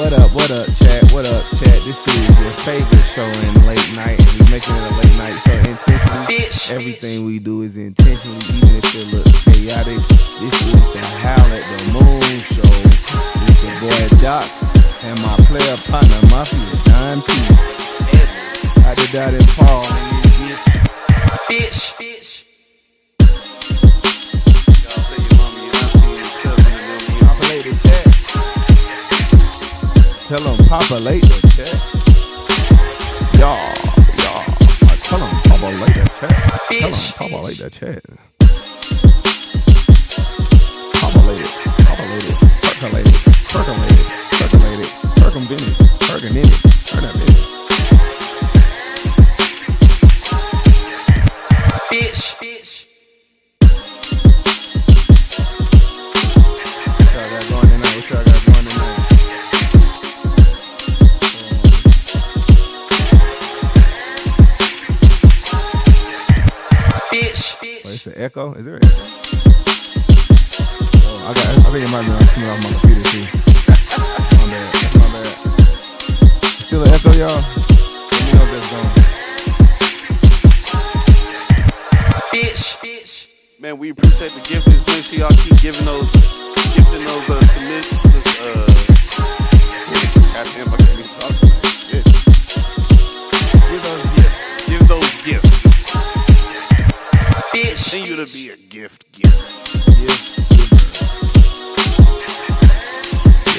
What up, chat? What up, chat? This is your favorite show in late night, and we're making it a late night show intentionally. Everything we do is intentionally, even if it looks chaotic. This is the Howl at the Moon show with your boy Doc and my player partner Mafia Don P. I did that in Paul and this bitch. Y'all say your mama, your auntie, your cousin, and them. Populate the chat. Tell them populate the chat. Y'all. Tell them populate the chat. Tell them populate the chat. Populate it. Percolate it. Circumvent it. Turn it. Bitch. What y'all got going tonight? It's an echo. Is there an echo? Oh, I think it might be coming off my computer too. my bad. Still an echo, y'all? Let me know if that's gone. Bitch. Man, we appreciate the giftings. Make sure y'all keep gifting those submissions. Goddamn, I can't even talk tonight. Shit. Give those gifts. Bitch. Then you to be a gift. Yeah,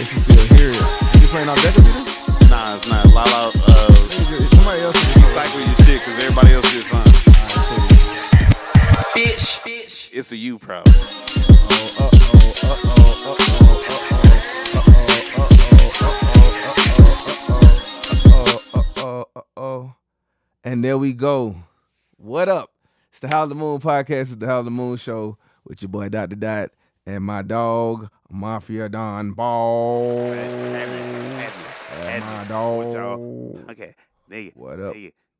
she still hear it. You playing on Deca Beater? Nah, it's not. Lala, somebody else recycle your shit because everybody else is fine. Bitch. It's a you problem. And there we go. What up? It's the Howl the Moon podcast. It's the Howl the Moon show with your boy Dr. Dot and my dog Mafia Don Ball. My dog. What y'all? Okay, nigga. What up?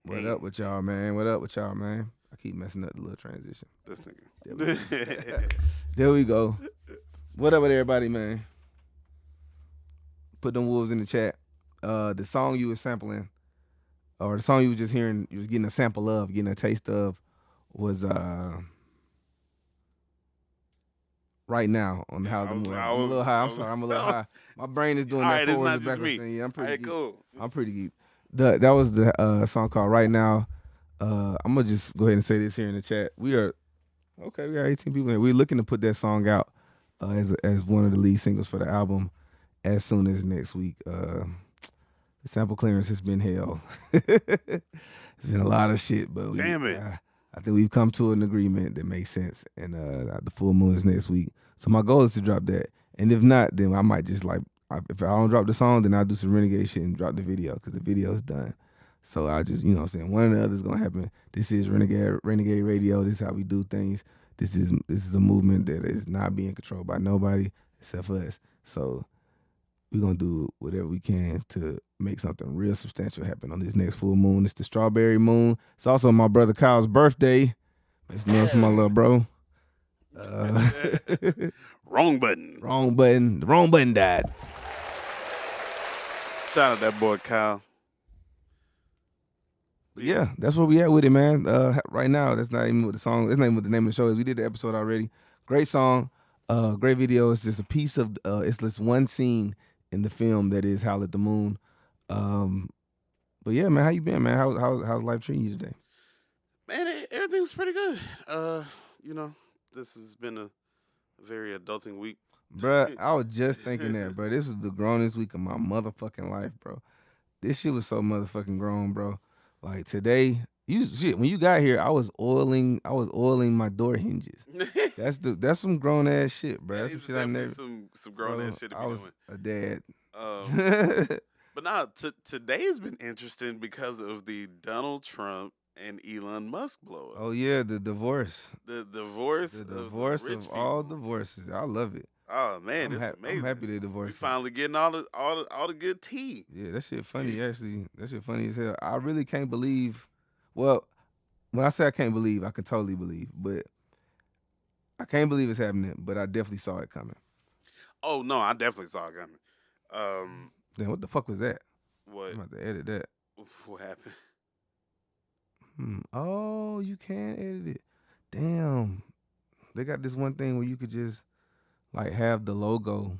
What up with y'all, man? I keep messing up the little transition. This nigga. There we go. What up with everybody, man? Put them wolves in the chat. The song you were sampling, or the song you was just hearing, you was getting a sample of, getting a taste of, was Right Now on How the Moon. I'm a little high. I'm sorry. I'm a little high. My brain is doing that forward and backwards thing. Yeah, I'm pretty geek. Cool. I'm pretty geek. That was the song called Right Now. I'm gonna just go ahead and say this here in the chat. We got 18 people here. We're looking to put that song out as one of the lead singles for the album as soon as next week. The sample clearance has been hell. It's been a lot of shit, but damn it. I think we've come to an agreement that makes sense, and the full moon is next week. So my goal is to drop that, and if not, then I might just if I don't drop the song, then I'll do some renegade shit and drop the video because the video's done. So I just, you know what I'm saying, one or the other is gonna happen. This is Renegade Radio. This is how we do things. This is a movement that is not being controlled by nobody except for us. So we're gonna do whatever we can to make something real substantial happen on this next full moon. It's the strawberry moon. It's also my brother Kyle's birthday. It's my little bro. Wrong button. The wrong button died. Shout out that boy Kyle. Yeah, that's where we at with it, man. Right now, that's not even what the song. That's not even what the name of the show is. We did the episode already. Great song, great video. It's just a piece of. It's just one scene in the film that is Howl at the Moon. But yeah, man, how you been, man? How's life treating you today? Man, everything's pretty good. This has been a very adulting week. Bruh, I was just thinking that, bro. This was the grownest week of my motherfucking life, bro. This shit was so motherfucking grown, bro. Like today, when you got here, I was oiling my door hinges. That's some grown ass shit, bro. That's some shit I never. Some grown ass shit to be doing. A dad. But now today has been interesting because of the Donald Trump and Elon Musk blow up. Oh yeah, the divorce. The divorce of all divorces. I love it. Oh man, it's amazing. I'm happy they divorced. We finally getting all the good tea. Yeah, that shit funny. Actually, that shit funny as hell. I really can't believe. Well, when I say I can't believe, I can totally believe, but I can't believe it's happening. But I definitely saw it coming. Oh no, I definitely saw it coming. Then what the fuck was that? What? I'm about to edit that. What happened? Oh, you can edit it. Damn. They got this one thing where you could just like have the logo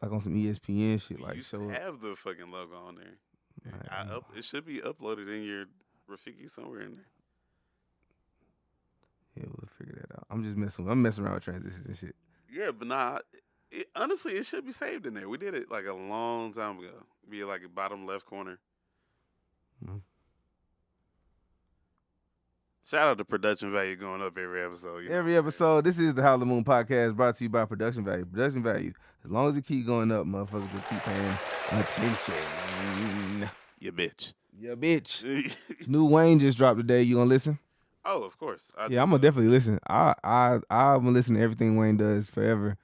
like on some ESPN shit. We Like used show to up. have the fucking logo on there. Like, It should be uploaded in your Rafiki somewhere in there. yeah, we'll figure that out. I'm messing around with transitions and shit. Yeah, but nah. Honestly, it should be saved in there. We did it like a long time ago. Be like a bottom left corner. Mm-hmm. Shout out to production value going up every episode. Every episode. This is the Howl of the Moon podcast brought to you by Production Value. Production Value. As long as it keep going up, motherfuckers will keep paying attention. You bitch. Yeah, bitch. New Wayne just dropped today. You gonna listen? Oh, of course. I'm gonna definitely listen. I'm gonna listen to everything Wayne does forever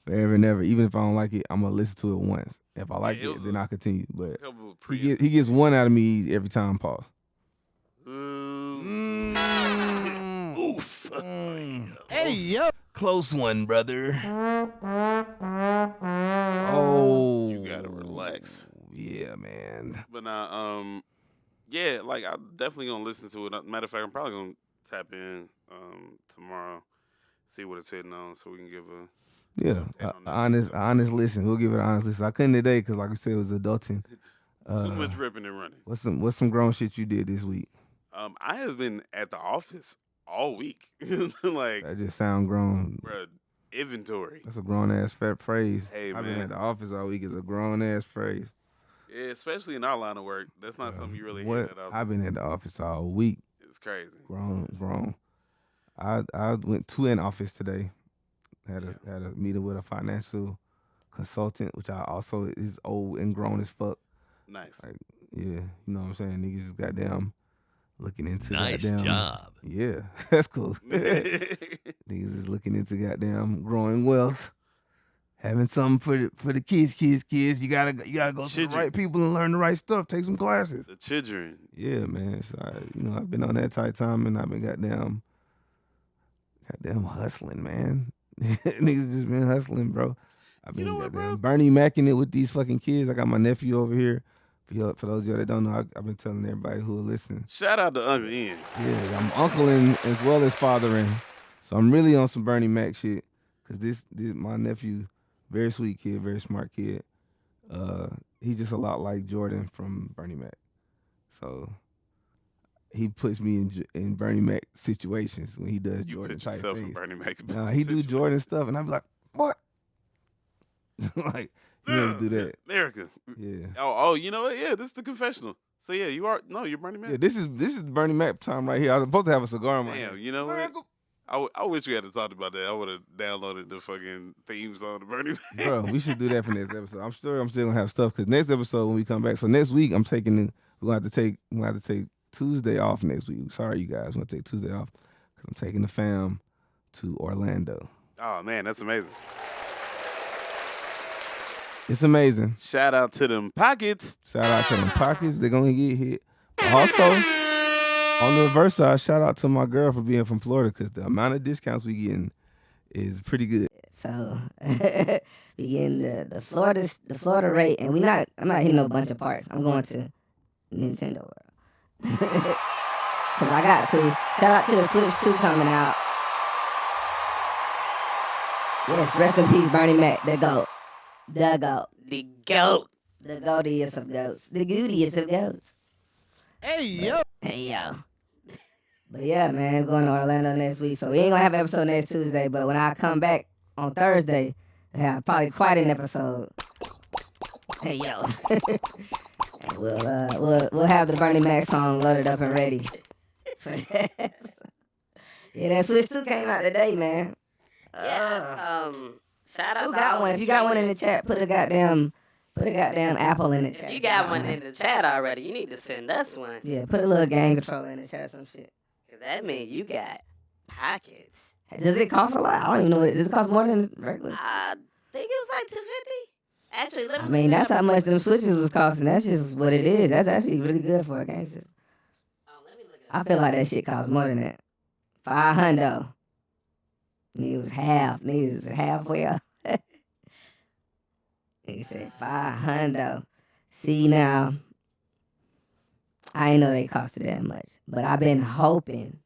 and ever. Even if I don't like it, I'm gonna listen to it once. If I like it, then I'll continue. But he gets one out of me every time. Pause. Oof. Hey, yo. Close one, brother. Oh. You gotta relax. Yeah, man. But now, yeah, like I'm definitely gonna listen to it. Matter of fact, I'm probably gonna tap in tomorrow, see what it's hitting on, so we can give honest listen. We'll give it an honest listen. I couldn't today because, like we said, it was adulting. Too much ripping and running. What's some grown shit you did this week? I have been at the office all week. Like that just sound grown. Bruh, inventory. That's a grown ass phrase. Hey, I've man. been at the office all week is a grown ass phrase. Yeah, especially in our line of work. That's not something you really hear that often. I've been at the office all week. It's crazy. Grown. I went to an office today. Had a meeting with a financial consultant, which I also is old and grown as fuck. Nice. Like, yeah, you know what I'm saying? Niggas is goddamn looking into nice goddamn. job. Yeah, that's cool. Niggas is looking into goddamn growing wealth. Having something for the kids. You gotta go to the right people and learn the right stuff. Take some classes. The children. Yeah, man. So I've been on that tight time and I've been goddamn hustling, man. Niggas just been hustling, bro. I've been Bernie Macking it with these fucking kids. I got my nephew over here. For those of y'all that don't know, I've been telling everybody who will listen. Shout out to Uncle Ian. Yeah, I'm uncling as well as fathering. So I'm really on some Bernie Mac shit. Cause this my nephew, very sweet kid, very smart kid. He's just a lot like Jordan from Bernie Mac. So he puts me in Bernie Mac situations when he does Jordan type things. In Bernie Mac he do Jordan stuff, and I be like, what? Like, you never do that. America. Yeah. Oh, you know what? Yeah, this is the confessional. So yeah, you're Bernie Mac. Yeah, this is Bernie Mac time right here. I was supposed to have a cigar in my hand. Damn, you know what? I wish we had talked about that. I would have downloaded the fucking theme song to Bernie Mac. Bro, we should do that for next episode. I'm sure I'm still gonna have stuff because next episode when we come back. So next week we're gonna have to take Tuesday off next week. Sorry, you guys, I'm gonna take Tuesday off because I'm taking the fam to Orlando. Oh man, that's amazing. It's amazing. Shout out to them pockets. Shout out to them pockets. They're gonna get hit. But also, on the reverse side, shout out to my girl for being from Florida because the amount of discounts we getting is pretty good. So we getting the Florida rate, and I'm not hitting no bunch of parts. I'm going to Nintendo World. Cause I got to. Shout out to the Switch 2 coming out. Yes, rest in peace, Bernie Mac, the GOAT. The GOAT. The GOAT. The goatiest of goats. The goodiest of goats. Hey, yo. Hey, yo. But yeah, man, going to Orlando next week. So we ain't going to have an episode next Tuesday, but when I come back on Thursday, I have probably quite an episode. Hey, yo. We'll have the Bernie Mac song loaded up and ready. Yeah, that Switch 2 came out today, man. Shout out. Who got one? If you got one in the chat, put a goddamn Apple in the chat. If you got one in the chat already, you need to send us one. Yeah, put a little game controller in the chat or some shit. Cause that means you got pockets. Does it cost a lot? I don't even know. Does it cost more than regular? I think it was like $250. Actually, let me. I mean, that's how much them switches was costing. That's just what it is. That's actually really good for a game system. Let me look it I up. feel like that shit costs more than that. $500. Niggas was halfway up. He said 500. See now, I ain't know they costed that much, but I've been hoping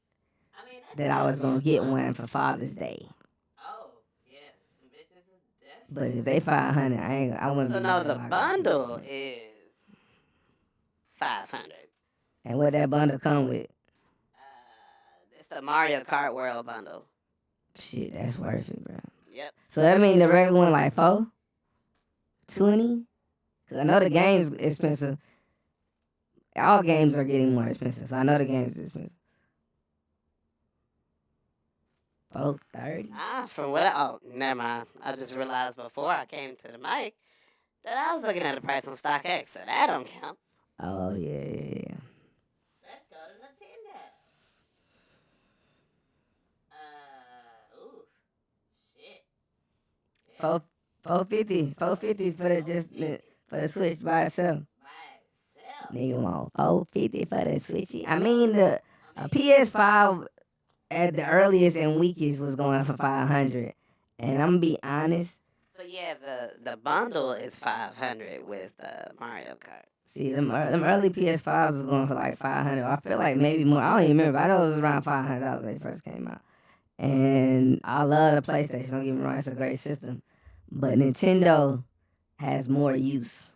I mean, that I was gonna get one for Father's Day. Oh, yeah. Bitches is definitely. But if they 500, I wouldn't. So be no, mad the if I got bundle something. is 500. And what that bundle come with? It's the Mario Kart World bundle. Shit, that's worth it, bro. Yep. So that mean the regular one like 420? Cause I know the game's expensive. All games are getting more expensive, so I know the game's expensive. 430. From what never mind. I just realized before I came to the mic that I was looking at the price on StockX, so that don't count. Oh yeah. Let's go to Nintendo. Ooh, shit. Yeah. 450 for the Switch by itself. Nigga want 450 for the Switch. I mean the PS5 at the earliest and weakest was going for 500. And I'm gonna be honest. So yeah, the bundle is 500 with Mario Kart. See, them early PS5s was going for like 500. I feel like maybe more. I don't even remember. I know it was around $500 when they first came out. And I love the PlayStation. Don't get me wrong, it's a great system. But Nintendo has more use.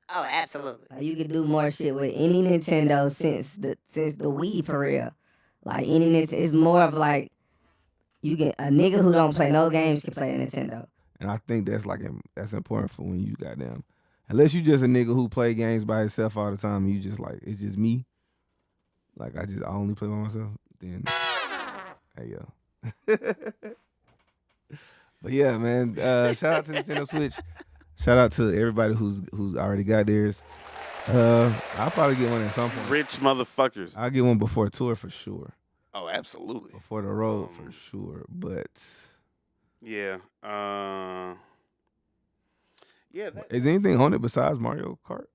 Oh, absolutely. Like, you can do more shit with any Nintendo since the Wii for real. Like it's more of like you get a nigga who don't play no games can play a Nintendo. And I think that's important for when you got them. Unless you just a nigga who play games by himself all the time, and you just like it's just me. Like I only play by myself. Then hey yo. But yeah, man. Shout out to Nintendo Switch. Shout out to everybody who's already got theirs. I'll probably get one at some point. Rich motherfuckers. I'll get one before tour for sure. Oh, absolutely. Before the road for sure. But yeah. Yeah. Is anything on it besides Mario Kart?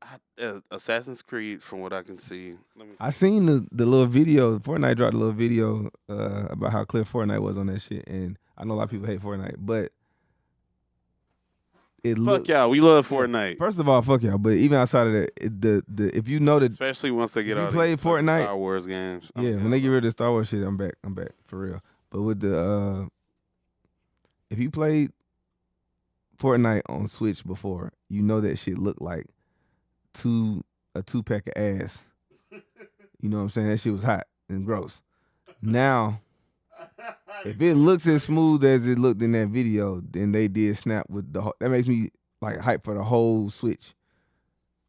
Assassin's Creed, from what I can see. I seen the little video. Fortnite dropped a little video about how clear Fortnite was on that shit, and I know a lot of people hate Fortnite, but fuck y'all, we love Fortnite. First of all, fuck y'all. But even outside of that, the if you know that, especially once they get all play these Fortnite, Star Wars games. When they get rid of the Star Wars shit, I'm back for real. But with the if you played Fortnite on Switch before, you know that shit looked like a 2-pack of ass. You know what I'm saying? That shit was hot and gross. Now, if it looks as smooth as it looked in that video, then they did snap with that makes me like hype for the whole Switch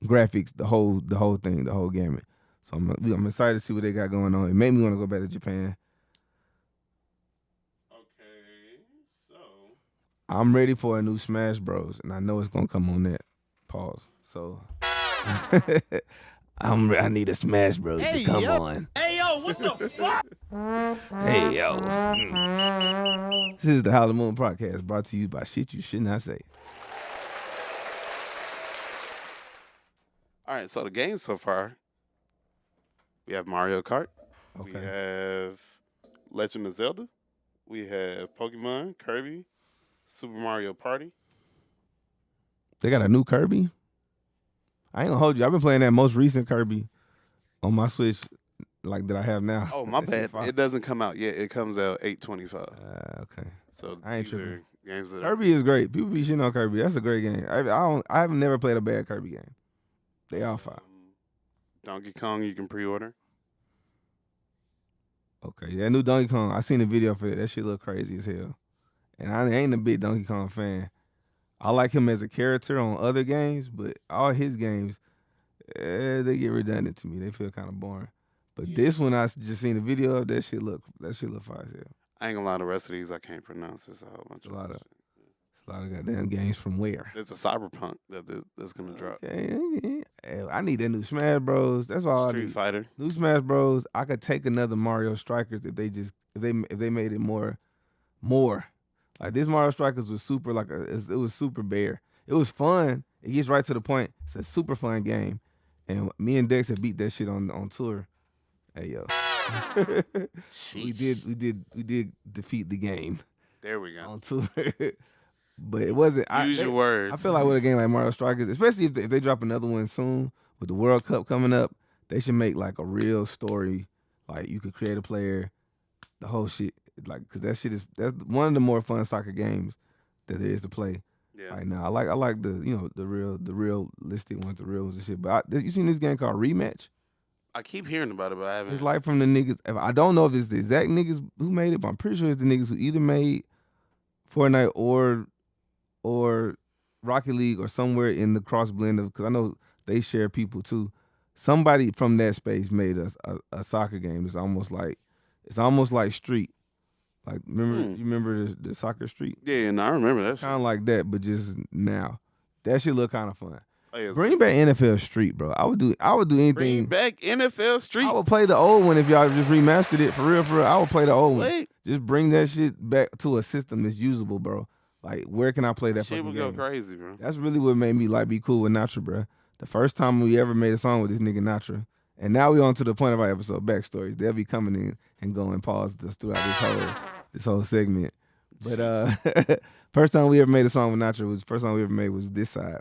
graphics, the whole thing, the whole gamut. So I'm excited to see what they got going on. It made me want to go back to Japan. Okay, so I'm ready for a new Smash Bros, and I know it's gonna come on that. Pause. So I need a Smash Bros to come on. Hey, yo, what the fuck? Hey, yo. This is the Howl the Moon podcast brought to you by shit you should not say. all right, so the games so far, we have Mario Kart. Okay. We have Legend of Zelda. We have Pokemon, Kirby, Super Mario Party. They got a new Kirby? I ain't gonna hold you. I've been playing that most recent Kirby on my Switch, like that I have now. Oh, my bad. It doesn't come out yet. It comes out 8/25. Okay. So I ain't these tripping. are games that Kirby is great. People be shitting on Kirby. That's a great game. I've never played a bad Kirby game. They all fire. Donkey Kong you can pre-order. Okay, that new Donkey Kong. I seen the video for it. That shit look crazy as hell. And I ain't a big Donkey Kong fan. I like him as a character on other games, but all his games, they get redundant to me. They feel kind of boring. But this one, I just seen the video of that shit look fire as hell. I ain't gonna lie, the rest of these I can't pronounce. It's a whole bunch A of lot of shit. a lot of goddamn games from where? There's a Cyberpunk that's gonna drop. Okay, I need that new Smash Bros. That's all I Street need. Fighter. New Smash Bros. I could take another Mario Strikers if they made it more. Like this Mario Strikers was super it was super bare. It was fun. It gets right to the point. It's a super fun game, and me and Dex had beat that shit on tour. Hey yo, we did defeat the game There we go. on tour. but it wasn't. Use your words. I feel like with a game like Mario Strikers, especially if they drop another one soon with the World Cup coming up, they should make like a real story. Like you could create a player, the whole shit. Like because that's one of the more fun soccer games that there is to play. Yeah. Right now, I like the the realistic ones, the real ones and shit. But you seen this game called Rematch? I keep hearing about it, but I haven't. It's like from the niggas. I don't know if it's the exact niggas who made it, but I'm pretty sure it's the niggas who either made Fortnite or Rocket League or somewhere in the cross blend of, because I know they share people too. Somebody from that space made us a soccer game. It's almost like Street. Like you remember the soccer Street? Yeah, and I remember that. Kind of like that, but just now. That shit look kind of fun. Oh, yeah, Bring back NFL Street, bro. I would do anything. Bring back NFL Street. I would play the old one if y'all just remastered it for real. I would play the old one. Wait. Just bring that shit back to a system that's usable, bro. Like, where can I play that shit fucking would game? go crazy, bro. That's really what made me like be cool with Natra, bro. The first time we ever made a song with this nigga Natra. And now we on to the point of our episode, Backstories. They'll be coming in and going pause this throughout this whole segment. But first time we ever made a song with Natra was this side.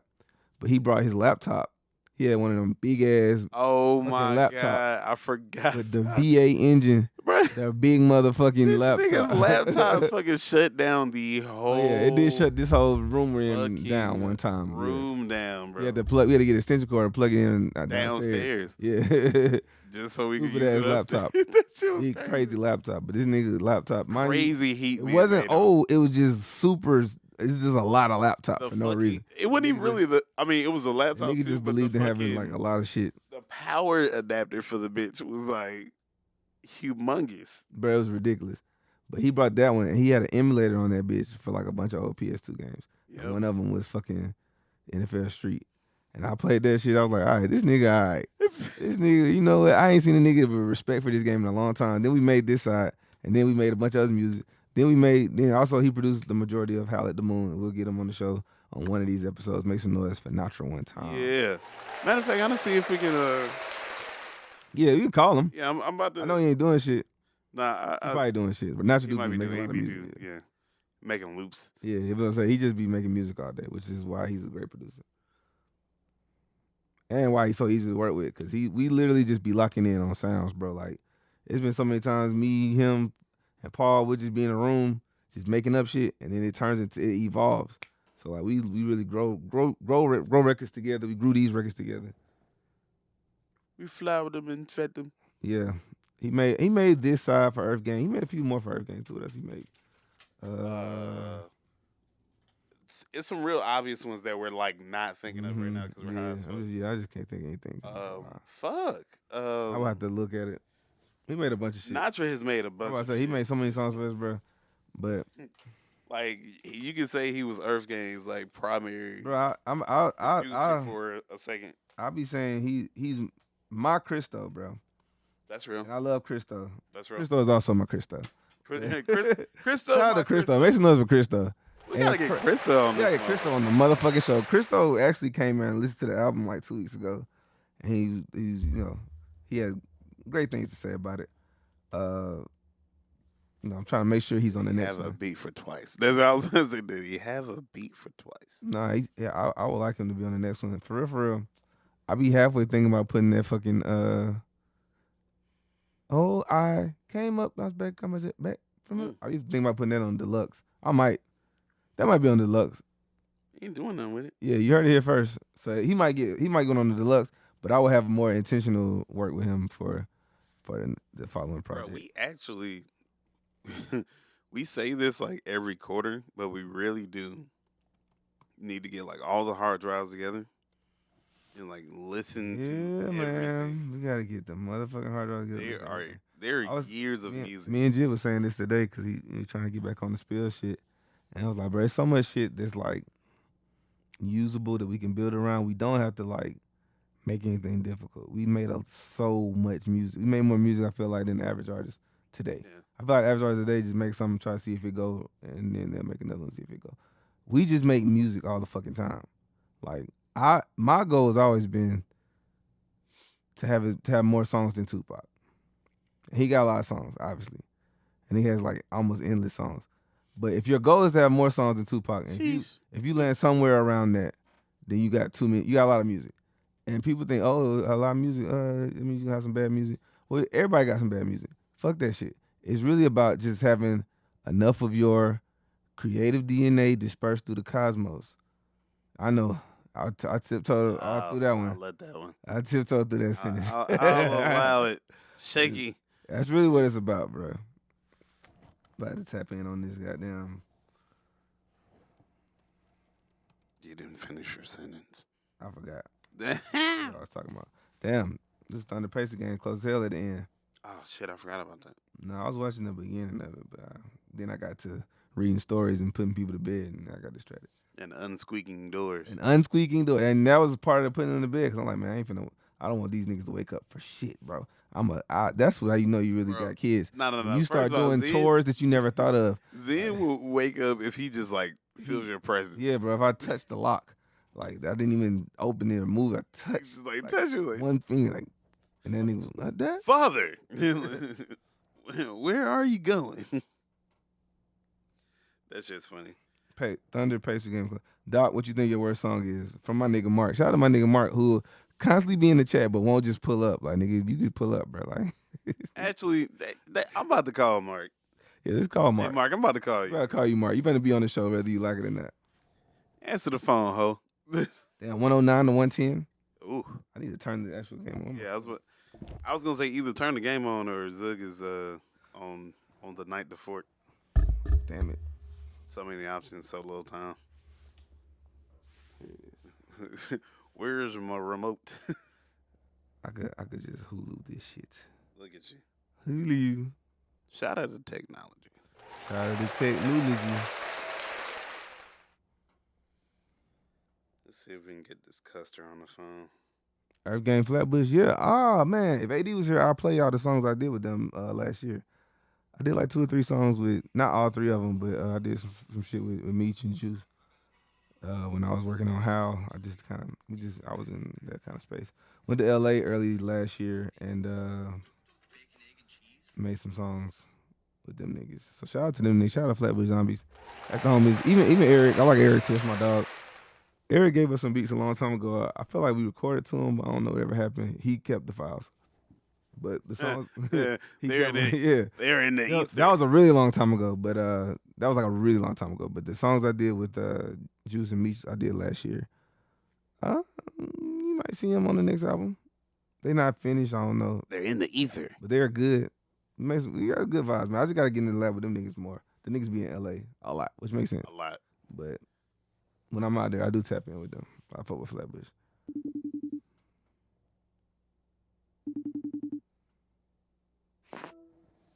But he brought his laptop. He had one of them big ass laptop. God, I forgot. With the V8 engine. Bruh. That big motherfucking laptop. This nigga's laptop fucking shut down the whole. Yeah, it did shut this whole room down one time. Down, bro. We had to get an extension cord and plug it in downstairs. Yeah. Just so we could use use ass laptop. That shit was crazy laptop. But this nigga's laptop, crazy heat. It wasn't old. It was just super. It's just a lot of laptop for no reason. It wasn't even really it was a laptop. Nigga just believed in having like a lot of shit. The power adapter for the bitch was like humongous. Bro, it was ridiculous. But he brought that one and he had an emulator on that bitch for like a bunch of old PS2 games. Yep. One of them was fucking NFL Street. And I played that shit. I was like, all right, this nigga, all right. This nigga, you know what? I ain't seen a nigga with respect for this game in a long time. Then we made this side, and then we made a bunch of other music. Then also he produced the majority of Howl at the Moon. We'll get him on the show on one of these episodes. Make some noise for Natra one time. Yeah. Matter of fact, I'm gonna see if we can. Yeah, you can call him. Yeah, I'm about to. I know he ain't doing shit. Nah, he probably doing shit, but Natra might be making a lot of music. Yeah, making loops. Yeah, he was gonna say he just be making music all day, which is why he's a great producer. And why he's so easy to work with, because we literally just be locking in on sounds, bro. Like, it's been so many times me, him, and Paul would just be in a room just making up shit, and then it evolves. So like we really grow records together. We grew these records together. We flowered them and fed them. Yeah, he made this side for Earth Gang. He made a few more for Earth Gang too. What else he made? It's some real obvious ones that we're like not thinking of right now because we're high as fuck. I just can't think of anything. Fuck. I would have to look at it. He made a bunch of shit. Natra has made a bunch. I say he made so many songs for us, bro. But like you can say he was Earth Gang's like primary. Bro, producer for a second. I'll be saying he's my Christo, bro. That's real. And I love Christo. That's real. Christo is also my Christo. Christo. Shout out to Christo. Make some noise for Christo. We gotta get Christo on this. We gotta get Christo on the motherfucking show. Christo actually came in and listened to the album like 2 weeks ago. And he's he had great things to say about it. I'm trying to make sure he's on the next one. Have a beat for twice. That's what I was going to say. Did he have a beat for twice? Nah, I would like him to be on the next one. For real. I be halfway thinking about putting that fucking I came up, I was back, back from it. I be thinking about putting that on deluxe. That might be on deluxe. He ain't doing nothing with it. Yeah, you heard it here first. So he might go on the deluxe, but I will have more intentional work with him for the following project. Bro, we actually we say this like every quarter, but we really do need to get like all the hard drives together and like listen to everything. Man, we gotta get the motherfucking hard drives together. There are years of music. Me and Jib was saying this today because he trying to get back on the spill shit, and I was like, bro, there's so much shit that's like usable that we can build around. We don't have to like make anything difficult. We made so much music. We made more music, I feel like, than the average artist today. Yeah. I feel like average artists today just make something, try to see if it go, and then they'll make another one, see if it go. We just make music all the fucking time. Like my goal has always been to have more songs than Tupac. He got a lot of songs, obviously, and he has like almost endless songs. But if your goal is to have more songs than Tupac, and Sheesh. if you land somewhere around that, then you got you got a lot of music. And people think, oh, a lot of music, it means you have some bad music. Well, everybody got some bad music. Fuck that shit. It's really about just having enough of your creative DNA dispersed through the cosmos. I know. I tiptoed all through that I'll one. let that one. I tiptoed through that sentence. I'll allow it. Shaky. That's really what it's about, bro. About to tap in on this goddamn. You didn't finish your sentence. I forgot what I was talking about. Damn, this Thunder Pacer game close as hell at the end. Oh shit, I forgot about that. No, I was watching the beginning of it, but then I got to reading stories and putting people to bed, and I got distracted. And unsqueaking doors. And unsqueaking door, and that was part of putting them to bed. Cause I'm like, man, I don't want these niggas to wake up for shit, bro. That's how you know you really got kids. No. You start doing chores that you never thought of. Zen will wake up if he just like feels your presence. Yeah, bro. If I touch the lock, like I didn't even open it or move, I touched. He's just like touch you like one finger, like, and then he was like that. Father, where are you going? That's just funny. Thunder Pacer Game Club. Doc, what you think your worst song is? From my nigga Mark. Shout out to my nigga Mark who constantly be in the chat but won't just pull up. Like, nigga, you could pull up, bro. Like, Actually, I'm about to call Mark. yeah, let's call Mark. Hey, Mark, I'm about to call you. I'm about to call you Mark. You better be on the show whether you like it or not. Answer the phone, ho. Damn, 109 to 110. Ooh. I need to turn the actual game on. Yeah, I was gonna say either turn the game on or Zug is on the night before. Damn it. So many options, so little time. Where's my remote? I could just Hulu this shit. Look at you. Hulu. Shout out to technology. Shout out to technology. Let's see if we can get this Custer on the phone. Earth Game Flatbush, yeah. Ah, man. If AD was here, I'll play y'all the songs I did with them last year. I did like 2 or 3 songs with, not all 3 of them, but I did some shit with Meech and Juice. When I was working on Howl, I was in that kind of space. Went to LA early last year and made some songs with them niggas. So shout out to them niggas. Shout out to Flatbush Zombies. That's the homies. Even Eric. I like Eric too. That's my dog. Eric gave us some beats a long time ago. I feel like we recorded to him, but I don't know whatever happened. He kept the files. But the songs, they're in the ether. That was a really long time ago. But that was like a really long time ago. But the songs I did with Juice and Meech, I did last year. You might see them on the next album. They not finished. I don't know. They're in the ether. But they're good. We got good vibes, man. I just gotta get in the lab with them niggas more. The niggas be in LA a lot, which makes sense. A lot. But when I'm out there, I do tap in with them. I fuck with Flatbush.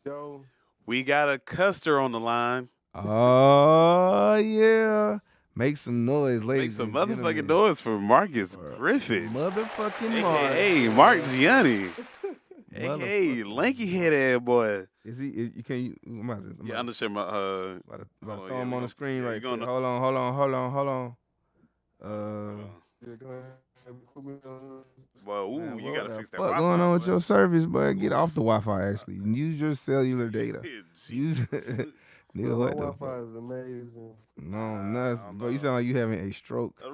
Yo. We got a Custer on the line. Oh, yeah. Make some noise, Make ladies. some and motherfucking gentlemen. noise for Marcus Griffin. Motherfucking Mark. AKA Mark Gianni. AKA lanky head ass boy. Is he? I'm about to, Yeah, I'm gonna share my about to oh, throw him on the screen yeah, right you there. gonna- Hold on. Yeah, go ahead. Well, ooh, Man, you what gotta the fix that fuck Wi-Fi. going on with boy. your service, boy? Get off the Wi-Fi, actually. Use your cellular data. Use, nigga, My what the Wi-Fi fuck? is amazing. No, nuts. don't Bro, you know. sound like you having a stroke. Oh,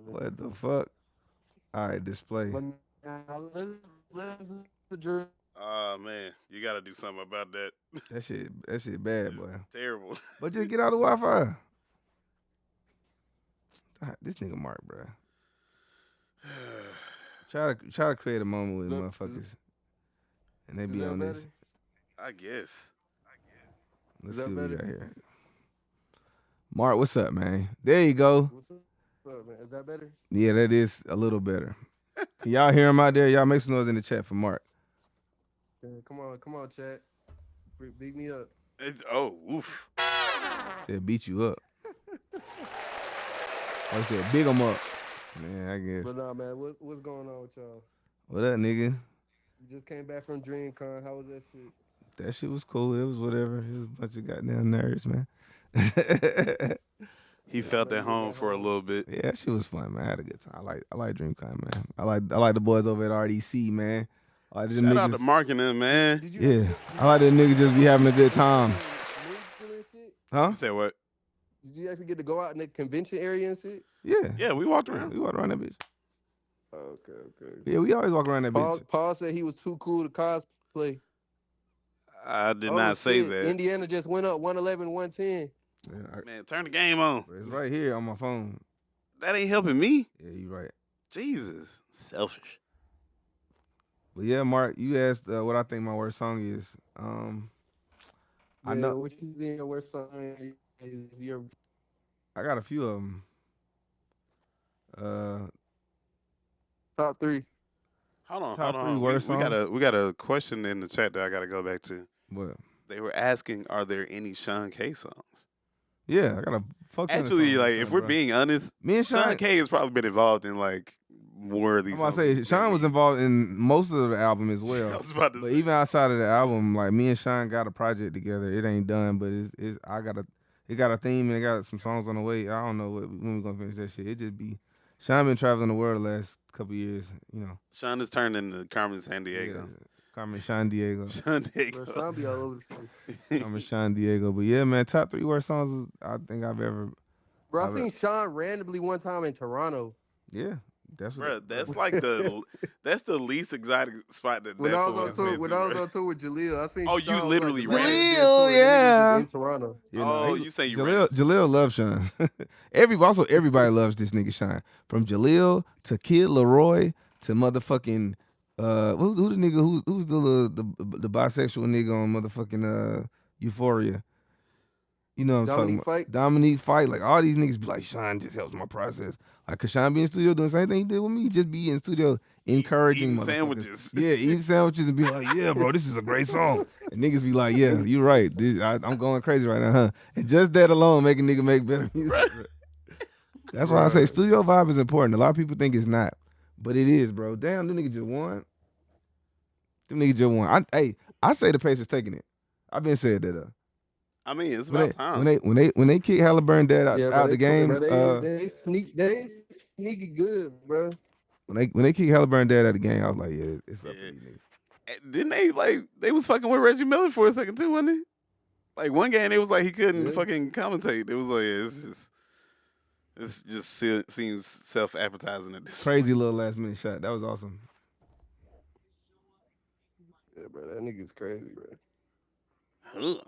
What the fuck? All right, display. But now listen to Drew. man, you gotta do something about that. That shit bad, It's boy. terrible. But just get out of Wi-Fi. This nigga Mark, bro. Try to create a moment with Look, motherfuckers, and they Is be that on better? this. I guess. Let's Is see that what we got better? here. Mark, what's up, man? There you go. What's up, man? Is that better? Yeah, that is a little better. Can y'all hear him out there? Y'all make some noise in the chat for Mark. Yeah, come on, chat. Beat me up. Oof. Said beat you up. I said big 'em up. Man, I guess. But nah, man, what's going on with y'all? What up, nigga? You just came back from DreamCon. How was that shit? That shit was cool. It was whatever. It was a bunch of goddamn nerds, man. He felt at home for a little bit. Yeah, that shit was fun, man. I had a good time. I like DreamCon, man. I like the boys over at RDC, man. Like the Shout out to niggas. Mark and them, man. Did you Yeah, I like the niggas just be having a good time. Shit? Huh? You said what? Did you actually get to go out in the convention area and shit? Yeah. Yeah, we walked around. We walk around that bitch. Okay. Yeah, we always walk around that bitch. Paul said he was too cool to cosplay. I did not say shit. that. Indiana just went up 111, 110. Yeah, Man, turn the game on. it's right here on my phone. That ain't helping me. Yeah, you right. Jesus, selfish. But yeah, Mark, you asked what I think my worst song is. I know Which is in your worst song is your I got a few of them. top 3. Hold Top on. three worst We got a question in the chat that I gotta go back to. What? They were asking, are there any Sean K songs? Yeah, I got a fuck ton of Actually, songs like with if Sean, we're bro. being honest, Me and Sean K has probably been involved in like more of these I'm about songs. to say than Sean was me. involved in most of the album as I well. was about to But say. even outside of the album, like me and Sean got a project together. It ain't done, but it got a theme and it got some songs on the way. I don't know when we gonna finish that shit. It just be Sean been traveling the world the last couple years, you know. Sean has turned into Carmen San Diego. Yeah, Carmen Sean Diego. Sean Diego. Bro, Sean be all over the place. Carmen Sean Diego. But yeah, man, top 3 worst songs I think I've ever. Bro, I seen Sean randomly one time in Toronto. Yeah, that's what. Bro, that's like that's the least exotic spot that When I was fool on has tour, been when to, I was bro. on tour with Jaleel, I seen. Oh, you Sean literally like, ran. Jaleel, yeah. in Toronto. You know, Oh, you say you ran. Jaleel loves Sean. Everybody loves this nigga Sean. From Jaleel to Kid Leroy to motherfucking who the nigga who's the bisexual nigga on motherfucking Euphoria. You know what I'm talking Dominique about. Fike? Dominique Fight. Like all these niggas be like, Sean just helps my process. Like, cause Sean be in studio doing the same thing he did with me. He just be in studio encouraging Eating motherfuckers. sandwiches. Yeah, eating sandwiches and be like, yeah, bro, this is a great song. And niggas be like, yeah, you right. I'm going crazy right now, huh? And just that alone make a nigga make better music. Bro. That's why I say studio vibe is important. A lot of people think it's not, but it is, bro. Damn, them niggas just won. I say the Pacers taking it. I've been saying that. I mean, it's about time. When they kick Halliburton dead out bro, the game, bro, they sneaky good, bro. when they kick Halliburton dead out the game, I was like, yeah, it's up for these niggas. Didn't they was fucking with Reggie Miller for a second too, wasn't it? Like one game, it was like he couldn't fucking commentate. It was like it just seems self appetizing at this. Crazy little last minute shot. That was awesome. Yeah, bro, that nigga's crazy, bro. Ugh.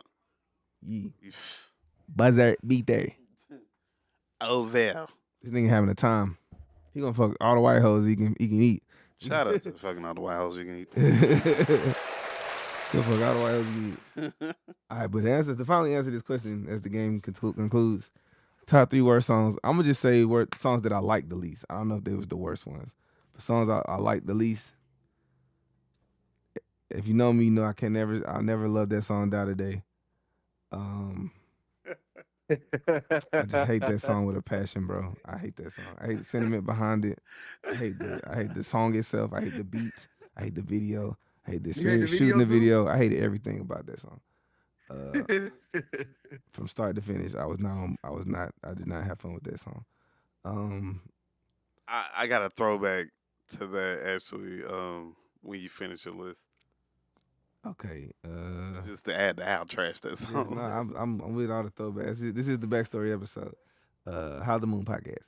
Yeah. Buzzer beat there. Oh, well. This nigga having a time. He gonna fuck all the white hoes he can eat. Shout out to fucking all the white hoes you can eat. He'll fuck all the white hoes he can eat. All right, but to finally answer this question as the game concludes, top 3 worst songs. I'm gonna just say songs that I like the least. I don't know if they was the worst ones, but songs I like the least. If you know me, you know I'll never love that song Die Today. I just hate that song with a passion, bro. I hate that song. I hate the sentiment behind it. I hate the song itself. I hate the beat. I hate the video. I hate the experience shooting the video. I hated everything about that song. From start to finish, I did not have fun with that song. I got a throwback to that actually. When you finish your list. Okay. Just to add to how trash that song. Yeah, no, I'm with all the throwbacks. This is the backstory episode. How the Moon podcast.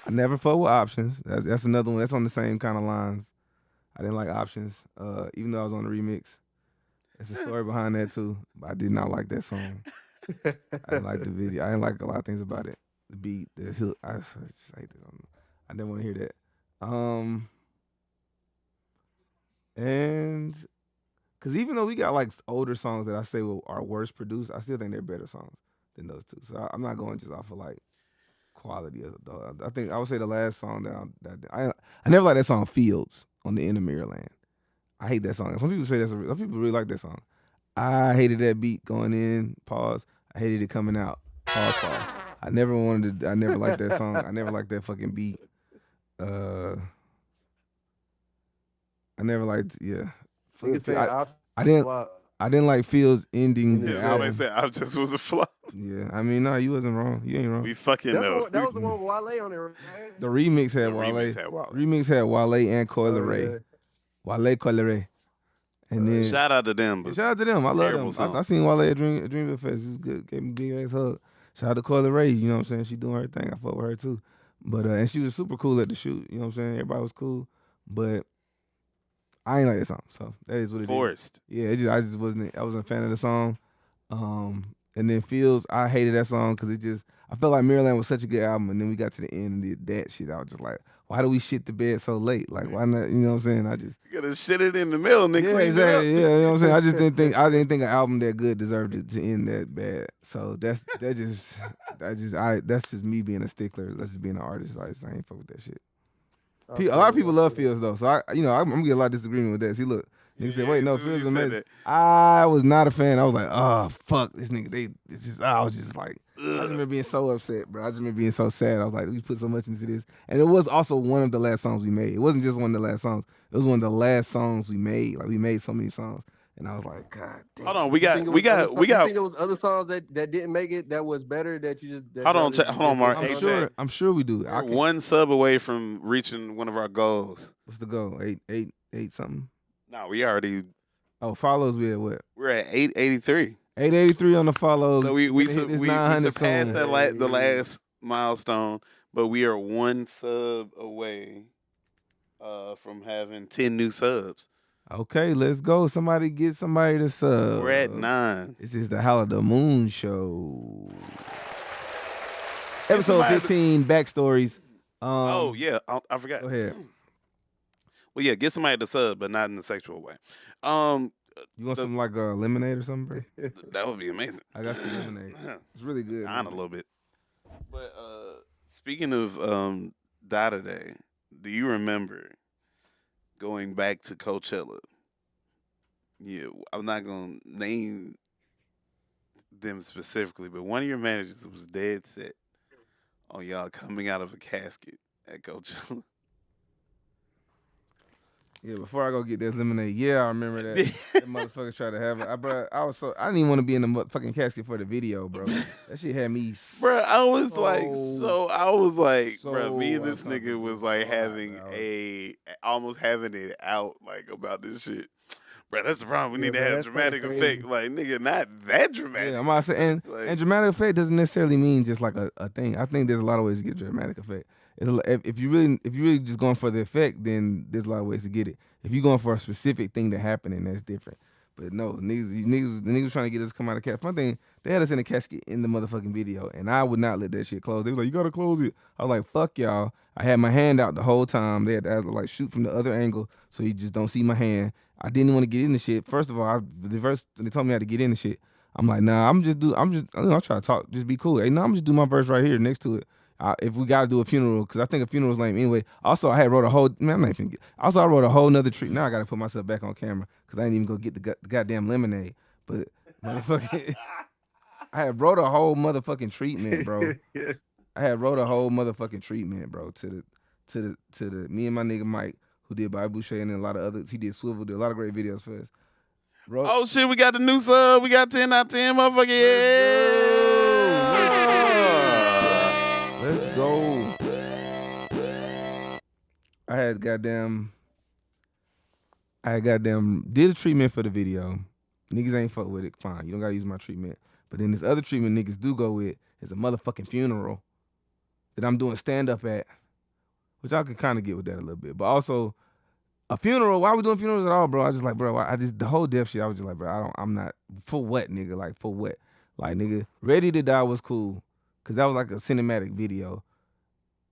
I never fuck with Options. That's another one. That's on the same kind of lines. I didn't like Options, even though I was on the remix. There's a story behind that too. But I did not like that song. I didn't like the video. I didn't like a lot of things about it. The beat, the hook. I just hate that. I didn't want to hear that. And because even though we got like older songs that I say are worse produced, I still think they're better songs than those two. So I'm not going just off of like quality. I think I would say the last song that I never liked that song Fields on the End of Mirrorland. I hate that song. Some people say some people really like that song. I hated that beat going in, pause. I hated it coming out, pause. I never liked that song. I never liked that fucking beat. I never liked, yeah. I didn't. I didn't like Fields ending the Yeah, Somebody album. said I just was a flop. Yeah, I mean, no, you wasn't wrong. You ain't wrong. We fucking know. That was the one with Wale on it, right? The remix had The Wale. remix had Wale. Remix had Wale and Coil Oh, Ray. yeah. Wale, Coil Ray. And then Shout out to them. But shout out to them. I love terrible them. song. I seen Wale at Dreamville Fest. It was good. Gave me a big ass hug. Shout out to Coil Ray. You know what I'm saying? She doing her thing. I fuck with her too. But and she was super cool at the shoot. You know what I'm saying? Everybody was cool. But I ain't like that song. So that is what it is. Forced. Yeah, I wasn't a fan of the song. And then Fields, I hated that song because I felt like Maryland was such a good album, and then we got to the end and did that shit. I was just like, why do we shit the bed so late? Like, why not? You know what I'm saying? I just You gotta shit it in the middle and then yeah, clean exactly. it up. Yeah, you know what I'm saying? I just didn't think an album that good deserved it to end that bad. So that's just me being a stickler. That's just being an artist. I ain't fuck with that shit. A lot of people love Fields though, so I'm gonna get a lot of disagreement with that. See, look, nigga said, "Wait, no, as soon as Fields is you said amazing." that. I was not a fan. I was like, "Oh, fuck this nigga." I was just like, I just remember being so upset, bro. I just remember being so sad. I was like, we put so much into this, and it was also one of the last songs we made. It wasn't just one of the last songs. It was one of the last songs we made. Like we made so many songs, and I was like, God damn. Hold on, You we think there was other songs that didn't make it that was better that you just. That Hold on, Mark. I'm sure we do. We're one sub away from reaching one of our goals. What's the goal? Eight something. No, we already. Oh, follows we at what? We're at 883. 883 on the follows. So we surpassed surpassed the last milestone, but we are one sub away from having 10 new subs. Okay, let's go. Somebody get somebody to sub. We're at 9. This is the Howl of the Moon show. Episode 15, Backstories. Oh, yeah. I forgot. Go ahead. Well, yeah, get somebody to sub, but not in a sexual way. You want something like a lemonade or something, bro? That would be amazing. I got some lemonade. It's really good. On a little bit. But speaking of Dada Day, do you remember going back to Coachella? Yeah, I'm not going to name them specifically, but one of your managers was dead set on y'all coming out of a casket at Coachella. Yeah, before I go get that lemonade, I remember that. That motherfucker tried to have it. I didn't even want to be in the motherfucking casket for the video, bro. That shit had me. Bro, I was like, bro, me and this so nigga was like almost having it out like about this shit. Bro, that's the problem. We need to have dramatic effect. Like, nigga, not that dramatic. Yeah, I'm about to say, and dramatic effect doesn't necessarily mean just like a thing. I think there's a lot of ways to get dramatic effect. If you really just going for the effect, then there's a lot of ways to get it. If you're going for a specific thing to happen, then that's different. But no, the niggas trying to get us to come out of the casket. Fun thing, they had us in a casket in the motherfucking video, and I would not let that shit close. They was like, you gotta close it. I was like, fuck y'all. I had my hand out the whole time. They had to like shoot from the other angle so you just don't see my hand. I didn't want to get in the shit. First of all, they told me how to get in the shit. I'm like, nah, I'm trying to talk, just be cool. Hey, no, I'm just do my verse right here next to it. If we got to do a funeral, because I think a funeral is lame anyway. Also, I wrote a whole nother treat. Now I got to put myself back on camera because I ain't even go get the goddamn lemonade. But motherfucking, I had wrote a whole motherfucking treatment, bro. I had wrote a whole motherfucking treatment, bro, to the me and my nigga Mike, who did Bobby Boucher and a lot of others. He did Swivel, did a lot of great videos for us. Oh shit, we got the new sub. We got 10 out of 10, motherfucker. Yeah. Let's go. I had goddamn did a treatment for the video. Niggas ain't fuck with it. Fine, you don't gotta use my treatment. But then this other treatment niggas do go with is a motherfucking funeral that I'm doing stand up at, which I could kind of get with that a little bit. But also a funeral. Why are we doing funerals at all, bro? I just like, bro. The whole death shit. I was just like, bro. I'm not for what, nigga. Like for what? Like nigga, Ready to Die was cool. Cause that was like a cinematic video.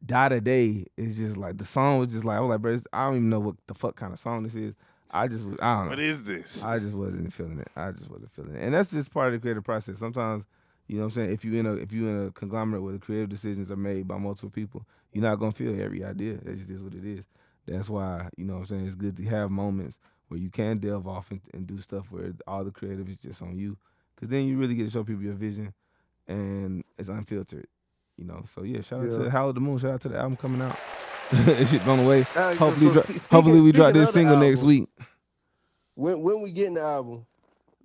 Dada Day is just like the song was just like I was like, bro, I don't even know what the fuck kind of song this is. I don't know. What is this? I just wasn't feeling it. And that's just part of the creative process. Sometimes, you know what I'm saying, if you in a conglomerate where the creative decisions are made by multiple people, you're not gonna feel every idea. That just is what it is. That's why, you know what I'm saying, it's good to have moments where you can delve off and do stuff where all the creative is just on you. Cause then you really get to show people your vision. And it's unfiltered, you know. So yeah, shout out to Howl of the Moon. Shout out to the album coming out. That shit on the way. Hopefully we drop this single next week. When we getting the album?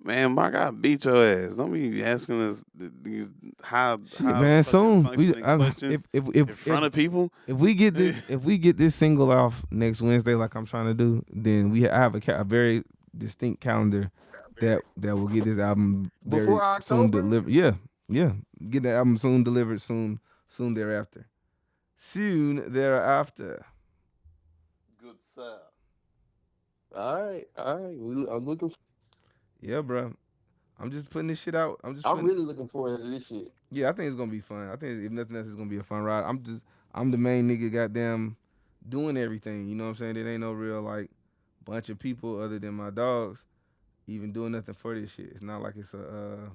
Man, Mark, I beat your ass. Don't be asking us these Shit, how man. fucking Soon functioning questions in front of people. if we get this single off next Wednesday, like I'm trying to do, then I have a very distinct calendar that will get this album very Before soon October? delivered. Yeah, get the album soon delivered soon thereafter. Soon thereafter. Good sir. All right. I'm looking. Yeah, bro. I'm just putting this shit out. I'm really looking forward to this shit. Yeah, I think it's gonna be fun. I think if nothing else, it's gonna be a fun ride. I'm the main nigga, goddamn, doing everything. You know what I'm saying? There ain't no real like bunch of people other than my dogs even doing nothing for this shit. It's not like a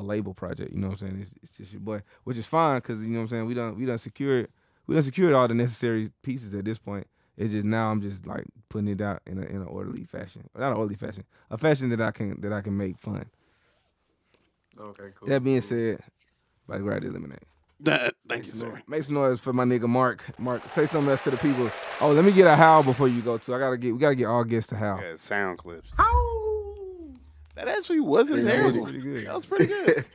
label project. You know what I'm saying? It's just your boy, which is fine because you know what I'm saying. We done secured all the necessary pieces at this point. It's just now I'm just like putting it out in an orderly fashion, or not an orderly fashion, a fashion that I can make fun. Okay, cool. That being said, about to grab the lemonade. Thank you, sir. Make some noise for my nigga Mark. Mark, say something else to the people. Oh, let me get a howl before you go too. We gotta get all guests to howl. Yeah, sound clips. Howl! That actually wasn't Yeah, terrible. pretty good. That was pretty good.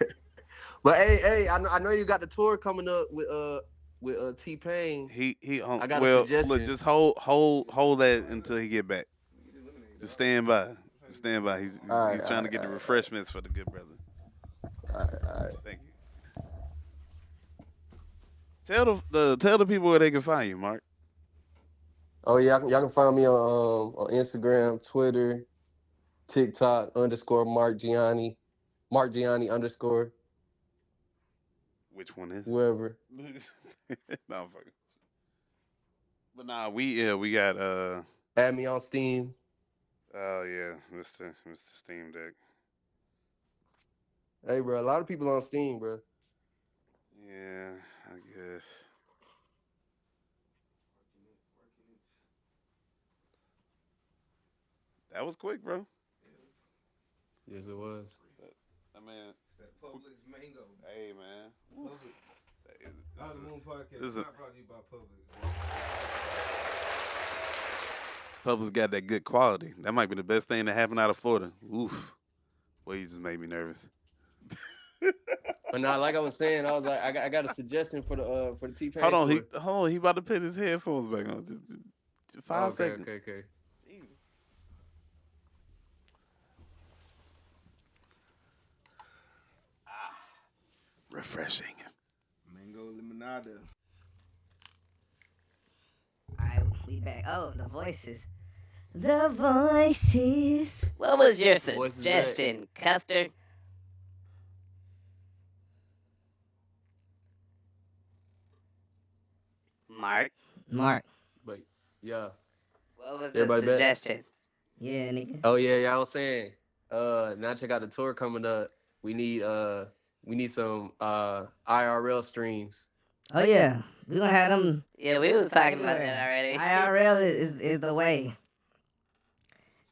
But hey, I know you got the tour coming up with T-Pain. He I got a well, suggestion. look, just hold that until he get back. Just stand by. He's right, trying to get the refreshments for the good brother. All right. Thank you. Tell the people where they can find you, Mark. Oh yeah, y'all can find me on Instagram, Twitter, TikTok _Mark Gianni, Mark Gianni _ Which one is it? whoever. No, I'm fucking. But nah, we got Add me on Steam. oh yeah, Mr. Steam Deck. Hey bro, a lot of people on Steam, bro. Yeah, I guess. That was quick, bro. Yes, it was. I mean, That Publix mango. hey man. Out of the Moon Podcast. This is Not brought to you by Publix. Publix got that good quality. That might be the best thing that happened out of Florida. Oof. Well, you just made me nervous. But now, like I was saying, I was like, I got a suggestion for the T-Pain. Hold on, tour. he about to put his headphones back on. Just 5 seconds. Okay. Jesus. Refreshing. Mango limonada. Alright, we back. Oh, the voices. The voices. What was your Voices suggestion, Custard? Mark, But yeah. what was the Everybody back? suggestion? Yeah, nigga. Oh yeah, I was saying. Now check out the tour coming up. We need some IRL streams. Oh yeah, we gonna have them. Yeah, we was talking about that already. IRL is the way.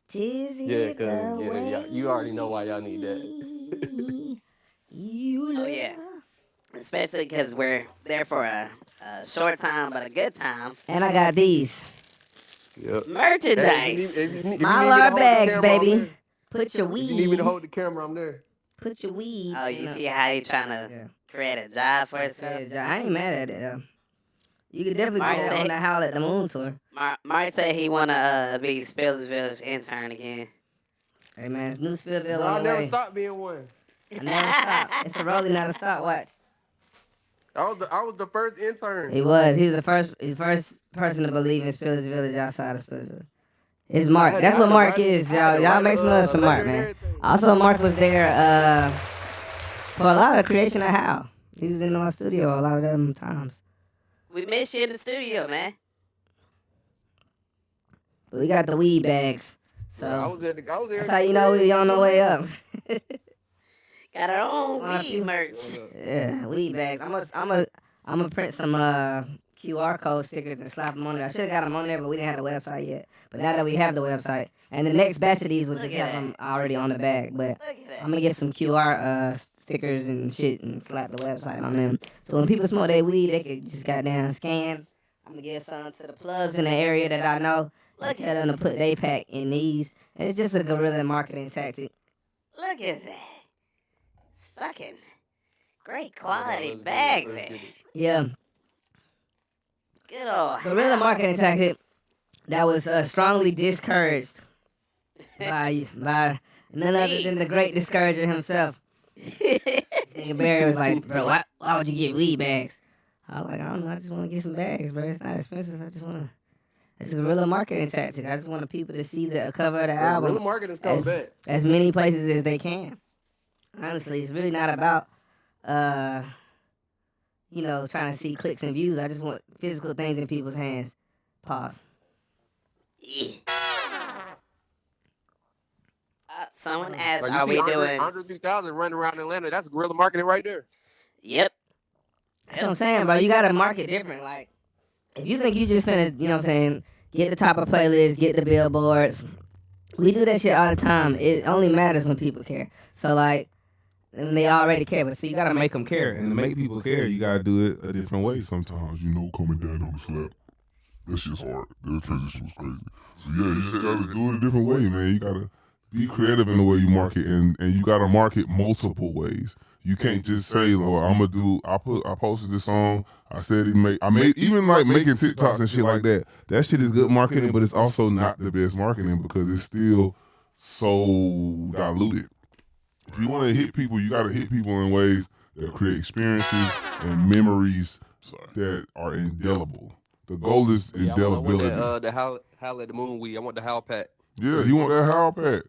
Tis Yeah, it the yeah, way. you already know why y'all need that. You Oh, yeah. Especially because we're there for a short time, but a good time. And I got these. Yep. Merchandise. Mylar bags, baby. Put your If you need me to weed. hold the camera, I'm there. Put your weed. Oh, you see how he trying to Yeah. create a job for himself? Yeah, I ain't mad at it. You could definitely Mark go said- on the Howl at the Moon tour. Mark said he wanna be Spillers Village intern again. Hey man, it's New Spillville No, on I the never way. stopped being one. I never stop. It's a rolling, not a stopwatch. I was the first intern. He was. He was the first person to believe in Spillers Village outside of Spillers Village. It's Mark. That's what Mark is, y'all. Y'all make some noise for Mark, man. Also, Mark was there for a lot of creation of Howl. He was in my studio a lot of them times. We miss you in the studio, man. But we got the weed bags. So I was there. that's how you know we on the way up. Got our own Well, weed merch. Yeah, weed bags. I'm gonna print some QR code stickers and slap them on there. I should have got them on there, but we didn't have the website yet. But now that we have the website, and the next batch of these will just Look at have them already on the bag. But Look at that. I'm gonna get some QR stickers and shit and slap the website on them. So when people smoke their weed, they can just goddamn scan. I'm gonna get some to the plugs in the area that I know. Look Tell them to put their pack in these, And it's just a guerrilla marketing tactic. Look at that. It's fucking great Oh, quality let's bag get it. there. Let's get it. Yeah, Good old guerrilla marketing tactic that was strongly discouraged by none other than the great discourager himself. Nigga Barry was like, bro, why would you get weed bags? I was like, I don't know, I just want to get some bags, bro. It's not expensive. I just want to. It's a guerrilla marketing tactic. I just want people to see the cover of the Guerrilla album marketing's coming back. as many places as they can. Honestly, it's really not about trying to see clicks and views. I just want physical things in people's hands. Pause. Someone asked, Like, are we doing? Andre 3000 running around Atlanta? That's guerrilla marketing right there. Yep. That's what I'm saying, bro. You gotta market different. Like, if you think you just finna, you know what I'm saying, get the top of playlists, get the billboards. We do that shit all the time. It only matters when people care. So, like, when they already care. But so you gotta make them care. And to make people care, you gotta do it a different way. Sometimes, coming down on the slap, that shit's hard. The transition was crazy. So yeah, you just gotta do it a different way, man. You gotta be creative in the way you market, and you gotta market multiple ways. You can't just say, "Oh, I posted this song. I said I made even like making TikToks and shit like that. That shit is good marketing, but it's also not the best marketing because it's still so diluted. If you want to hit people, you gotta hit people in ways that create experiences and memories that are indelible. The goal is indelibility. I want the Howl at the Moon weed. I want the Howl pack. Yeah, you want that Howl pack?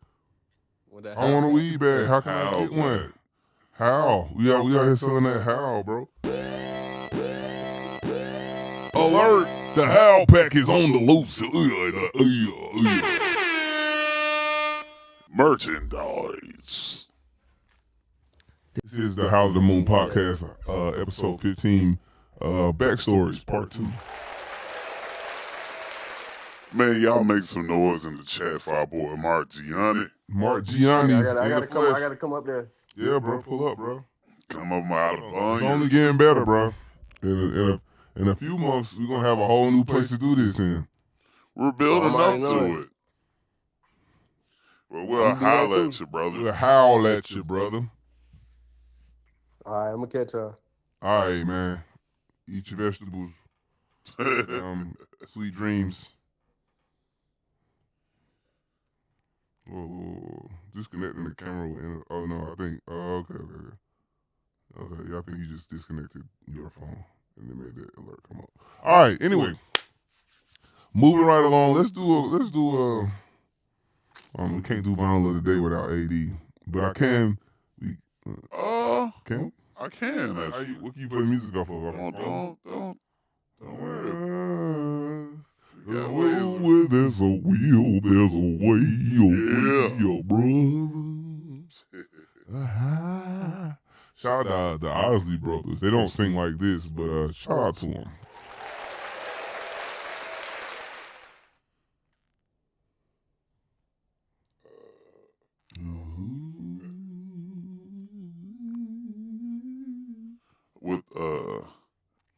I want a weed bag. How can I get one? Howl. We out here selling that Howl, bro. Alert! The Howl pack is on the loose. Merchandise. This is the Howl of the Moon podcast, episode 15, Backstories, part 2. Man, y'all make some noise in the chat for our boy Mark Gianni. Mark Gianni. I gotta come up there. Yeah, bro, pull up, bro. Come up out of It's the only getting better, bro. In a few months, we're going to have a whole new place to do this in. We're building up to it. Well, we'll howl at you, brother. We'll howl at you, brother. All right, I'm gonna catch y'all. All right, man. Eat your vegetables. Sweet dreams. Whoa. Disconnecting the camera. Oh, no, I think. Okay. Okay, yeah, I think you just disconnected your phone and then made that alert come up. All right, anyway. Moving right along. Let's do we can't do vinyl of the day without AD, but I can. Can we? I can. What can you play music off of? Don't worry. Where there's a wheel, there's a way. Your brothers. Shout out the Osley brothers. They don't sing like this, but shout out to them.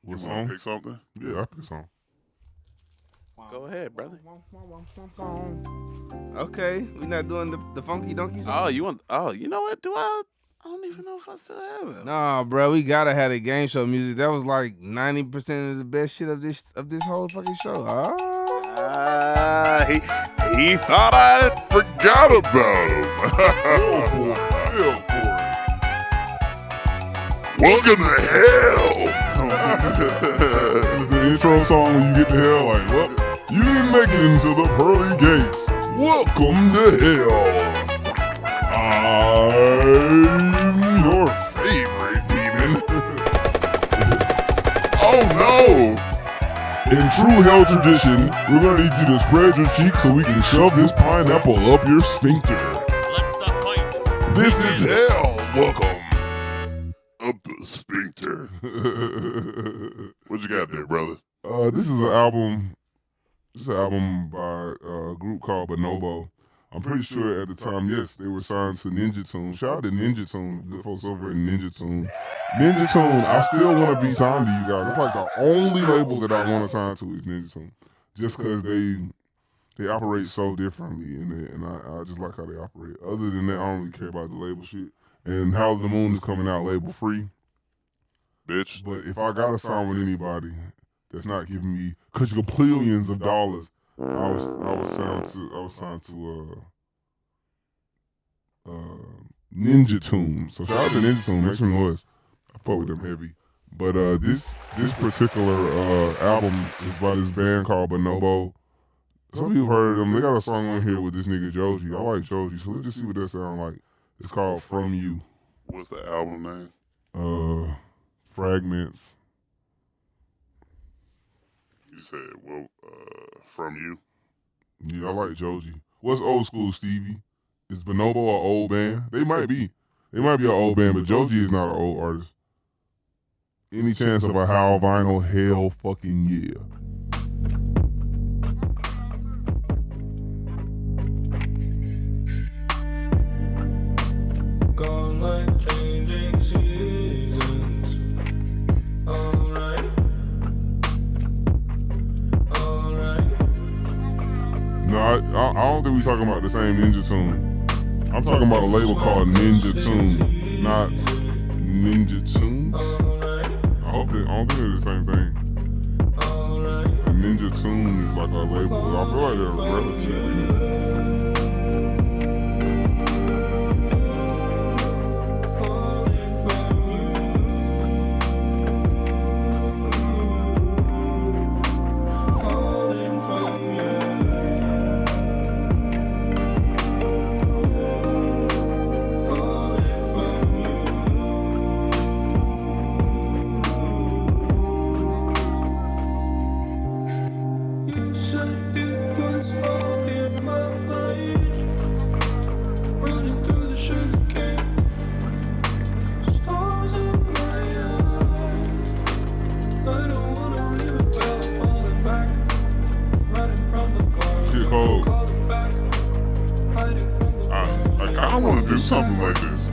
What song? Pick something? Yeah, I pick a song. Go ahead, brother. Okay, we're not doing the funky donkey song. Oh, you want? Oh, you know what? I don't even know if I still have it. Nah, bro, we gotta have the game show music. That was like 90% of the best shit of this whole fucking show. He thought I forgot about him. Welcome to hell. This is the intro song when you get to hell. Like, well, you didn't make it into the pearly gates. Welcome to hell. I'm your favorite demon. Oh no! In true hell tradition, we're gonna need you to spread your cheeks so we can shove this pineapple up your sphincter. Let the fight. This is hell. Welcome. Up the sphincter. What you got there, brother? This is an album. This is an album by a group called Bonobo. I'm pretty sure at the time, yes, they were signed to Ninja Tune. Shout out to Ninja Tune, good folks over at Ninja Tune. Ninja Tune, I still want to be signed to you guys. It's like the only label that I want to sign to is Ninja Tune. Just because they they operate so differently, and I just like how they operate. Other than that, I don't really care about the label shit. And Howl of the Moon is coming out label free. Bitch. But if I got to sign with anybody that's not giving me quadrillions of dollars, I was signed to Ninja Tune. So shout out to Ninja Tune, make some noise. I fuck with them heavy. But this particular album is by this band called Bonobo. Some people heard them. They got a song on here with this nigga Joji. I like Joji, so let's just see what that sound like. It's called From You. What's the album name? Fragments. You said, well, From You. Yeah, I like Joji. What's old school, Stevie? Is Bonobo an old band? They might be. They might be an old band, but Joji is not an old artist. Any chance of a Howl vinyl? Hell fucking yeah. Gone like changing seasons. Alright. No, I don't think we talking about the same Ninja Tune. I'm talking about a label called Ninja Tune, not Ninja Tunes. I don't think they're the same thing. And Ninja Tune is like a label. I feel like they're relatively new. I want to do something like this.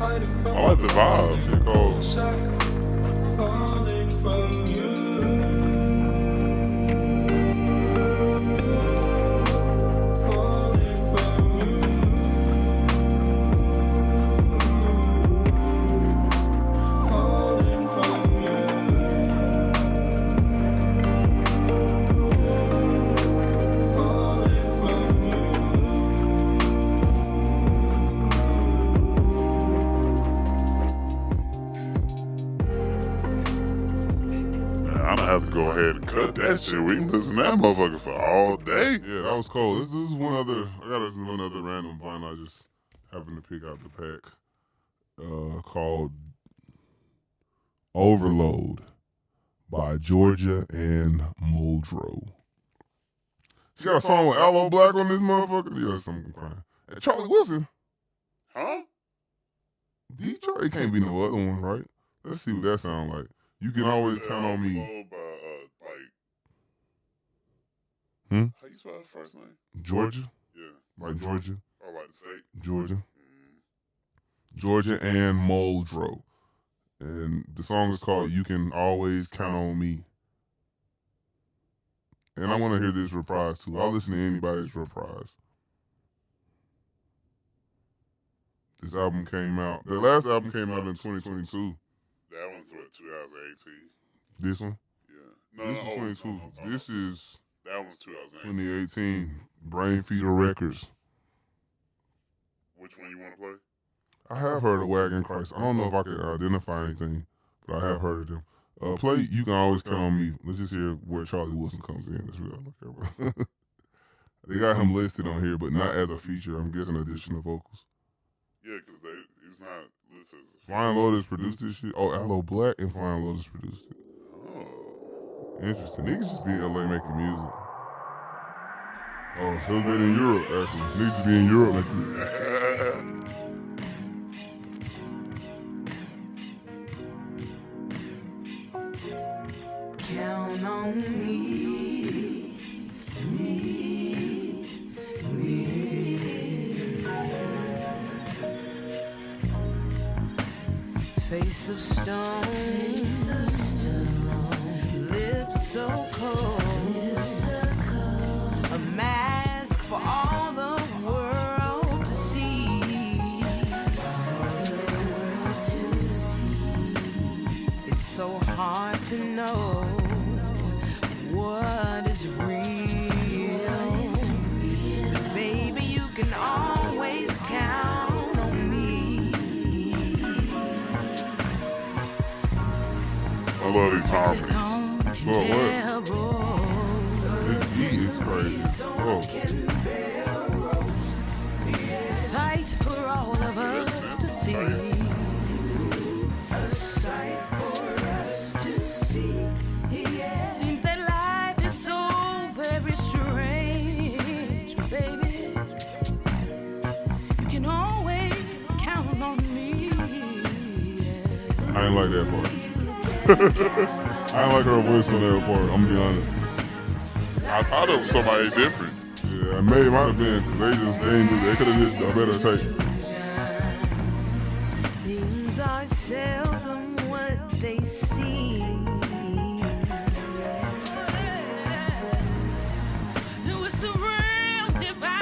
I like the vibe. Shit cold. Falling from you. Have to go ahead and cut that shit. We can listen to that motherfucker for all day. Yeah, that was cold. This is one other. I got one other random vinyl I just happened to pick out the pack. Called Overload by Georgia and Muldrow. She got a song with Aloe Black on this motherfucker. Yeah, something crying. And Charlie Wilson. Huh? Detroit can't be no other one, right? Let's see what that sound like. You can always count on me. How you spell her first name? Georgia? Yeah. Like Georgia? Oh, like the state? Georgia. Georgia and Muldrow. And the song is called You Can Always Count on Me. And I want to hear this reprise too. I'll listen to anybody's reprise. This album came out. The last album came out in 2022. That one's what, 2018? This one? Yeah. This is 22. This is that one's 2018. 2018. Brain Feeder Records. Which one you want to play? I have heard of Wagon Christ. I don't know if I can identify anything, but I have heard of them. Play You Can Always Count on Me. Let's just hear where Charlie Wilson comes in. That's real. I don't care about. They got him listed on here, but not as a feature. I'm guessing additional vocals. Yeah, because he's not listed as a feature. Flying Lotus produced this shit. Oh, Aloe Black and Flying Lotus produced it. Oh. Interesting. Niggas just be in LA making music. Oh, he'll be in Europe, actually. Niggas just be in Europe making music. Count on me, me. Face of stone, lips so cold, a man. know what is real. Baby, you can always count on me. I love these harmonies. Look, what? This beat is crazy. Oh. Sight for all of us to see. Seems that life is so very strange, baby. You can always count on me. I ain't like that part. I ain't like her voice on that part, I'm gonna be honest. I thought it was somebody different. Yeah, it might have been, because they could have did a better take. Things are seldom what they seem. We're surrounded by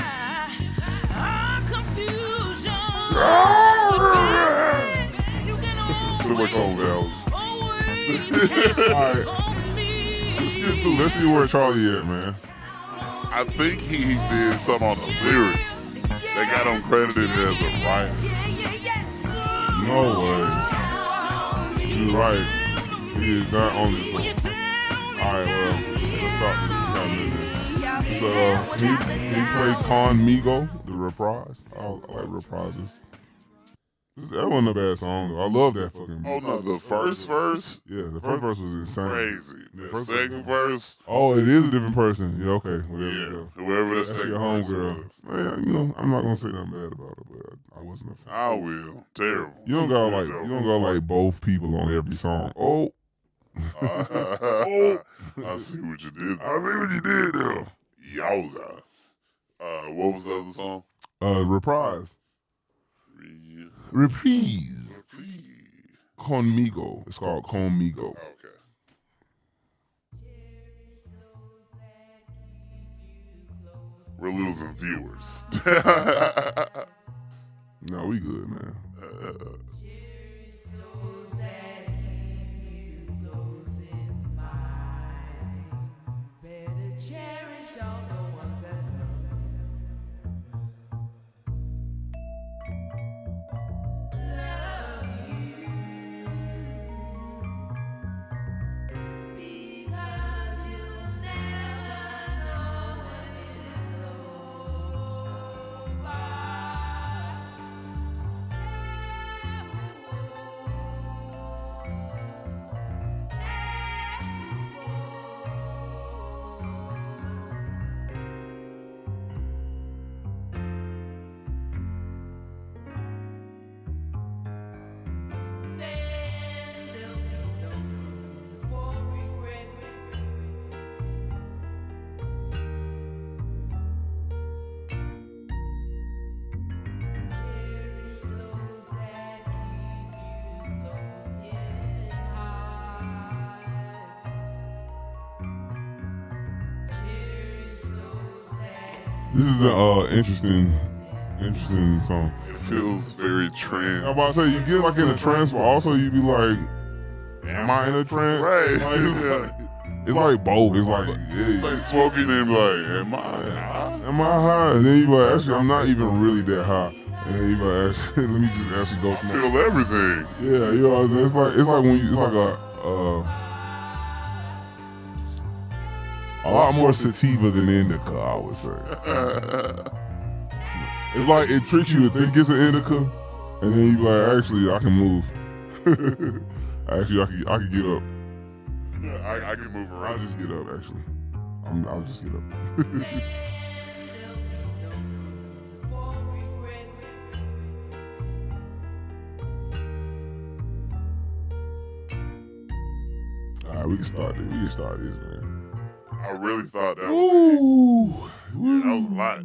our confusion. You can Silicone Valley. Alright, let's get through. Let's see where Charlie at, man. I think he did some on the lyrics. They got him credited as a writer. No way. You're right. He is not on this one. Alright, well, let's stop this. So, he played Conmigo, the reprise. I like reprises. That wasn't a bad song, though. I love that fucking beat. Oh no, the first verse, Yeah, the first verse was insane. crazy. The The first second verse, Oh, it is a different person. Yeah, okay. Whatever. yeah, whoever the That's second your verse homegirl. was. Man, you know, I'm not gonna say nothing bad about it, but I wasn't a fan. I will. Terrible. You don't got like both people on every song. Oh, I see what you did. I see what you did there. Yowza. What was the other song? Reprise. Reprise. Conmigo. It's called Conmigo. Okay. We're losing viewers. No, we good, man. This is an interesting song. It feels very trend. I'm about to say, you get like in a trance, but also you be like, am I in a trance? Right. Like, it's like both. It's like, It's like smoking and be like, am I high? am I high? And then you be like, actually, I'm not even really that high. And then you be like, actually, let me just actually go smoke. Feel everything. Yeah, you know, it's like when you, it's like a lot more sativa than indica, I would say. It's like it tricks you to think it's an indica, and then you be like, actually, I can move. Actually, I can get up. I can move I'll around. just get up. Actually, I'll just get up. All right, we can start this. Man. I really thought that was Ooh, yeah, that was a lot.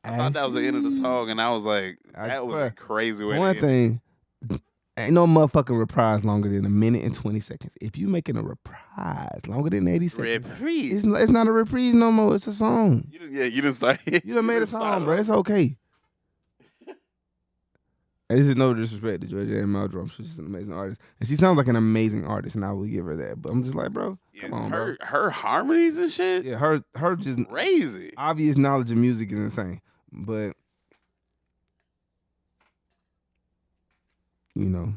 I thought that was the end of the song, and I was like, that was a crazy way. One to end. thing, ain't no motherfucking reprise longer than a minute and 20 seconds. If you making a reprise longer than 80 seconds, Reprise. it's not a reprise no more. It's a song. You didn't start. You done made a song, bro. It's okay. And this is no disrespect to Georgia Ann Muldrow. She's just an amazing artist. And she sounds like an amazing artist, and I would give her that. But I'm just like, bro, come on, bro. Her harmonies and shit. Yeah, her just crazy. Obvious knowledge of music is insane. But you know,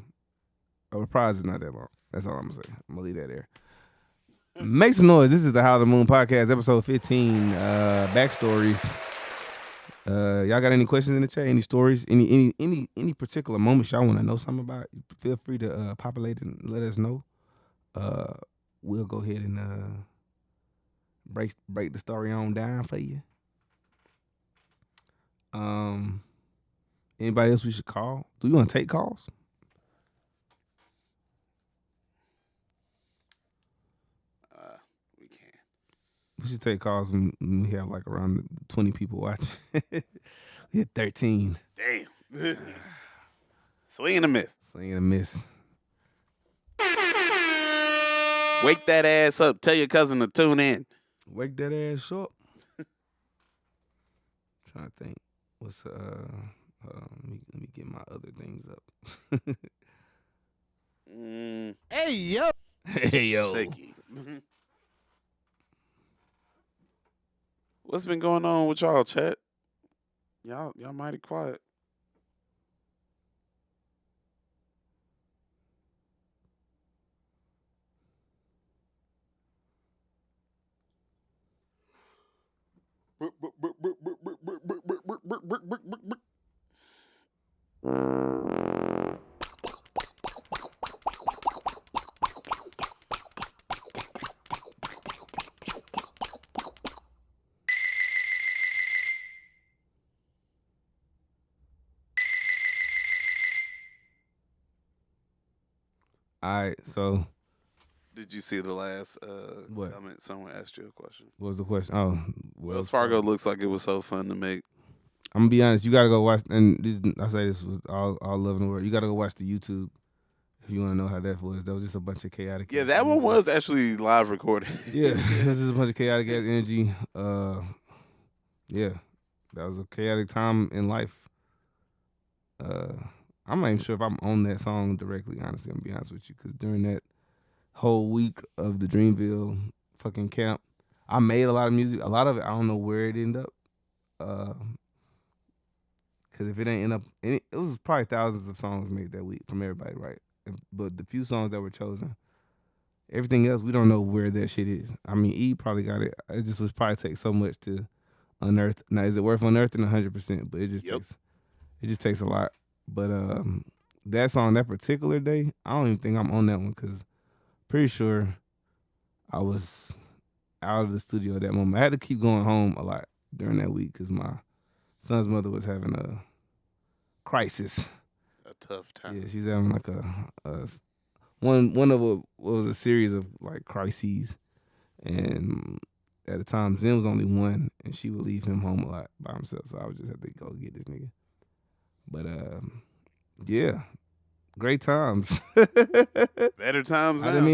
a reprise is not that long. That's all I'm gonna say. I'm gonna leave that there. Make some noise. This is the How the Moon Podcast, episode 15. Backstories. Y'all got any questions in the chat? Any stories? Any particular moments y'all want to know something about? Feel free to populate and let us know. We'll go ahead and break the story on down for you. Anybody else we should call? Do you want to take calls? We can. We should take calls when we have like around 20 people watching. We had 13. Damn. Swing and a miss. Swing and a miss. Wake that ass up. Tell your cousin to tune in. Wake that ass up. Trying to think. What's hold on, let me get my other things up. Hey yo. Hey yo. Shaky. What's been going on with y'all, chat? Y'all mighty quiet. All right, so Did you see the last What? comment? Someone asked you a question. what was the question? Oh, Wells Fargo looks like it was so fun to make. I'm gonna be honest. You gotta go watch, and this I say this with all love in the world. You gotta go watch the YouTube if you want to know how that was. That was just a bunch of chaotic. Yeah, that one was actually live recorded. Yeah, it was just a bunch of chaotic ass energy. Yeah, that was a chaotic time in life. I'm not even sure if I'm on that song directly. Honestly, I'm gonna be honest with you, because during that whole week of the Dreamville fucking camp, I made a lot of music. A lot of it, I don't know where it ended up. Because if it ain't end up, it was probably thousands of songs made that week from everybody, right? But the few songs that were chosen, everything else, we don't know where that shit is. I mean, E probably got it. It just was probably take so much to unearth. Now, is it worth unearthing? 100%, but it just takes a lot. But that song, that particular day, I don't even think I'm on that one, because pretty sure I was out of the studio at that moment. I had to keep going home a lot during that week because my son's mother was having a crisis. A tough time. Yeah, she's having like a series of like crises, and at the time Zen was only one, and she would leave him home a lot by himself, so I would just have to go get this nigga. But yeah, great times. Better times now. I didn't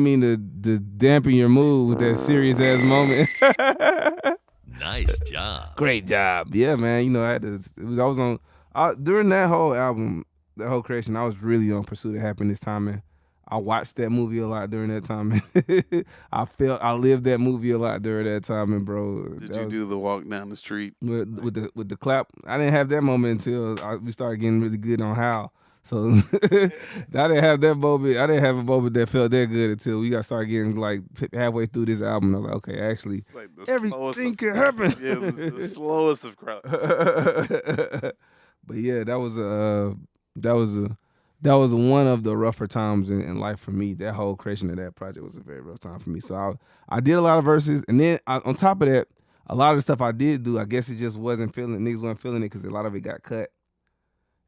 mean to dampen your mood with that serious ass moment. Nice job. Great job. Yeah, man. You know, I was on during that whole album, that whole creation, I was really on Pursuit of Happiness time, and I watched that movie a lot during that time. I lived that movie a lot during that time, and bro. Did you do the walk down the street with the clap? I didn't have that moment until we started getting really good on Howl. So I didn't have that moment. I didn't have a moment that felt that good until we started getting like halfway through this album. I was like, okay, actually, like everything can happen. Yeah, the slowest of crowd. But yeah, that was one of the rougher times in life for me. That whole creation of that project was a very rough time for me. So I did a lot of verses, and then on top of that, a lot of the stuff I did do, I guess it just wasn't feeling. Niggas wasn't feeling it because a lot of it got cut.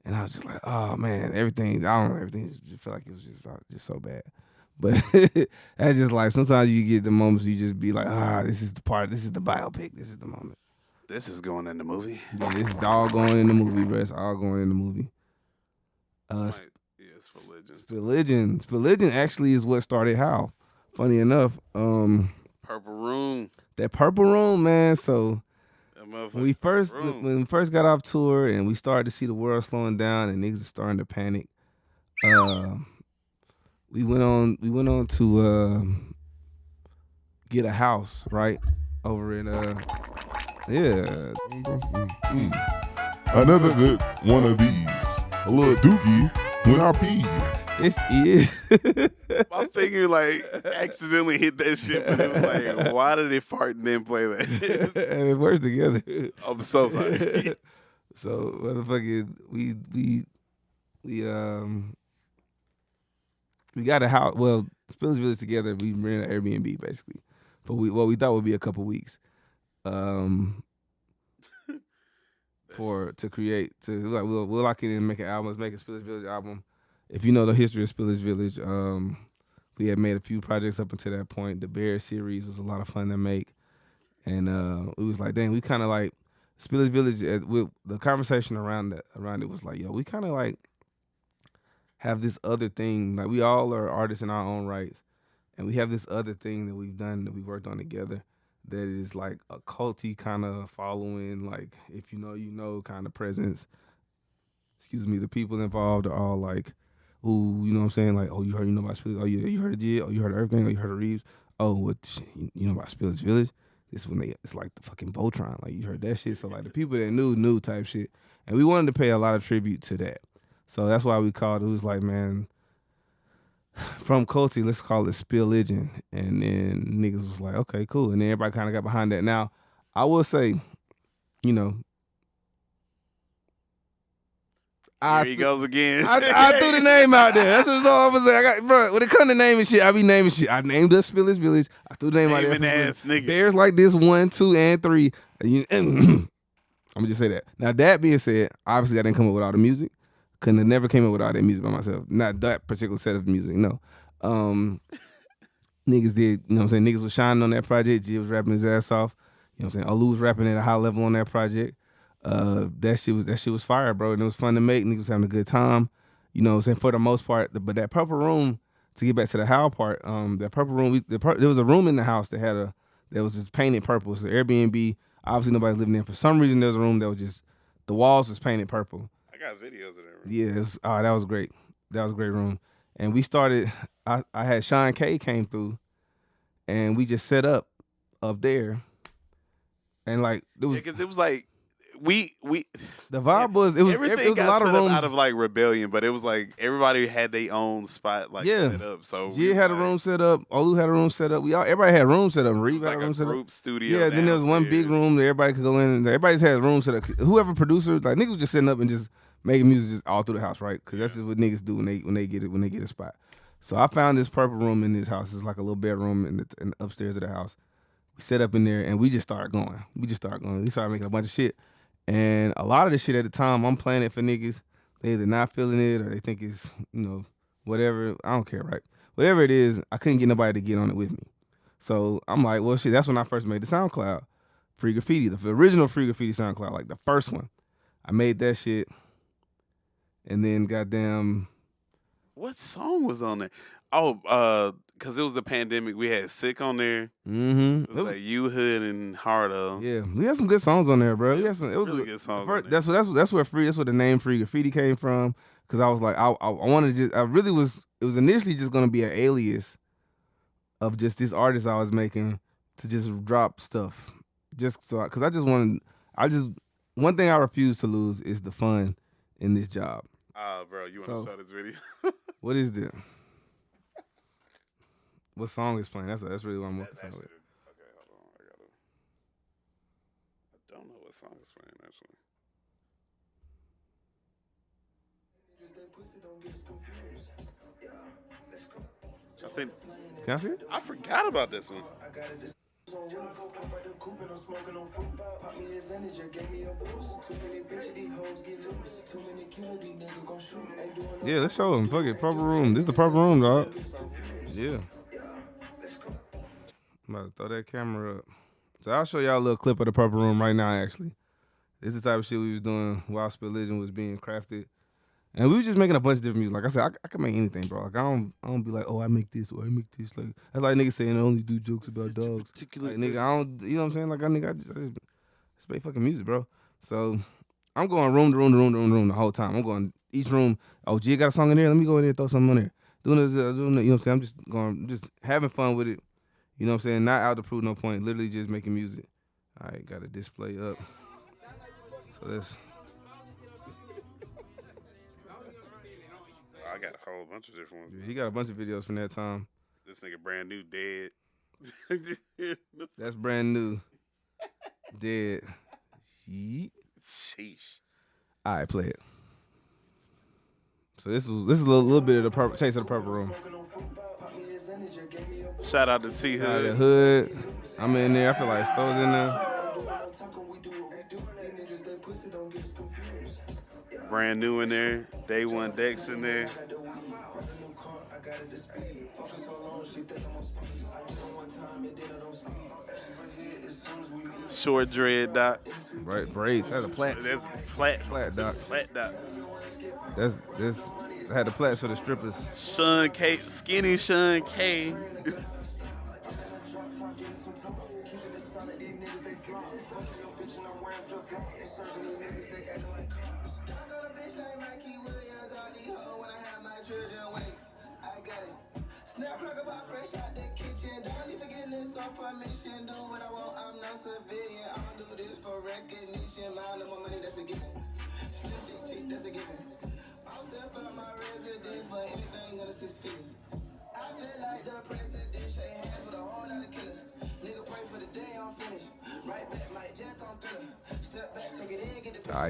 And I was just like, oh man, everything just felt like it was just so bad. But that's just like, sometimes you get the moments you just be like, this is the biopic, this is the moment. This is going in the movie. Yeah, this is all going in the movie, bro. It's all going in the movie. Religion actually is what started Howl. Funny enough. Purple Room. That Purple Room, man. So That when we first got off tour and we started to see the world slowing down and niggas are starting to panic, we went on to get a house right over in Another good one of these. A little dookie when I pee. My finger like accidentally hit that shit, but it was like, why did it fart and then play that? And it works together. I'm so sorry. So motherfucking we got a house. Well, Spillage Village together. We rented an Airbnb basically, but what we thought would be a couple weeks, we'll lock it in and make an album. Let's make a Spillage Village album. If you know the history of Spillage Village, we had made a few projects up until that point. The Bear series was a lot of fun to make, and it was like, dang, we kind of like Spillage Village. With the conversation around it was like, yo, we kind of like have this other thing. Like we all are artists in our own rights, and we have this other thing that we've done that we worked on together that is like a culty kind of following, like if you know kind of presence. Excuse me, the people involved are all like, ooh, you know what I'm saying? Like, oh, you know about Spillage? Oh, yeah, you heard of Jid? Oh, you heard of Earth Gang? Oh, you heard of Reeves? Oh, what? You know about Spillage Village? This is when it's like the fucking Voltron. Like, you heard that shit? So, like, the people that knew type shit. And we wanted to pay a lot of tribute to that. So that's why we called it. It was like, man, from culty, let's call it Spilligion. And then niggas was like, okay, cool. And then everybody kind of got behind that. Now, I will say, you know, Here he goes again. I threw the name out there. That's what all I'm gonna say. Bro, when it comes to naming shit, I be naming shit. I named us Spillage Village. I threw the name out there. Ass nigga. Bears like this 1, 2, and 3. I'm gonna just say that. Now that being said, obviously I didn't come up with all the music. Couldn't have never came up with all that music by myself. Not that particular set of music. No. Niggas did. You know what I'm saying? Niggas was shining on that project. G was rapping his ass off. You know what I'm saying? Olu was rapping at a high level on that project. That shit was fire, bro, and it was fun to make. Niggas was having a good time, you know what I'm saying, for the most part. But that purple room, to get back to the Howl part, that purple room, there was a room in the house that was just painted purple. It's an Airbnb. Obviously nobody's living there. For some reason, there was a room that was just, the walls was painted purple. I got videos of that room. Yes, that was great. That was a great room. And we started. I had Sean K came through, and we just set up there, and like because it was like. We the vibe was everything it was got a lot set of rooms up out of like rebellion, but it was like everybody had their own spot set up. So Jid had a room set up, Olu had a room set up. Everybody had a room set up. Reeves had a room set up. Group studio. Yeah, then there was one big room that everybody could go in. And everybody's had a room set up. Whoever producer, like niggas was just sitting up and just making music just all through the house, right? Because that's just what niggas do when they get a spot. So I found this purple room in this house. It's like a little bedroom in the upstairs of the house. We set up in there and we just started going. We started making a bunch of shit. And a lot of the shit at the time, I'm playing it for niggas. They either not feeling it or they think it's, whatever. I don't care, right? Whatever it is, I couldn't get nobody to get on it with me. So I'm like, well, shit, that's when I first made the SoundCloud. Free Graffiti, the original Free Graffiti SoundCloud, like the first one. I made that shit. And then goddamn. What song was on there? Oh, because it was the pandemic. We had Sick on there. Mm-hmm. It was like You Hood and Hardo. Yeah, we had some good songs on there, bro. It was really good songs. That's where the name Free Graffiti came from. Because I was like, I wanted to it was initially just gonna be an alias of just this artist I was making to just drop stuff. Just so because one thing I refuse to lose is the fun in this job. Bro, you want to show this video? What is this? What song is playing? That's really what I'm looking for. Okay, hold on. I don't know what song is playing actually. I think. Can I see it? I forgot about this one. Yeah, let's show them. Fuck it, purple room. This is the purple room, dog. Yeah. I'm about to throw that camera up. So I'll show y'all a little clip of the purple room right now, actually. This is the type of shit we was doing while Spilligion was being crafted. And we were just making a bunch of different music. Like I said, I can make anything, bro. Like I don't be like, oh, I make this or I make this. Like that's like niggas saying I only do jokes about dogs. Like nigga, I don't, you know what I'm saying? Like I Just make fucking music, bro. So I'm going room to room to room to room to room the whole time. I'm going each room. Oh, G got a song in there. Let me go in there and throw something on there. Doing it, you know what I'm saying? I'm just having fun with it. You know what I'm saying? Not out to prove no point. Literally just making music. All right, got a display up. So that's. I got a whole bunch of different ones. Yeah, he got a bunch of videos from that time. This nigga brand new dead. That's brand new. Dead. Yeet. Sheesh. All right, play it. So this is a little bit of the purple, Chase of the Purple Room. Shout out to T Hood. The Hood. I'm in there. I feel like Stone's in there. Brand new in there. Day One Dex in there. Short dread dot. Right, braids. That's a plait. That's flat. Flat dot. Flat dot. This. I had the plaits for the strippers. Sean K. Skinny Sean K.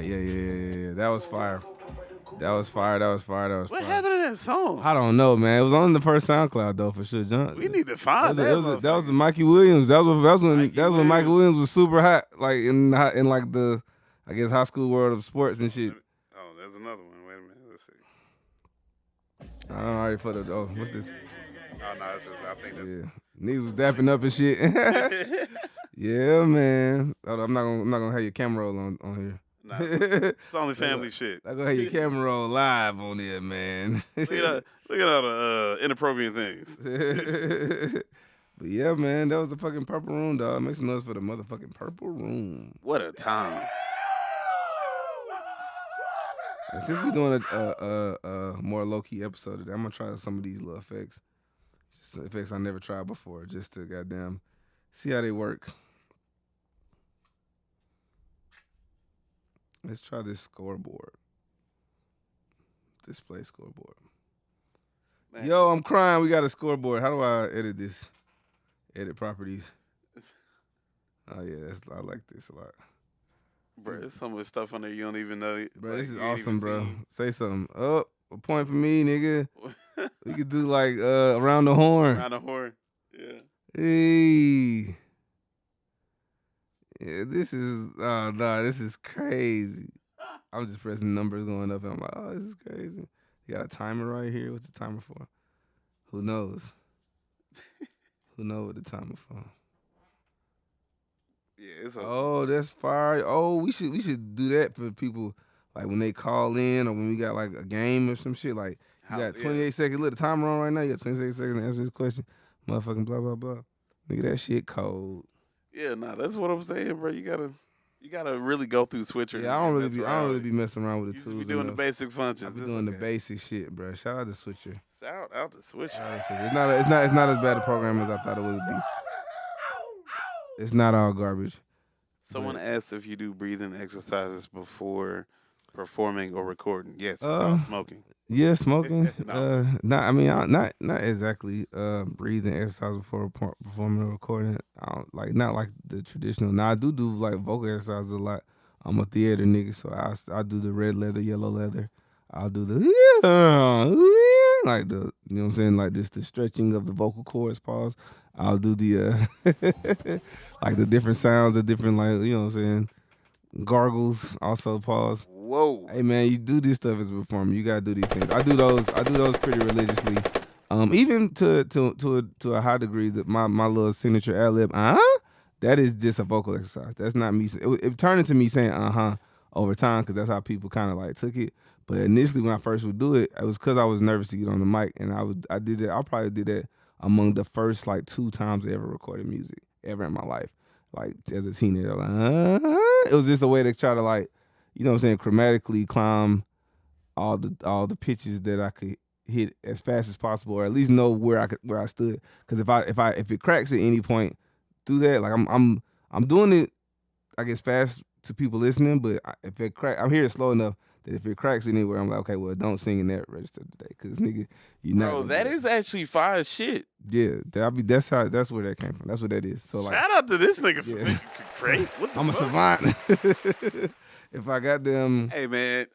Yeah. That was fire. What happened to that song? I don't know, man. It was on the first SoundCloud though, for sure, John. We need to find that. That was the Mikey Williams. That was when Mikey Williams was super hot, like in like the, I guess, high school world of sports and shit. Oh, there's another one. Wait a minute. Let's see. I already put it. Oh, what's this? Oh no, it's just, I think that's. Yeah, niggas was dapping up and shit. Yeah, man. I'm not gonna have your camera roll on here. Nah, it's only family shit. I'm gonna have your camera roll live on there, man. Look at all the inappropriate things. But yeah, man, that was the fucking Purple Room, dog. Make some noise for the motherfucking Purple Room. What a time. And since we're doing a more low-key episode today, I'm gonna try some of these little effects. Just effects I never tried before, just to goddamn see how they work. Let's try this scoreboard. Display scoreboard. Man. Yo, I'm crying. We got a scoreboard. How do I edit this? Edit properties. Oh yeah, I like this a lot. Bro, there's so much stuff on there you don't even know. Bro, like, this is awesome, bro. Say something. Oh, a point for me, nigga. We could do like around the horn. Around the horn. Yeah. Hey. Yeah, this is crazy. I'm just pressing numbers going up and I'm like, oh, this is crazy. You got a timer right here. What's the timer for? Who knows? Who knows what the timer for? Yeah, oh, that's fire. Oh, we should do that for people like when they call in or when we got like a game or some shit. Like you got 28 seconds. Look, the timer on right now. You got 28 seconds to answer this question. Motherfucking blah blah blah. Nigga, that shit cold. Yeah, nah, that's what I'm saying, bro. You gotta really go through Switcher. Yeah, I don't really be messing around with the tools. You be doing the basic functions. I be doing the basic shit, bro. Shout out to Switcher. Shout out to Switcher. It's not as bad a program as I thought it would be. It's not all garbage. Someone asked if you do breathing exercises before performing or recording. Yes, smoking. Yeah, smoking. No. Not exactly breathing exercise before performing or recording. Not like the traditional. Now I do like vocal exercises a lot. I'm a theater nigga, so I do the red leather, yellow leather. I'll do the like the, you know what I'm saying, like just the stretching of the vocal cords. Pause. I'll do the like the different sounds, the different, like, you know what I'm saying, gargles. Also pause. Whoa. Hey man, you do this stuff as a performer. You gotta do these things. I do those pretty religiously. Even to a high degree, that my little signature ad lib, that is just a vocal exercise. That's not me. It turned into me saying over time, because that's how people kind of like took it. But initially, when I first would do it, it was because I was nervous to get on the mic, and I did it. I probably did that among the first like 2 times I ever recorded music ever in my life. like as a teenager. Like, it was just a way to try to like, you know what I'm saying, chromatically climb all the pitches that I could hit as fast as possible, or at least know where I stood. Because if it cracks at any point through that, like I'm doing it, I guess, fast to people listening, but if it crack, I'm hearing slow enough that if it cracks anywhere, I'm like, okay, well, don't sing in that register today, because nigga, you know. Bro, that is actually fire shit. Yeah, that's where that came from. That's what that is. So like, shout out to this nigga for making great. What the I'm fuck? a savant. If I got them, hey man,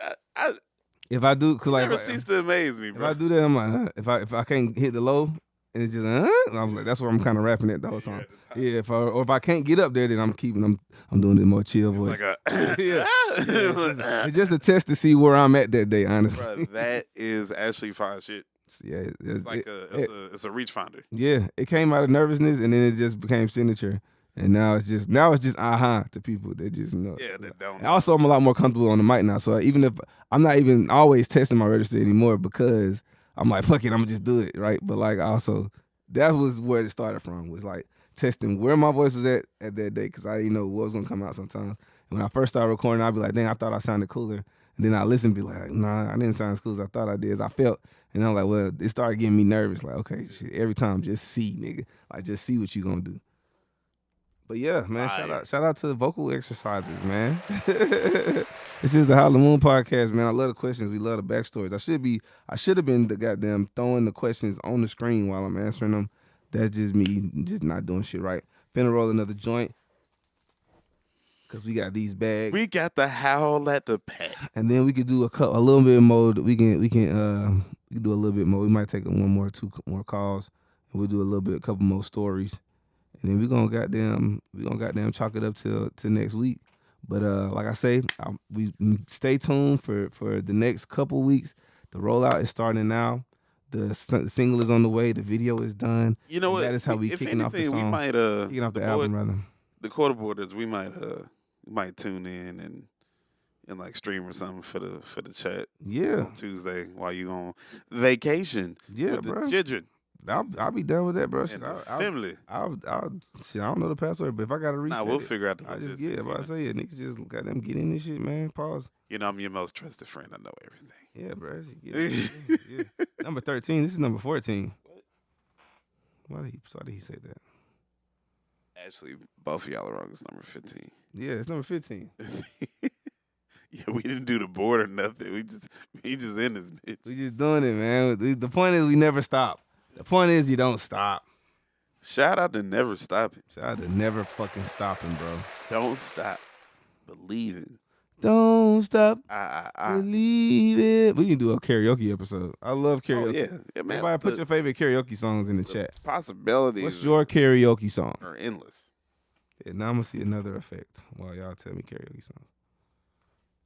if I do, cause like never cease to amaze me, bro. If I do that, I'm like, if I can't hit the low, and it's just, I was like, that's where I'm kind of rapping at the whole song. Yeah, if I can't get up there, then I'm doing the more chill voice. Like it's just a test to see where I'm at that day, honestly. Bro, that is actually fire shit. Yeah, it's like it's a reach finder. Yeah, it came out of nervousness, and then it just became signature. And now it's just to people. They just know. Yeah, they don't. And also, I'm a lot more comfortable on the mic now. So even if I'm not even always testing my register anymore, because I'm like, fuck it, I'm gonna just do it, right? But like, also, that was where it started from, was like testing where my voice was at that day, because I didn't know what was gonna come out sometimes. And when I first started recording, I'd be like, dang, I thought I sounded cooler. And then I listen and be like, nah, I didn't sound as cool as I thought I did, as I felt. And I'm like, well, it started getting me nervous. Like, okay, shit, every time, just see, nigga. Like, just see what you gonna do. But yeah, man, shout out to vocal exercises, man. This is the Howl Moon podcast, man. I love the questions. We love the backstories. I should have been the goddamn throwing the questions on the screen while I'm answering them. That's just me, just not doing shit right. Finna roll another joint, cause we got these bags. We got the Howl at the Pack, and then we could do a little bit more. We can do a little bit more. We might take two more calls, and we'll do a couple more stories. And then we're gonna goddamn chalk it up till next week. But like I say, we stay tuned for the next couple weeks. The rollout is starting now. The single is on the way. The video is done. You know what? That is how we kicking off the song. We might kicking off the album, rather. The quarterboarders, we might tune in and like stream or something for the chat. Yeah. On Tuesday while you on vacation. Yeah, with bro. The children. I'll be done with that, bro. Family. I don't know the password, but if I gotta reset, we'll figure out the logistics. logistics. If I say it, nigga, just got them get in this shit, man. Pause. You know, I'm your most trusted friend. I know everything. Yeah, bro. Yeah. Number 13. This is number 14. Why did he say that? Actually, both of y'all are wrong. It's number 15. Yeah, it's number 15. Yeah, we didn't do the board or nothing. We just in this bitch. We just doing it, man. The point is we never stop. The point is you don't stop. Shout out to never stopping. Shout out to never fucking stopping, bro. Don't stop believing. Don't stop believe it. We need to do a karaoke episode. I love karaoke. Oh, yeah, man. Everybody put your favorite karaoke songs in the chat. Possibilities. What's your karaoke song? Are endless. Yeah, now I'm gonna see another effect while y'all tell me karaoke songs.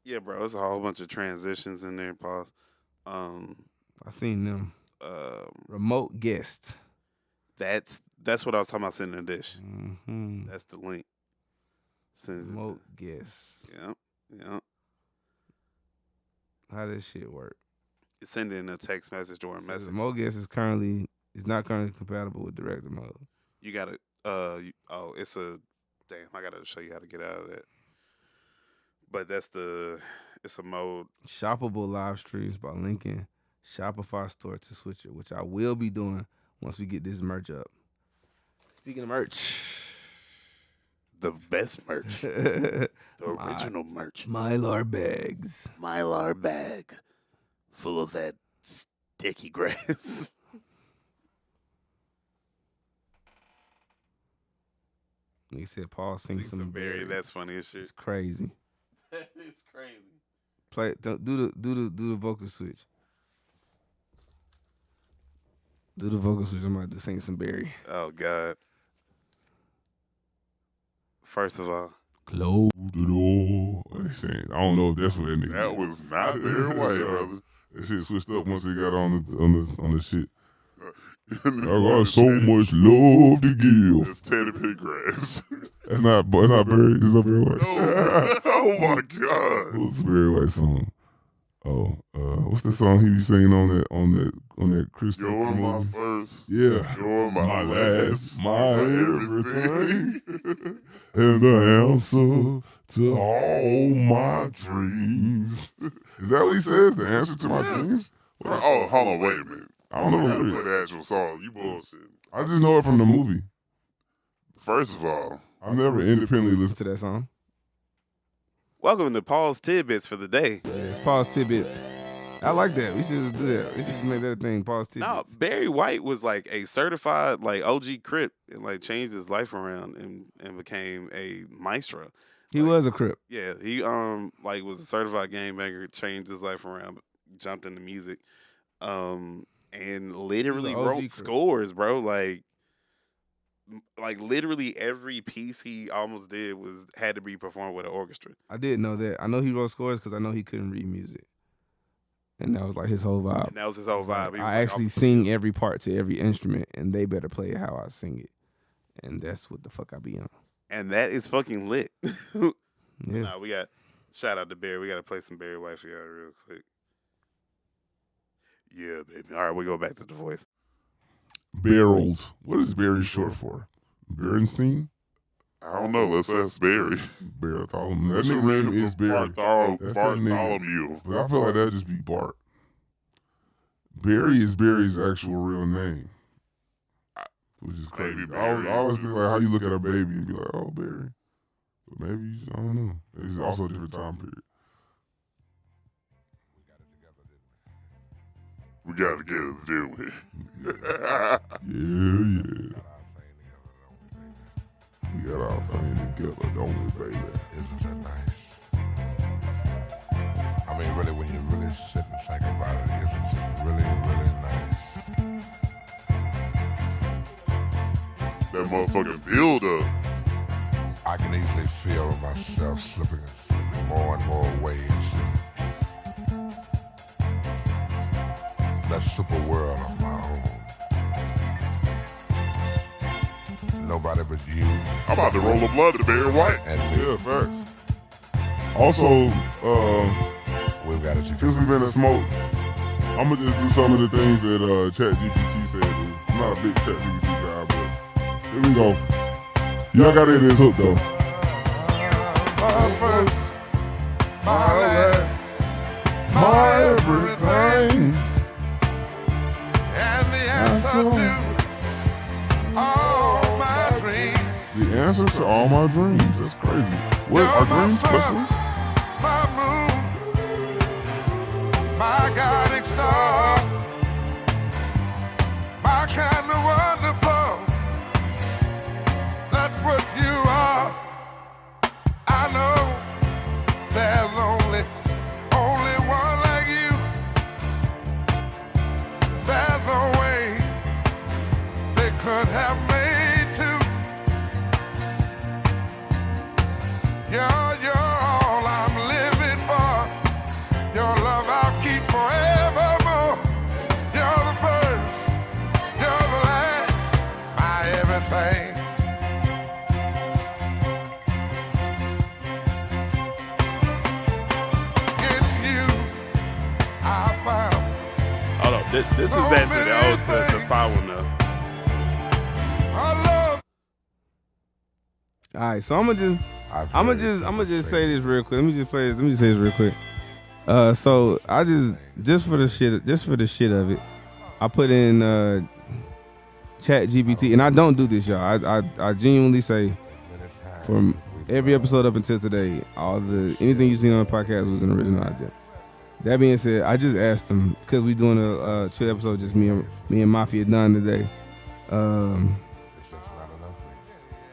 Yeah, bro. It's a whole bunch of transitions in there. Pause. I seen them. Remote guest. That's what I was talking about. Sending a dish. Mm-hmm. That's the link. Remote guest. Yeah. How does shit work? Send in a text message or a message. Remote guest is not currently compatible with director mode. You gotta. It's a. Damn, I gotta show you how to get out of that. But it's a mode. Shoppable live streams by linking Shopify store to Switcher, which I will be doing once we get this merch up. Speaking of merch, the best merch, the original merch, Mylar bags, Mylar bag, full of that sticky grass. He said, "Paul sing some Barry." That's funny as shit. It's crazy. It's crazy. Play. Do the vocal switch. Do the vocal switch. I'm about to sing some Barry. Oh God. First of all, close the door. I don't know if that's what that nigga. That was not Barry White, brother. That shit switched up once it got on the shit. I got so much love to give. It's Teddy Pendergrass. That's not Barry. It's not Barry White. No. Oh my God. What's the Barry White song? Oh, what's the song he be singing on that Christian You're movie? my first. Yeah. You're my last. My everything. And the answer to all my dreams. Is that what he says? The answer to my dreams? Oh, hold on, wait a minute. I don't know You what gotta it play is. the actual song. You bullshit. I just know it from the movie. First of all, I've never independently listened To that song. Welcome to Paul's Tidbits for the day. It's Paul's Tidbits. I like that. We should do that. We should make that a thing. Paul's No, Tidbits. Barry White was like a certified like OG Crip and like changed his life around and became a maestro. He was a Crip. Yeah, he like was a certified game maker, changed his life around, jumped into music, and literally OG wrote Crip. scores, bro. Like literally every piece he almost did had to be performed with an orchestra. I did know that. I know he wrote scores because I know he couldn't read music. And that was like his whole vibe. And that was his whole vibe. He was I like, actually sing every part to every instrument, and they better play it how I sing it. And that's what the fuck I be on. and that is fucking lit. Yeah. No, we got shout out to Barry. We got to play some Barry White for y'all real quick. Yeah, baby. All right, we go back to the voice. Barrels. What is Barry short for? Berenstein? I don't know. Let's ask Barry. Bartholomew. That That's your nickname name is Barry. That's that name. Bartholomew. But I feel like that'd just be Bart. Barry is Barry's actual real name. Which is crazy. Baby I Barry always is- think like how you look at a baby and be like, oh, Barry. But maybe, I don't know. It's also a different time period. We got to get it, didn't we? Yeah. We got our thing together, don't we, baby? Isn't that nice? I mean, really, when you really sit and think about it, isn't it really, really nice? That motherfucking build up. I can easily feel myself slipping more and more away into that super world of my own. Nobody but you I'm about to roll a blunt to Barry White. and me. Yeah, facts. Also, We've got it since together. we've been in smoke, I'm gonna just do some of the things that ChatGPT said. I'm not a big ChatGPT guy, but here we go. Y'all got it in this hook though. My first, my last, My everything. and the answer to all my dreams. The answer to all my dreams. That's crazy. What are dreams specialists? My moon, my guiding star, my kind of wonderful. That's what you are. I know there's only one like you. There's no way they could have made two. You're all I'm living for. Your love I'll keep forevermore. You're the first, you're the last, my everything. In you, I found Hold on, this is actually the file one though. a love. All right, so I'm gonna just say this real quick. Let me just say this real quick. So I just for the shit of it, I put in Chat GPT, and I don't do this, y'all. I genuinely say, from every episode up until today, anything you've seen on the podcast was an original idea. That being said, I just asked them, because we doing a chill episode, just me and Mafia done today.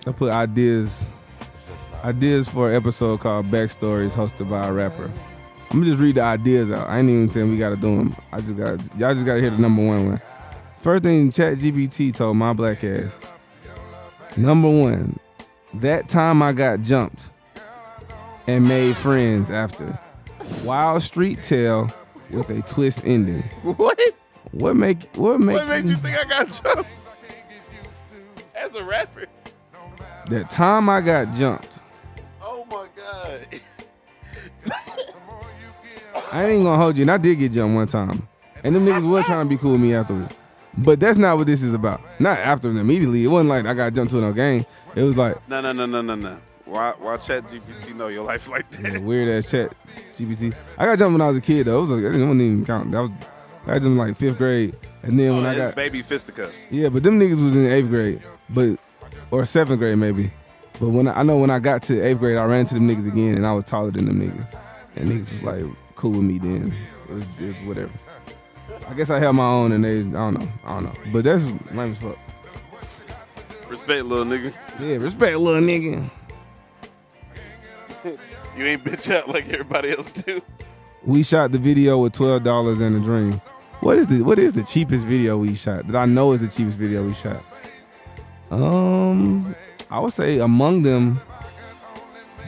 I put ideas for an episode called Backstories, hosted by a rapper. I'm gonna just read the ideas out. I ain't even saying we gotta do them. Y'all just gotta hear the number one. First thing ChatGPT told my black ass. Number one, that time I got jumped and made friends after. Wild street tale with a twist ending. What? What made What made you think I got jumped? As a rapper? That time I got jumped Oh my god. I ain't even gonna hold you, and I did get jumped one time. And them niggas was trying to be cool with me afterwards. But that's not what this is about. Not after immediately. It wasn't like I got jumped to no game. It was like No. Why Chat GPT know your life like that? weird ass Chat GPT. I got jumped when I was a kid though. It was like, it wouldn't even count. I got jumped in like 5th grade. And then when I got baby fisticuffs. Yeah, but them niggas was in 8th grade. Or 7th grade maybe. But when I got to 8th grade, I ran into them niggas again and I was taller than them niggas. And niggas was like cool with me then. It was whatever. I guess I held my own and I don't know. But that's lame as fuck. Respect, little nigga. Yeah, respect, little nigga. You ain't bitch out like everybody else do. We shot the video with $12 and a dream. What is the cheapest video we shot? That I know is the cheapest video we shot. I would say among them,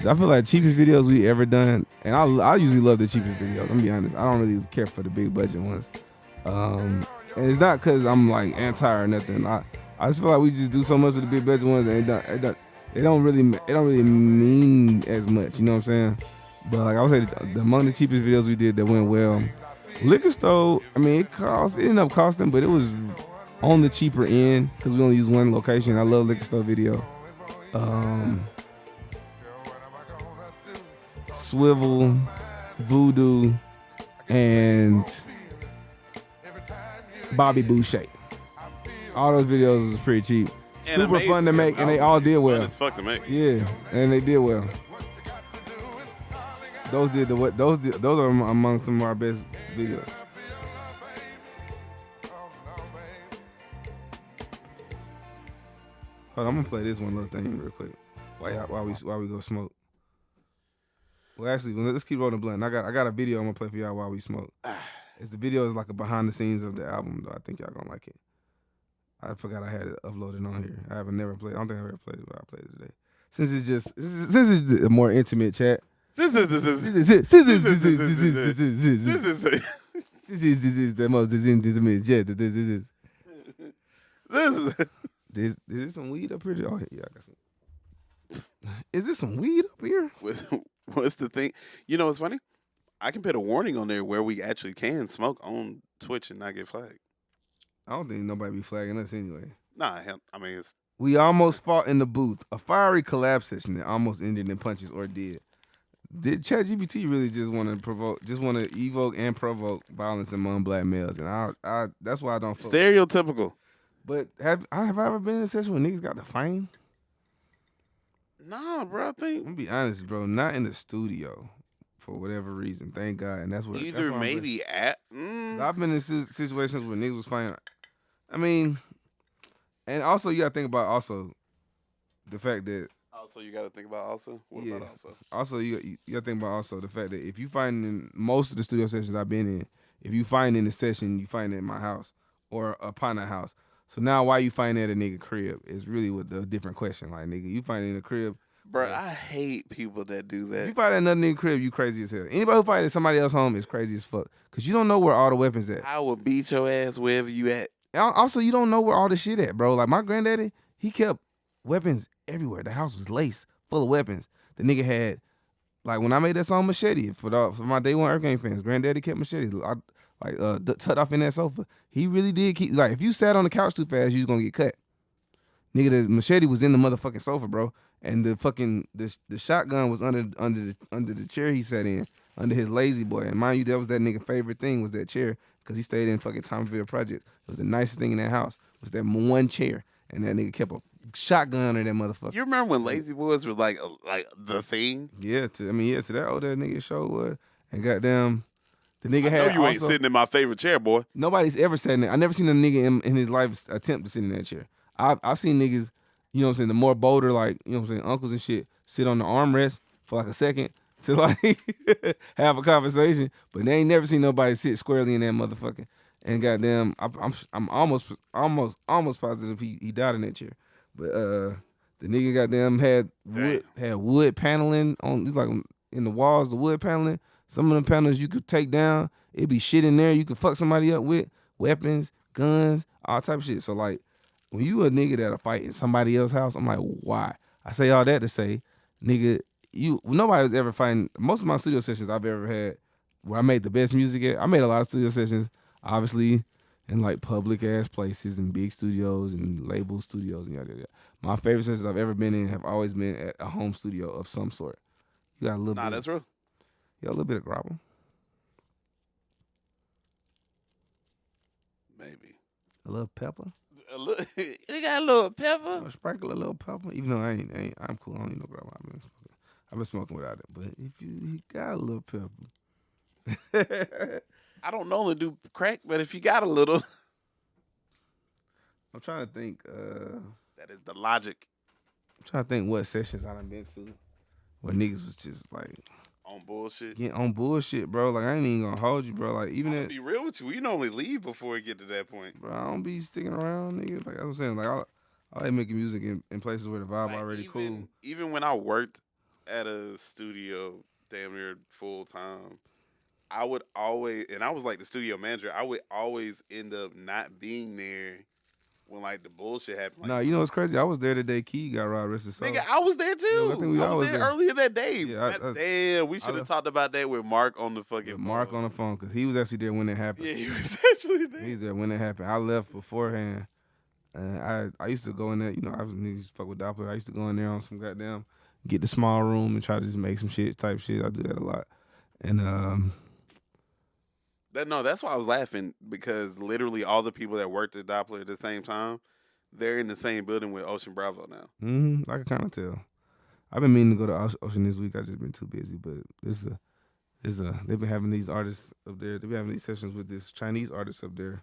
I feel like cheapest videos we ever done, and I usually love the cheapest videos. I'm gonna be honest. I don't really care for the big budget ones. And it's not because I'm like anti or nothing. I just feel like we just do so much with the big budget ones, and it don't really mean as much. You know what I'm saying? But like I would say, among the cheapest videos we did that went well, Liquor Store. I mean, it ended up costing, but it was on the cheaper end because we only use one location. I love Liquor Store video. Swivel, Voodoo, and Bobby Boucher. All those videos was pretty cheap. Super fun to make, and they all did well. Fun as fuck to make. Yeah, and they did well. Those are among some of our best videos. Hold on, I'm gonna play this one little thing real quick while we go smoke. Well, actually, let's keep rolling the blunt. I got a video I'm gonna play for y'all while we smoke. The video is like a behind the scenes of the album, though. I think y'all gonna like it. I forgot I had it uploaded on here. I haven't never played. I don't think I ever played it, but I played it today. Since it's a more intimate chat. This is the most intimate chat. Is this some weed up here? Oh yeah, I got some. Is this some weed up here? What's the thing? You know what's funny? I can put a warning on there where we actually can smoke on Twitch and not get flagged. I don't think nobody be flagging us anyway. Nah, I mean it's. We almost fought in the booth. A fiery collab session that almost ended in punches or did. Did ChatGPT really just want to evoke and provoke violence among black males? And I that's why I don't. Stereotypical. But have I ever been in a session where niggas got the fame? Nah, bro. I think. I'm gonna be honest, bro. Not in the studio, for whatever reason. Thank God, and that's what. Either that's maybe at. I've been in situations where niggas was fighting. I mean, and also you gotta think about also the fact that. Also, you gotta think about also. What about also? Also, you gotta think about also the fact that if you find in most of the studio sessions I've been in, if you find in the session, you find it in my house or a partner house. So now why you find at a nigga crib is really what the different question. Like, nigga, you find it in a crib. Bro, I hate people that do that. If you fight at another nigga crib, you crazy as hell. Anybody who fight at somebody else's home is crazy as fuck. Because you don't know where all the weapons at. I will beat your ass wherever you at. Also, you don't know where all the shit at, bro. Like, my granddaddy, he kept weapons everywhere. The house was laced, full of weapons. The nigga had, like, when I made that song Machete, for my Day One Earth Gang fans, granddaddy kept machetes. Tucked off in that sofa. He really did keep, like, if you sat on the couch too fast, you was gonna get cut. Nigga, the machete was in the motherfucking sofa, bro. And the fucking, the shotgun was under the chair he sat in, under his lazy boy. And mind you, that was that nigga favorite thing, was that chair, because he stayed in fucking Thomasville Project. It was the nicest thing in that house, was that one chair. And that nigga kept a shotgun under that motherfucker. You remember when Lazy Boys were like the thing? Yeah, to that old ass nigga show was. And goddamn, the nigga had. I know you ain't sitting in my favorite chair, boy. Nobody's ever sat in there. I never seen a nigga in his life attempt to sit in that chair. I've seen niggas, you know what I'm saying, the more bolder, like, you know what I'm saying, uncles and shit, sit on the armrest for like a second to like have a conversation, but they ain't never seen nobody sit squarely in that motherfucker. And goddamn, I'm almost positive he died in that chair. But the nigga goddamn had wood paneling on, it's like in the walls, the wood paneling. Some of them panels you could take down. It'd be shit in there you could fuck somebody up with. Weapons, guns, all type of shit. So like, when you a nigga that'll fight in somebody else's house, I'm like, why? I say all that to say, nigga, nobody was ever fighting. Most of my studio sessions I've ever had where I made the best music at. I made a lot of studio sessions, obviously, in like public ass places and big studios and label studios and yada yada. My favorite sessions I've ever been in have always been at a home studio of some sort. You got a little bit. That's real. You got a little bit of gravel. Maybe. A little pepper. You got a little pepper. Sprinkle a little pepper. Even though I'm cool. I don't need no gravel. I've been smoking without it. But if you got a little pepper. I don't normally do crack, but if you got a little. I'm trying to think. That is the logic. I'm trying to think what sessions I done been to where niggas was just like on bullshit. Yeah, on bullshit, bro. Like I ain't even gonna hold you, bro. Like even to be real with you, we normally leave before we get to that point. Bro, I don't be sticking around, nigga. Like I'm saying, like I like making music in places where the vibe already cool. Even when I worked at a studio damn near full time, I would always, and I was like the studio manager, I would always end up not being there when like the bullshit happened. Like, nah, you know what's crazy? I was there the day Key got robbed. Rest his soul. Nigga, I was there too. Yeah, I think we I all was there earlier that day. Yeah, damn, we should have talked about that with Mark on the fucking phone. Mark on the phone, because he was actually there when it happened. Yeah, he was actually there. He was there when it happened. I left beforehand. And I used to go in there, you know, I was niggas fuck with Doppler. I used to go in there on some goddamn, get the small room and try to just make some shit type shit. I do that a lot. And that's why I was laughing, because literally all the people that worked at Doppler at the same time, they're in the same building with Ocean Bravo now. I can kind of tell. I've been meaning to go to Ocean this week. I just been too busy, but they've been having these artists up there. They've been having these sessions with this Chinese artist up there.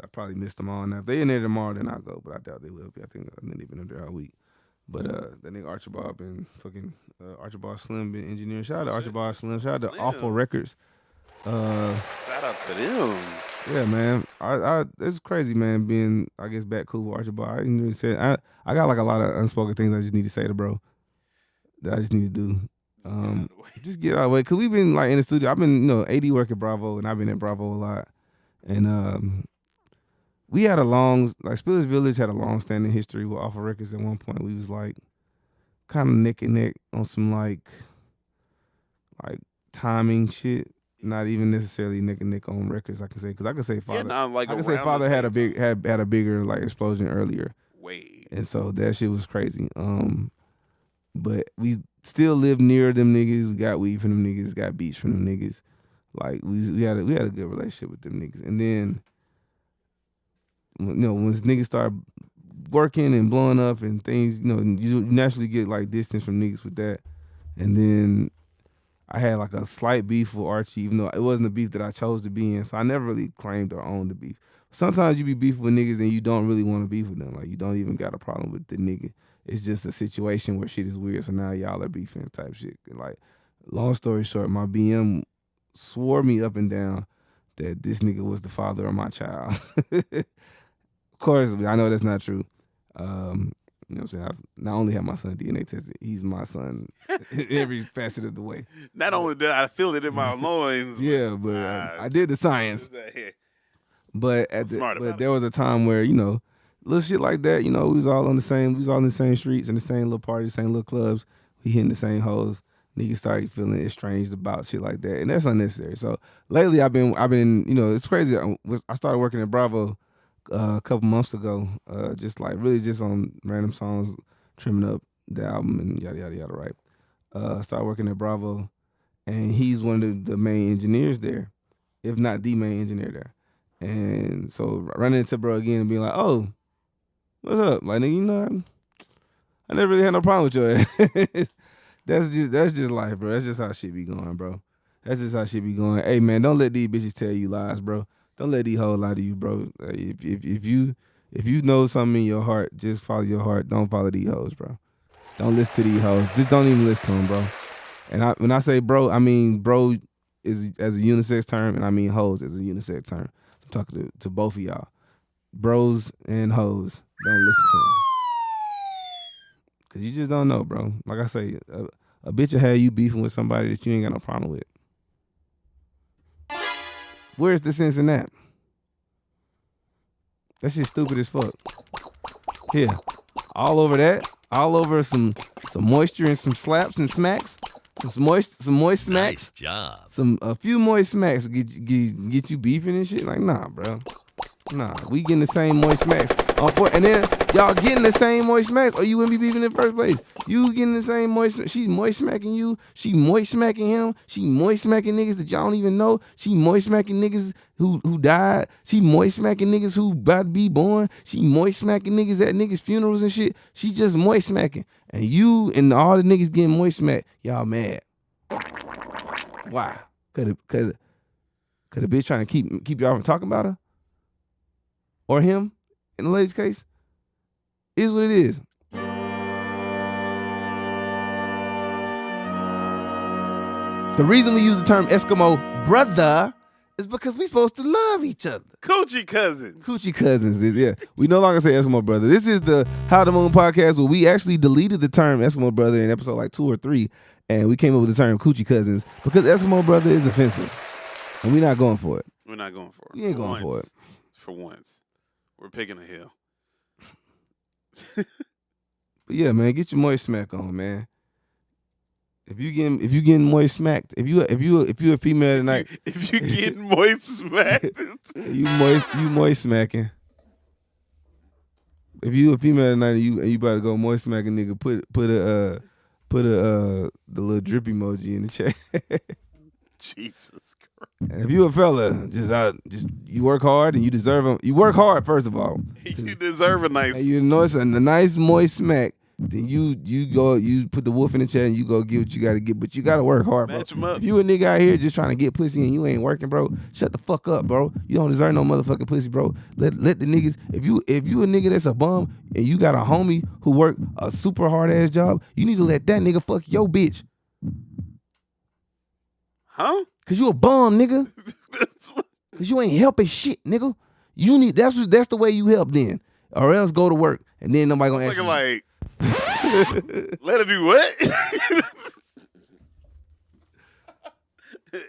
I probably missed them all. Now if they in there tomorrow, then I'll go. But I doubt they will be. I think they've been up there all week. But that nigga Archibald been fucking Archibald Slim been engineering. Shout out to Archibald Slim. Shout out to Awful Records. Shout out to them. Yeah, man. It's crazy, man, being, I guess, back cool with Archibald. I didn't really say I got like a lot of unspoken things I just need to say to bro that I just need to do. Just get out of the way. Cause we've been like in the studio. I've been, AD work at Bravo, and I've been at Bravo a lot. And we had a long, like Spillers Village had a long standing history with Awful Records. At one point we was like kind of neck and neck on some like timing shit. Not even necessarily neck and neck on records, I can say, because I can say Father. Yeah, I can say Father had a bigger like explosion earlier. Way. And so that shit was crazy. But we still live near them niggas. We got weed from them niggas. Got beats from them niggas. Like we had a good relationship with them niggas. And then, when niggas start working and blowing up and things, you naturally get like distance from niggas with that. And then I had like a slight beef with Archie, even though it wasn't a beef that I chose to be in. So I never really claimed or owned the beef. Sometimes you be beefing with niggas and you don't really want to beef with them. Like you don't even got a problem with the nigga. It's just a situation where shit is weird. So now y'all are beefing type shit. Like, long story short, my BM swore me up and down that this nigga was the father of my child. Of course, I know that's not true. You know what I'm saying? I not only have my son DNA tested, he's my son in every facet of the way. Not only did I feel it in my loins. Yeah, but I did the science. But there was a time where, little shit like that, we was all in the same streets and the same little parties, same little clubs. We hitting the same hoes. Niggas started feeling estranged about shit like that, and that's unnecessary. So lately I've been, it's crazy. I started working at Bravo a couple months ago, just on random songs, trimming up the album and yada yada yada. Right. Started working at Bravo, and he's one of the main engineers there, if not the main engineer there. And so running into bro again and being like, "Oh, what's up?" Like, nigga, I never really had no problem with your ass. That's just life, bro. That's just how shit be going, bro. That's just how shit be going. Hey man, don't let these bitches tell you lies, bro. Don't let these hoes lie to you, bro. If you know something in your heart, just follow your heart. Don't follow these hoes, bro. Don't listen to these hoes. Just don't even listen to them, bro. And when I say bro, I mean bro is as a unisex term, and I mean hoes as a unisex term. I'm talking to both of y'all. Bros and hoes, don't listen to them. Because you just don't know, bro. Like I say, a bitch will have you beefing with somebody that you ain't got no problem with. Where's the sense in that? That shit stupid as fuck. Here, all over that, all over some moisture and some slaps and smacks. Some moist smacks. Nice job. A few moist smacks get you beefing and shit. Like, nah, bro. Nah, we getting the same moist smacks. And then y'all getting the same moist smacks, or you wouldn't be beefing in the first place. You getting the same moist. She moist smacking you. She moist smacking him. She moist smacking niggas that y'all don't even know. She moist smacking niggas who died. She moist smacking niggas who about to be born. She moist smacking niggas at niggas' funerals and shit. She just moist smacking. And you and all the niggas getting moist smacked, y'all mad. Why? Cause the bitch trying to keep y'all from talking about her? Or him, in the lady's case? Is what it is. The reason we use the term Eskimo brother is because we supposed to love each other. Coochie cousins. Coochie cousins, yeah. We no longer say Eskimo brother. This is the How the Moon podcast where we actually deleted the term Eskimo brother in episode like 2 or 3, and we came up with the term Coochie cousins because Eskimo brother is offensive, and we're not going for it. We're not going for it. We ain't going for it. For once. We're picking a hill. But yeah, man, get your moist smack on, man. If you getting moist smacked, if you a female tonight, if you getting moist smacked, you moist smacking. If you a female tonight and you about to go moist smacking, nigga, put a the little drip emoji in the chat. Jesus Christ. And if you a fella, just you work hard and you deserve them. You work hard first of all. You deserve a nice. And you know it's a nice moist smack. Then you put the wolf in the chat and you go get what you gotta get, but you gotta work hard, bro. Match 'em up. If you a nigga out here just trying to get pussy and you ain't working, bro, shut the fuck up, bro. You don't deserve no motherfucking pussy, bro. Let the niggas. If you a nigga that's a bum and you got a homie who work a super hard ass job, you need to let that nigga fuck your bitch. Huh? Cause you a bum, nigga. Cause you ain't helping shit, nigga. You need that's the way you help then, or else go to work and then nobody gonna ask you. Like, let her do what?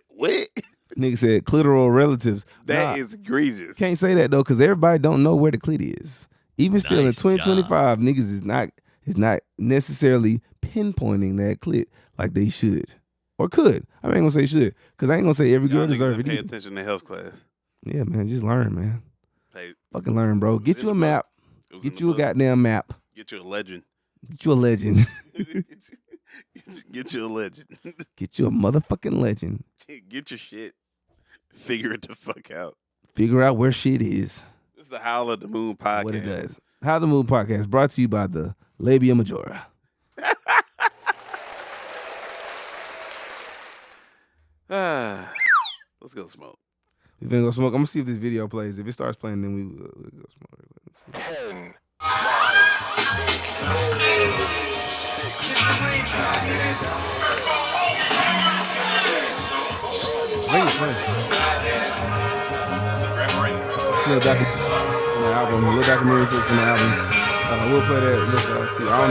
What? Nigga said clitoral relatives. That is egregious. Can't say that though, cause everybody don't know where the clit is. Even still Nice in 2025, niggas is not necessarily pinpointing that clit like they should or could. I ain't gonna say should, cause I ain't gonna say every girl deserve it. Pay either. attention to health class. Yeah, man, just learn, man. Hey, Fucking learn, bro. Get you a map. Get you a goddamn map. Get you a legend. Get you a legend. Get you a legend. Get you a motherfucking legend. Get your shit. Figure it the fuck out. Figure out where shit is. This is the Howl of the Moon podcast. What it does. How the Moon podcast brought to you by the Labia Majora. Let's go smoke. We're gonna go smoke. I'm gonna see if this video plays. If it starts playing, then we'll go smoke. Little documentary from the album. We'll play that. I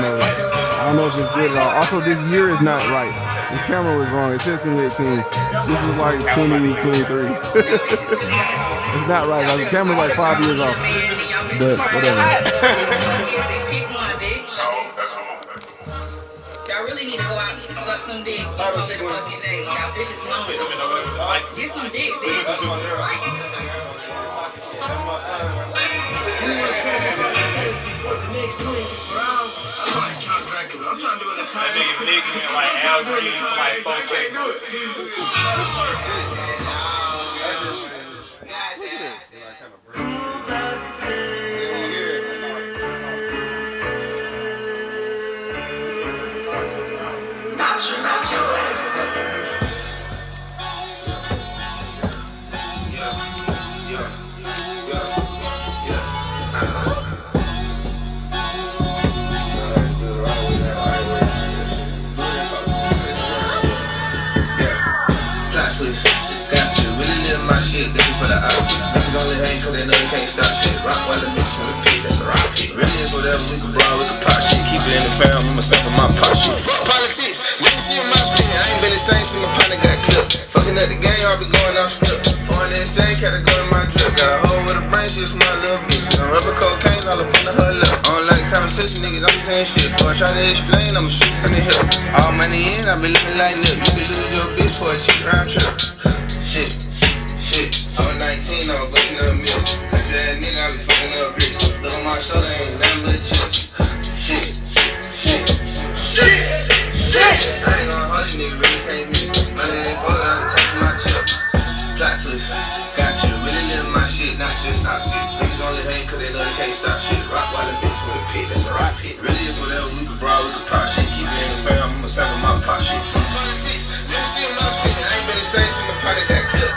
don't know if it's good at all. Also, this year is not right. This camera was wrong. It says 2018. This is like 2023. It's not right. Like, the camera's like 5 years off. But whatever. Y'all really need to go out and suck some dick. Y'all bitches lonely. Get some dick, bitch. I'm trying to do it in time. Like Al Green, like 4 Not your ass. Niggas only hate cause they know they can't stop shit. Rock while the mix in the pit, that's a rock pit. Really is whatever, we can brawl, we can pop shit. Keep it in the fam, I'ma step in my pot shit. Fuck politics, let me see my spin. I ain't been the same since my partner got clipped. Fucking up the game, I'll be going off script. Foreign exchange, gotta go in my drip. Got a hole with a brain, she a smart little bitch. I'm rubber cocaine all up in her lip. I don't like such niggas, I'm saying shit. Before I try to explain, I'ma shoot from the hip. All money in, I been living like Nip. You can lose your bitch for a cheap round trip. Shit. I'm 19, I'm busting up mills. Country ass nigga, I be fucking up bricks. Look on my shoulder, ain't nothing but chips. Shit. I ain't gonna hold you, nigga, really can't meet. Money ain't falling out the top of my chip. Plot twist, got you. Really live my shit, not just optics. Niggas only hate cause they know they can't stop shit. Rock while the bitch with a pit, that's a rock pit. Really is whatever, we can brawl, we can pop shit. Keep it in the fam, I'ma sample my pop shit. Politics, let me see them not spitting. I ain't been the same since the pot of that clip.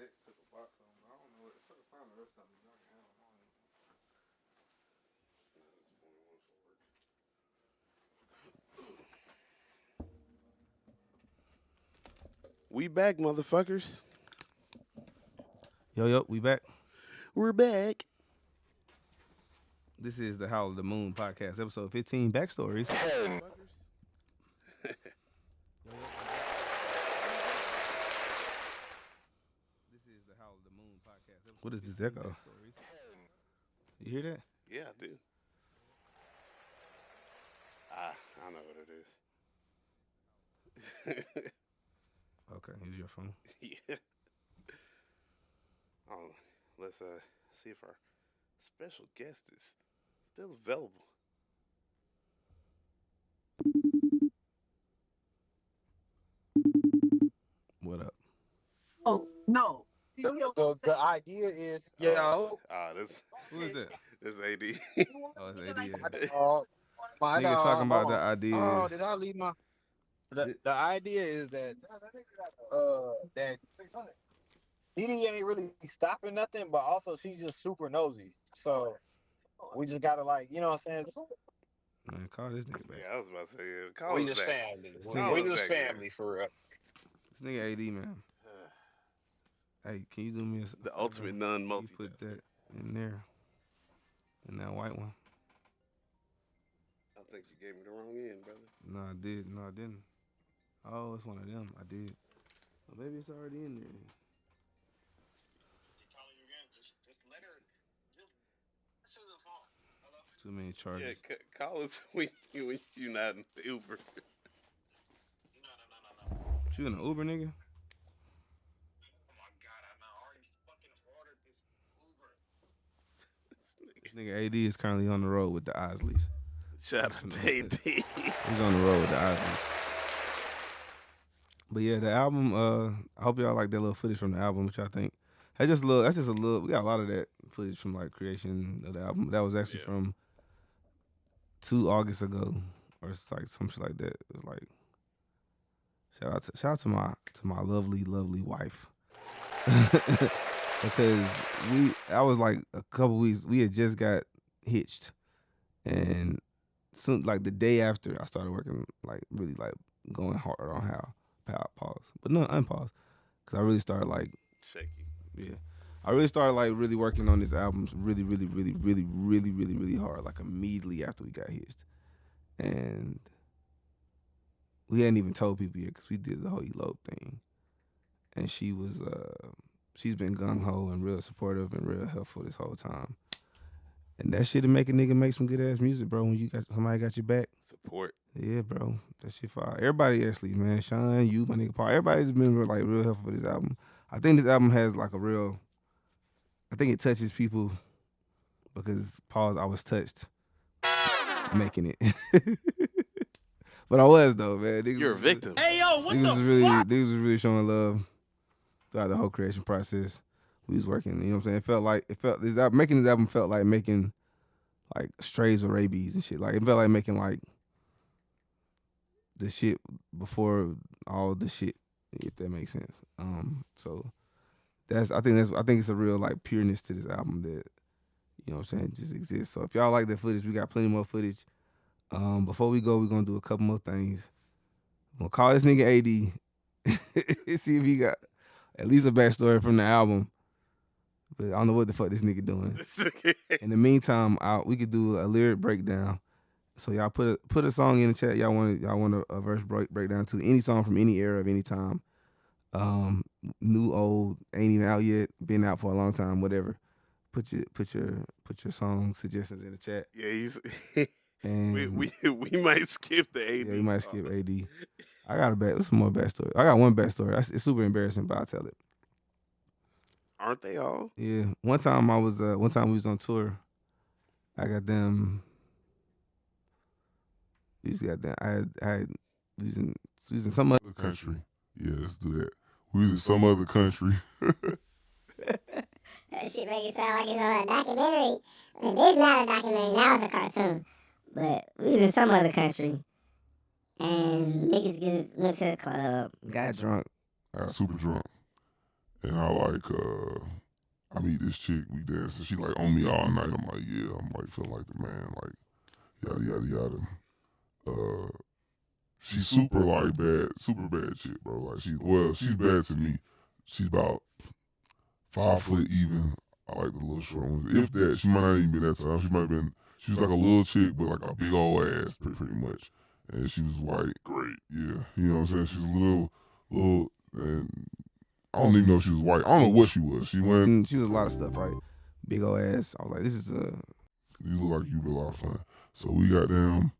Dex took a box on. I don't know. If I can find the rest of them, y'all can have them on. We back, motherfuckers. Yo, we back. We're back. This is the Howl of the Moon podcast, episode 15, Backstories. This is the Howl of the Moon podcast. What is this echo? You hear that? Yeah, I do. I know what it is. Okay, use your phone. Yeah. Let's see if our special guest is still available. What up? Oh no. The idea is Who is that? This AD. Oh, it's AD. My Nigga dog, talking about hold the on. idea. Oh, did I leave my? The idea is that that Didi ain't really stopping nothing, but also she's just super nosy. So we just gotta you know what I'm saying? Man, call this nigga back. Yeah, I was about to say, call We us just back. family. Call We us just back, man. family for real. This nigga AD, man. Hey, can you do me The ultimate non-multitasker. You put that in there. In that white one. I think you gave me the wrong end, brother. No, I did. No, I didn't. Oh, it's one of them. I did. Well, maybe it's already in there. Too many charges. Yeah, call us when you're not in the Uber. You in an Uber, nigga? This nigga AD is currently on the road with the Isleys. Shout out to AD. He's on the road with the Isleys. But yeah, the album, I hope y'all like that little footage from the album, which I think that's just a little, we got a lot of that footage from like creation of the album. That was actually from 2 August ago, or it's like some shit like that. It was like, shout out to my lovely wife. Because I was like a couple weeks, we had just got hitched, and soon, like the day after, I started working like really like going hard on Howl. Pause, but no, unpause, because I really started like shaky. Yeah, I really started like really working on this album really hard, like immediately after we got hitched, and we hadn't even told people yet because we did the whole elope thing, and she was she's been gung ho and real supportive and real helpful this whole time. And that shit'll make a nigga make some good ass music, bro. When you got somebody got your back. Support. Yeah, bro. That shit fire. Everybody actually, man. Sean, you, my nigga Paul. Everybody's been real helpful for this album. I think this album has like I think it touches people because pause, I was touched making it. But I was though, man. You're a victim. Hey yo, what the fuck? Niggas was really showing love throughout the whole creation process. We was working, you know what I'm saying? Making this album felt like making like strays with rabies and shit. Like it felt like making like the shit before all the shit, if that makes sense. So I think it's a real like pureness to this album that, you know what I'm saying, just exists. So if y'all like that footage, we got plenty more footage. Before we go, we're gonna do a couple more things. I'm gonna call this nigga AD, see if he got at least a backstory from the album. But I don't know what the fuck this nigga doing. In the meantime, we could do a lyric breakdown. So y'all put a song in the chat. Y'all want a verse breakdown to any song from any era of any time. New, old, ain't even out yet, been out for a long time, whatever. Put your song suggestions in the chat. Yeah, and we might skip the AD. Yeah, we might skip AD. I got some more backstory. I got one backstory. It's super embarrassing, but I'll tell it. Aren't they all? Yeah. One time we was on tour. I got them. We just got them. I had we was in some other country. Yeah, let's do that. We was in some other country. That shit make it sound like it's on a documentary. And this not a documentary, now it's a cartoon. But we was in some other country. And niggas went to the club. Got drunk. I got super drunk. And I meet this chick, we dance, and she like on me all night. I'm like, yeah, I'm like feeling like the man, like yada yada yada. She's super like bad, super bad chick, bro. Like she's bad to me. She's about 5 foot even. I like the little short ones. If that, she might not even be that tall. She might have been. She was like a little chick, but like a big old ass, pretty much. And she was white, great, yeah. You know what I'm saying? She was a little, and I don't even know if she was white. I don't know what she was. She went. She was a lot of stuff, right? Big old ass. I was like, this is You look like you be a lot of fun. So we got down.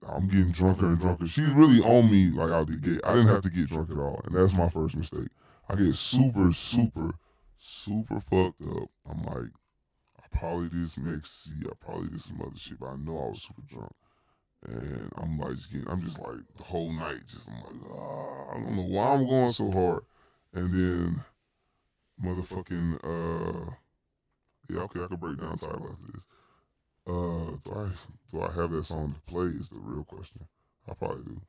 I'm getting drunker and drunker. She's really on me like out the gate. I didn't have to get drunk at all, and that's my first mistake. I get super fucked up. I'm like, I probably did some ecstasy. I probably did some other shit, but I know I was super drunk. And I'm like, I'm just like the whole night, I'm like, I don't know why I'm going so hard. And then, motherfucking, yeah, okay, I could break down the title after this. Do I have that song to play is the real question. I probably do.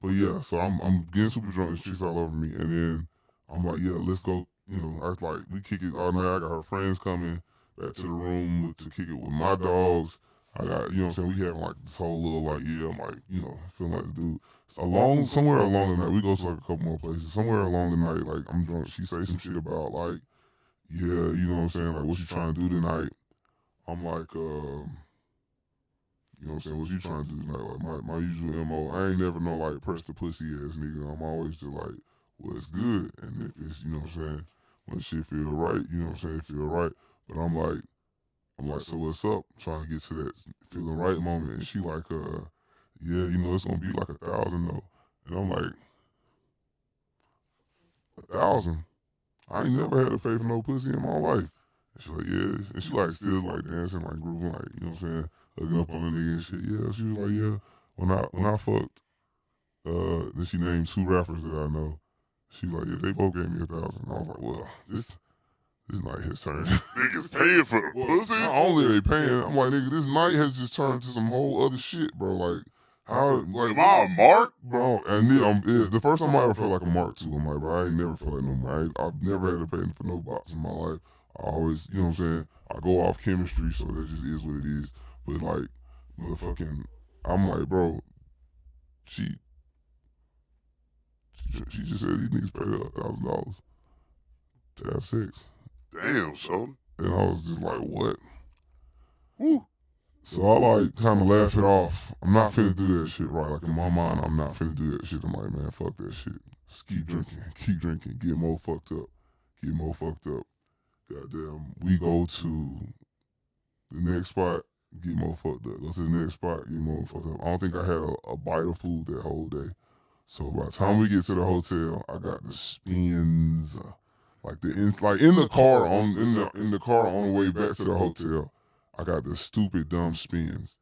But yeah, so I'm getting super drunk and she's all over me. And then I'm like, yeah, let's go. You know, I was like, we kick it all night. I got her friends coming back to the room to kick it with my dogs. I got, you know what I'm saying, we having like this whole little like, yeah, I'm like, you know, feeling like the dude. So somewhere along the night, we go to like a couple more places. Somewhere along the night, like I'm drunk, she say some shit about like, yeah, you know what I'm saying, like what you trying to do tonight? I'm like, you know what I'm saying, what you trying to do tonight? Like my usual MO, I ain't never no like press the pussy ass nigga. I'm always just like, well, it's good. And if it's, you know what I'm saying, when shit feel right, you know what I'm saying, feel right. But I'm like, so what's up? I'm trying to get to that feeling right moment. And she like, yeah, you know, it's gonna be like 1,000 though. And I'm like, 1,000? I ain't never had to pay for no pussy in my life. And she like, yeah. And she like still like dancing, like grooving, like, you know what I'm saying, hooking up on the nigga and shit. Yeah, she was like, yeah. When I fucked, then she named 2 rappers that I know. She like, yeah, they both gave me 1,000. I was like, well, this night has turned. Niggas paying for the pussy? Not only are they paying, I'm like, nigga, this night has just turned to some whole other shit, bro. Like, how, like, am I a mark? Bro, and then the first time I ever felt like a mark too, I'm like, bro, I ain't never felt like no mark. I've never had to pay for no box in my life. I always, you know what I'm saying, I go off chemistry, so that just is what it is. But like, motherfucking, I'm like, bro, she just said these niggas paid her $1,000 to have sex. Damn, son. And I was just like, what? Woo. So I like kind of laugh it off. I'm not finna do that shit, right? Like in my mind, I'm not finna do that shit. I'm like, man, fuck that shit. Just keep drinking, get more fucked up. Goddamn, we go to the next spot, get more fucked up. Go to the next spot, get more fucked up. I don't think I had a bite of food that whole day. So by the time we get to the hotel, I got the spins. Like in the car on the way back to the hotel, I got the stupid dumb spins.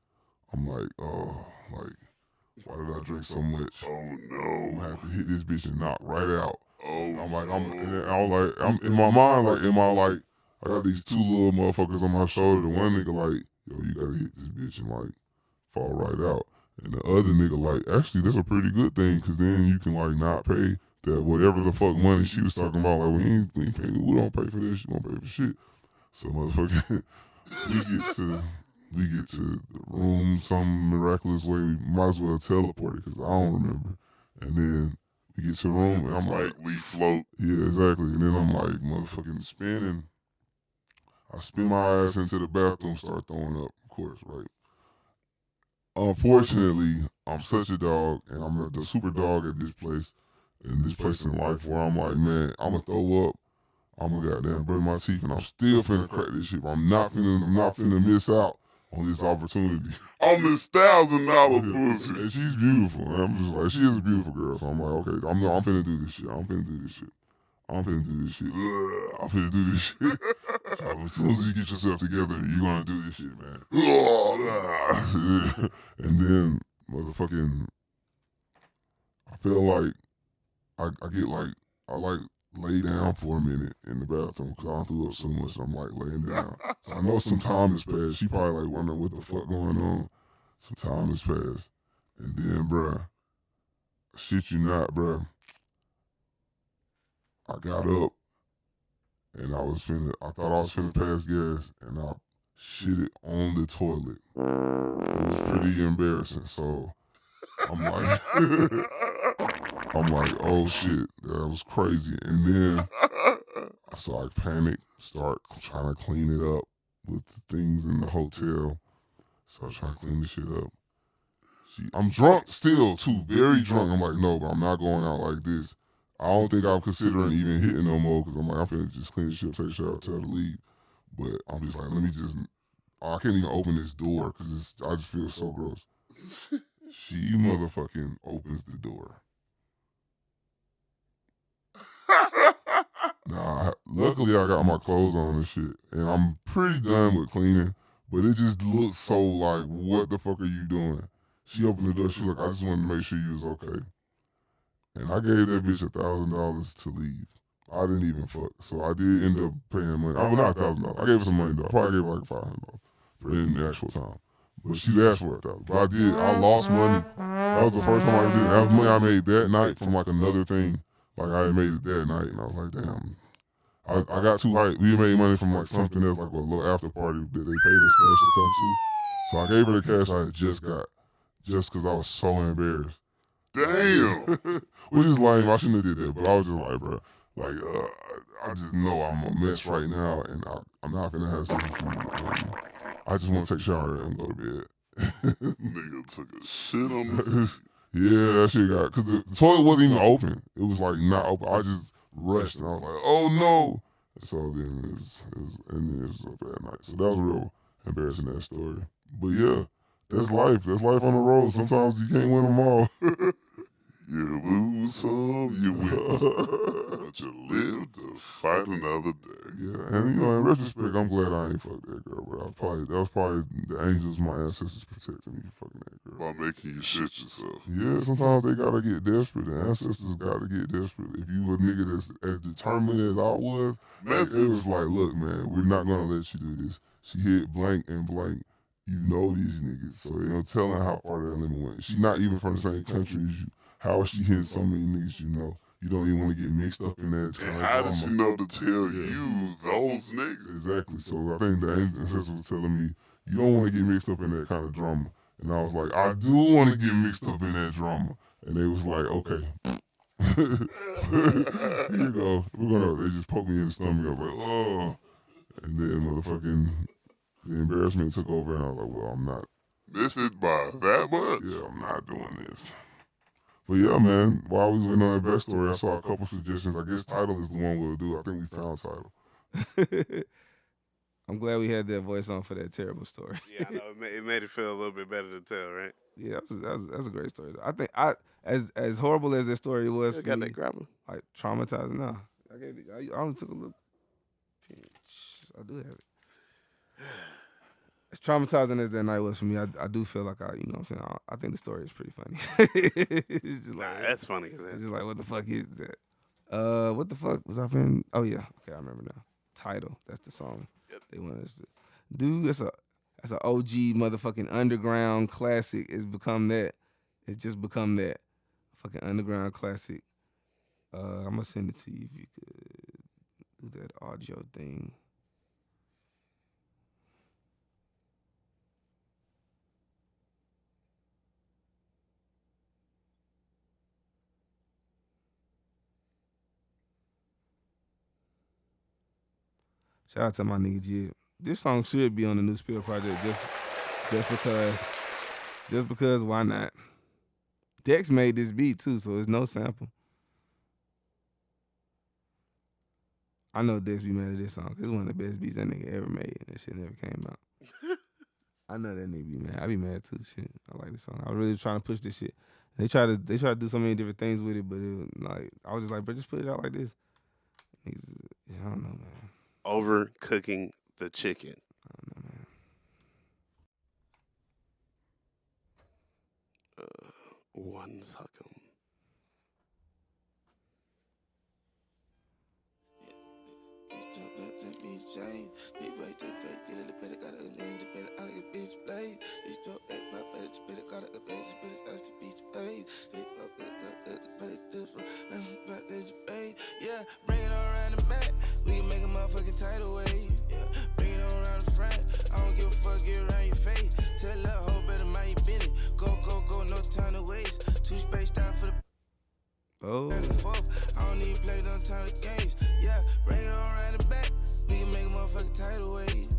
I'm like, oh, like, why did I drink so much? Oh no! I'm gonna have to hit this bitch and knock right out. Oh, I'm like, I'm in my mind, like, I got these 2 little motherfuckers on my shoulder. The one nigga like, yo, you gotta hit this bitch and like fall right out. And the other nigga like, actually, that's a pretty good thing, cause then you can like not pay that whatever the fuck money she was talking about. Like, we don't pay for this. You don't pay for shit. So motherfucker, we get to the room some miraculous way. We might as well teleport it, cause I don't remember. And then we get to the room and I'm like, we float. Yeah, exactly. And then I'm like, motherfucking spinning. I spin my ass into the bathroom, start throwing up, of course, right? Unfortunately, I'm such a dog, and I'm the super dog at this place, in life where I'm like, man, I'm gonna throw up, I'm gonna goddamn burn my teeth, and I'm still finna crack this shit. But I'm not finna miss out on this opportunity. On this $1,000 pussy. And she's beautiful. And I'm just like, she is a beautiful girl. So I'm like, okay, I'm finna do this shit. I'm finna do this shit. So as soon as you get yourself together, you're gonna do this shit, man. And then, motherfucking, I feel like I lay down for a minute in the bathroom because I threw up so much. I'm like laying down. So I know some time has passed. She probably like wondering what the fuck going on. Some time has passed. And then, bruh, shit you not, bro. I got up and I thought I was finna pass gas and I shit it on the toilet. It was pretty embarrassing. So I'm like, oh shit, that was crazy. And then so I panicked, start trying to clean it up with the things in the hotel. So I try to clean the shit up. I'm drunk still too, very drunk. I'm like, no, but I'm not going out like this. I don't think I'm considering even hitting no more because I'm like, I'm finna just clean the shit up, take a shower, tell her to leave. But I'm just like, I can't even open this door because I just feel so gross. She motherfucking opens the door. Nah, luckily I got my clothes on and shit, and I'm pretty done with cleaning, but it just looks so like, what the fuck are you doing? She opened the door, she like, I just wanted to make sure you was okay. And I gave that bitch $1,000 to leave. I didn't even fuck, so I did end up paying money. I not $1,000. I gave her some money though. I probably gave her like $500 for in the actual time. But she asked for $1,000. But I did. I lost money. That was the first time I ever did it. That was money I made that night from like another thing. Like I had made it that night, and I was like, damn. I got too hyped. We made money from like something else, like a little after party that they paid us cash to come to. So I gave her the cash I had just got, just because I was so embarrassed. Damn. Which is lame. I shouldn't have did that, but I was just like, bro, like, I just know I'm a mess right now, and I'm not gonna have sex with you. I just want to take a shower and go to bed. Nigga took a shit on the Yeah, that shit got, because the toilet wasn't even open. It was like not open. I just rushed and I was like, oh no. So then it was a bad night. So that was real embarrassing, that story. But yeah, that's life. That's life on the road. Sometimes you can't win them all. You lose some, you win. But you live to fight another day. Yeah, and you know, in retrospect, I'm glad I ain't fucked that girl. But that was probably the angels, my ancestors protecting me from fucking that girl. By making you shit yourself. Yeah, sometimes they gotta get desperate. The ancestors gotta get desperate. If you a nigga that's as determined as I was, like, it was like, look, man, we're not gonna let you do this. She hit blank and blank. You know these niggas, so you know telling how far that limit went. She not even from the same country as you. How is she hitting so many niggas you know? You don't even want to get mixed up in that. And how does she know to tell you those niggas? Exactly. So I think the ancestors were telling me, you don't want to get mixed up in that kind of drama. And I was like, I do want to get mixed up in that drama. And they was like, okay. Here you go. They just poked me in the stomach. I was like, oh. And then motherfucking, the embarrassment took over and I was like, well, I'm not. Missed it by that much? Yeah, I'm not doing this. But yeah, man, while we was waiting on that backstory, I saw a couple suggestions. I guess Title is the one we'll do. I think we found Title. I'm glad we had that voice on for that terrible story. Yeah, I know. It made it feel a little bit better to tell, right? Yeah, that's a great story. I think as horrible as that story was for got me, that grabber. like traumatizing. No, I only took a little pinch. I do have it. As traumatizing as that night was for me, I do feel like you know what I'm saying? I think the story is pretty funny. It's just like, that's funny. It's just like, what the fuck is that? What the fuck was I in? Oh yeah, okay, I remember now. Title, that's the song. Yep. They wanted us to do. That's an OG motherfucking underground classic. It's become that. It's just become that. Fucking underground classic. I'm gonna send it to you if you could do that audio thing. Shout out to my nigga Jib. This song should be on the new Spill project just because why not? Dex made this beat too, so it's no sample. I know Dex be mad at this song. It's one of the best beats that nigga ever made, and that shit never came out. I know that nigga be mad. I be mad too. Shit, I like this song. I was really trying to push this shit. They try to do so many different things with it, but I was just like, bro, just put it out like this. Niggas, I don't know, man. Overcooking the chicken. I don't know, man. One second. and forth. I don't even play them time of games. Yeah, bring it on around the back. We can make a motherfucking tidal wave.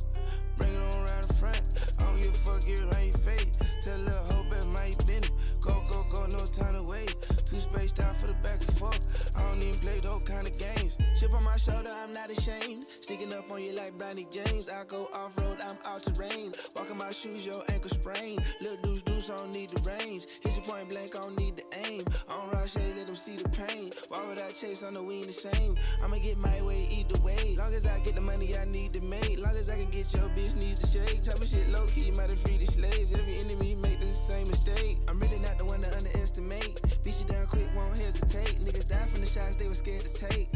Bring it on around the front. I don't give a fuck, get it on your face. Tell a little hoe better mind you bend it. Go, go, go, no time to wait. Too spaced out for the back and forth. I don't even play those kind of games. Chip on my shoulder, I'm not ashamed. Sneaking up on you like Brownie James. I go off-road, I'm out terrain. Walking my shoes, your ankle sprain. Little deuce, I don't need the range. Hit you point blank, I don't need the aim. I don't rush, let them see the pain. Why would I chase? I know we ain't the same. I'ma get my way either way. Long as I get the money I need to make. Long as I can get your bitch needs to shake. Type of shit low-key, might have freed the slaves. Every enemy make the same mistake. I'm really not the one to underestimate. Beat you down quick, won't hesitate. Niggas die from the shots they were scared to take.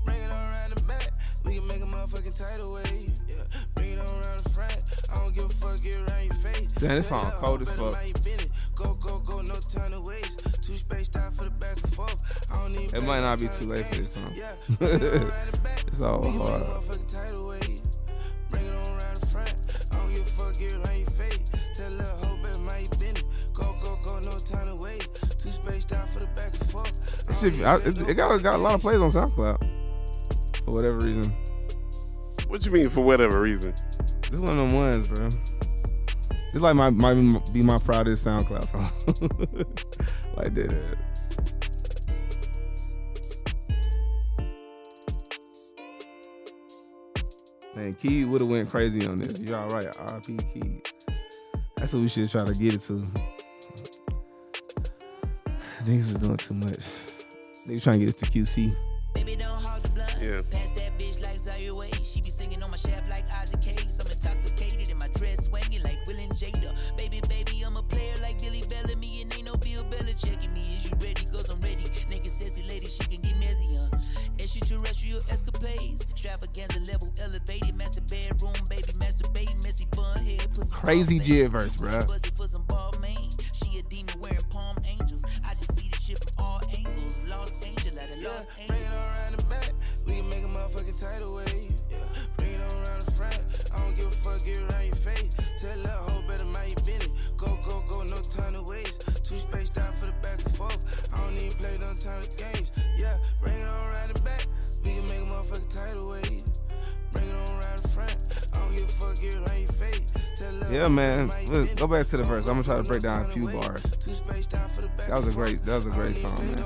Bring it on around the back, we can make a motherfucking tidal wave. Yeah, bring it on around the front. I don't give a fuck, get around your face. Damn, this song cold as fuck. Go, go, go, no time to waste. Too spaced out for the back and forth. I don't even It might not be too late for this song. It's all hard. Bring it on around the front. I don't give a fuck, get around your face. Tell a little hoe better mind you bend it. Go, go, go, no time to wait. Too spaced out for the back and forth. It got a lot of plays on SoundCloud for whatever reason. What you mean for whatever reason? This one of them ones, bro. It's like might be my proudest SoundCloud song. Like that. Man, Key would have went crazy on this. You all right? R.I.P. Key. That's what we should try to get it to. Niggas was doing too much. Niggas trying to get us to QC. Baby, don't hog the blood. Yeah. Pass that bitch like Zaire Way. She be singing on my shaft like Ozzy Case. I'm intoxicated in my dress swinging like Will and Jada. Baby, I'm a player like Billy Bellamy. And ain't no Bill Bella checking me. Is you ready? Cause I'm ready. Naked sassy lady, she can get messy, huh? Extraterrestrial escapades. Extravaganza level elevated. Master bedroom, baby, masturbate. Messy bun head. Crazy jig verse, bruh. For some ball main. She a demon wearing palm angels. I just see this shit from all angles. Lost angel at a lost angel. Bring it on around the back. We can make a motherfucking tidal wave. Yeah. Bring it on around the front. I don't give a fuck, get around your face. Tell that hoe better mind you bend it. Go, go, go, no time to waste. Too spaced out for the back and forth. I don't even play them time of games. Yeah. Bring it on around the back. We can make a motherfucking tidal wave. Bring it on around the front. I don't give a fuck, get around your face. Yeah, man. Let's go back to the verse. I'm gonna try to break down a few bars. That was a great song, man.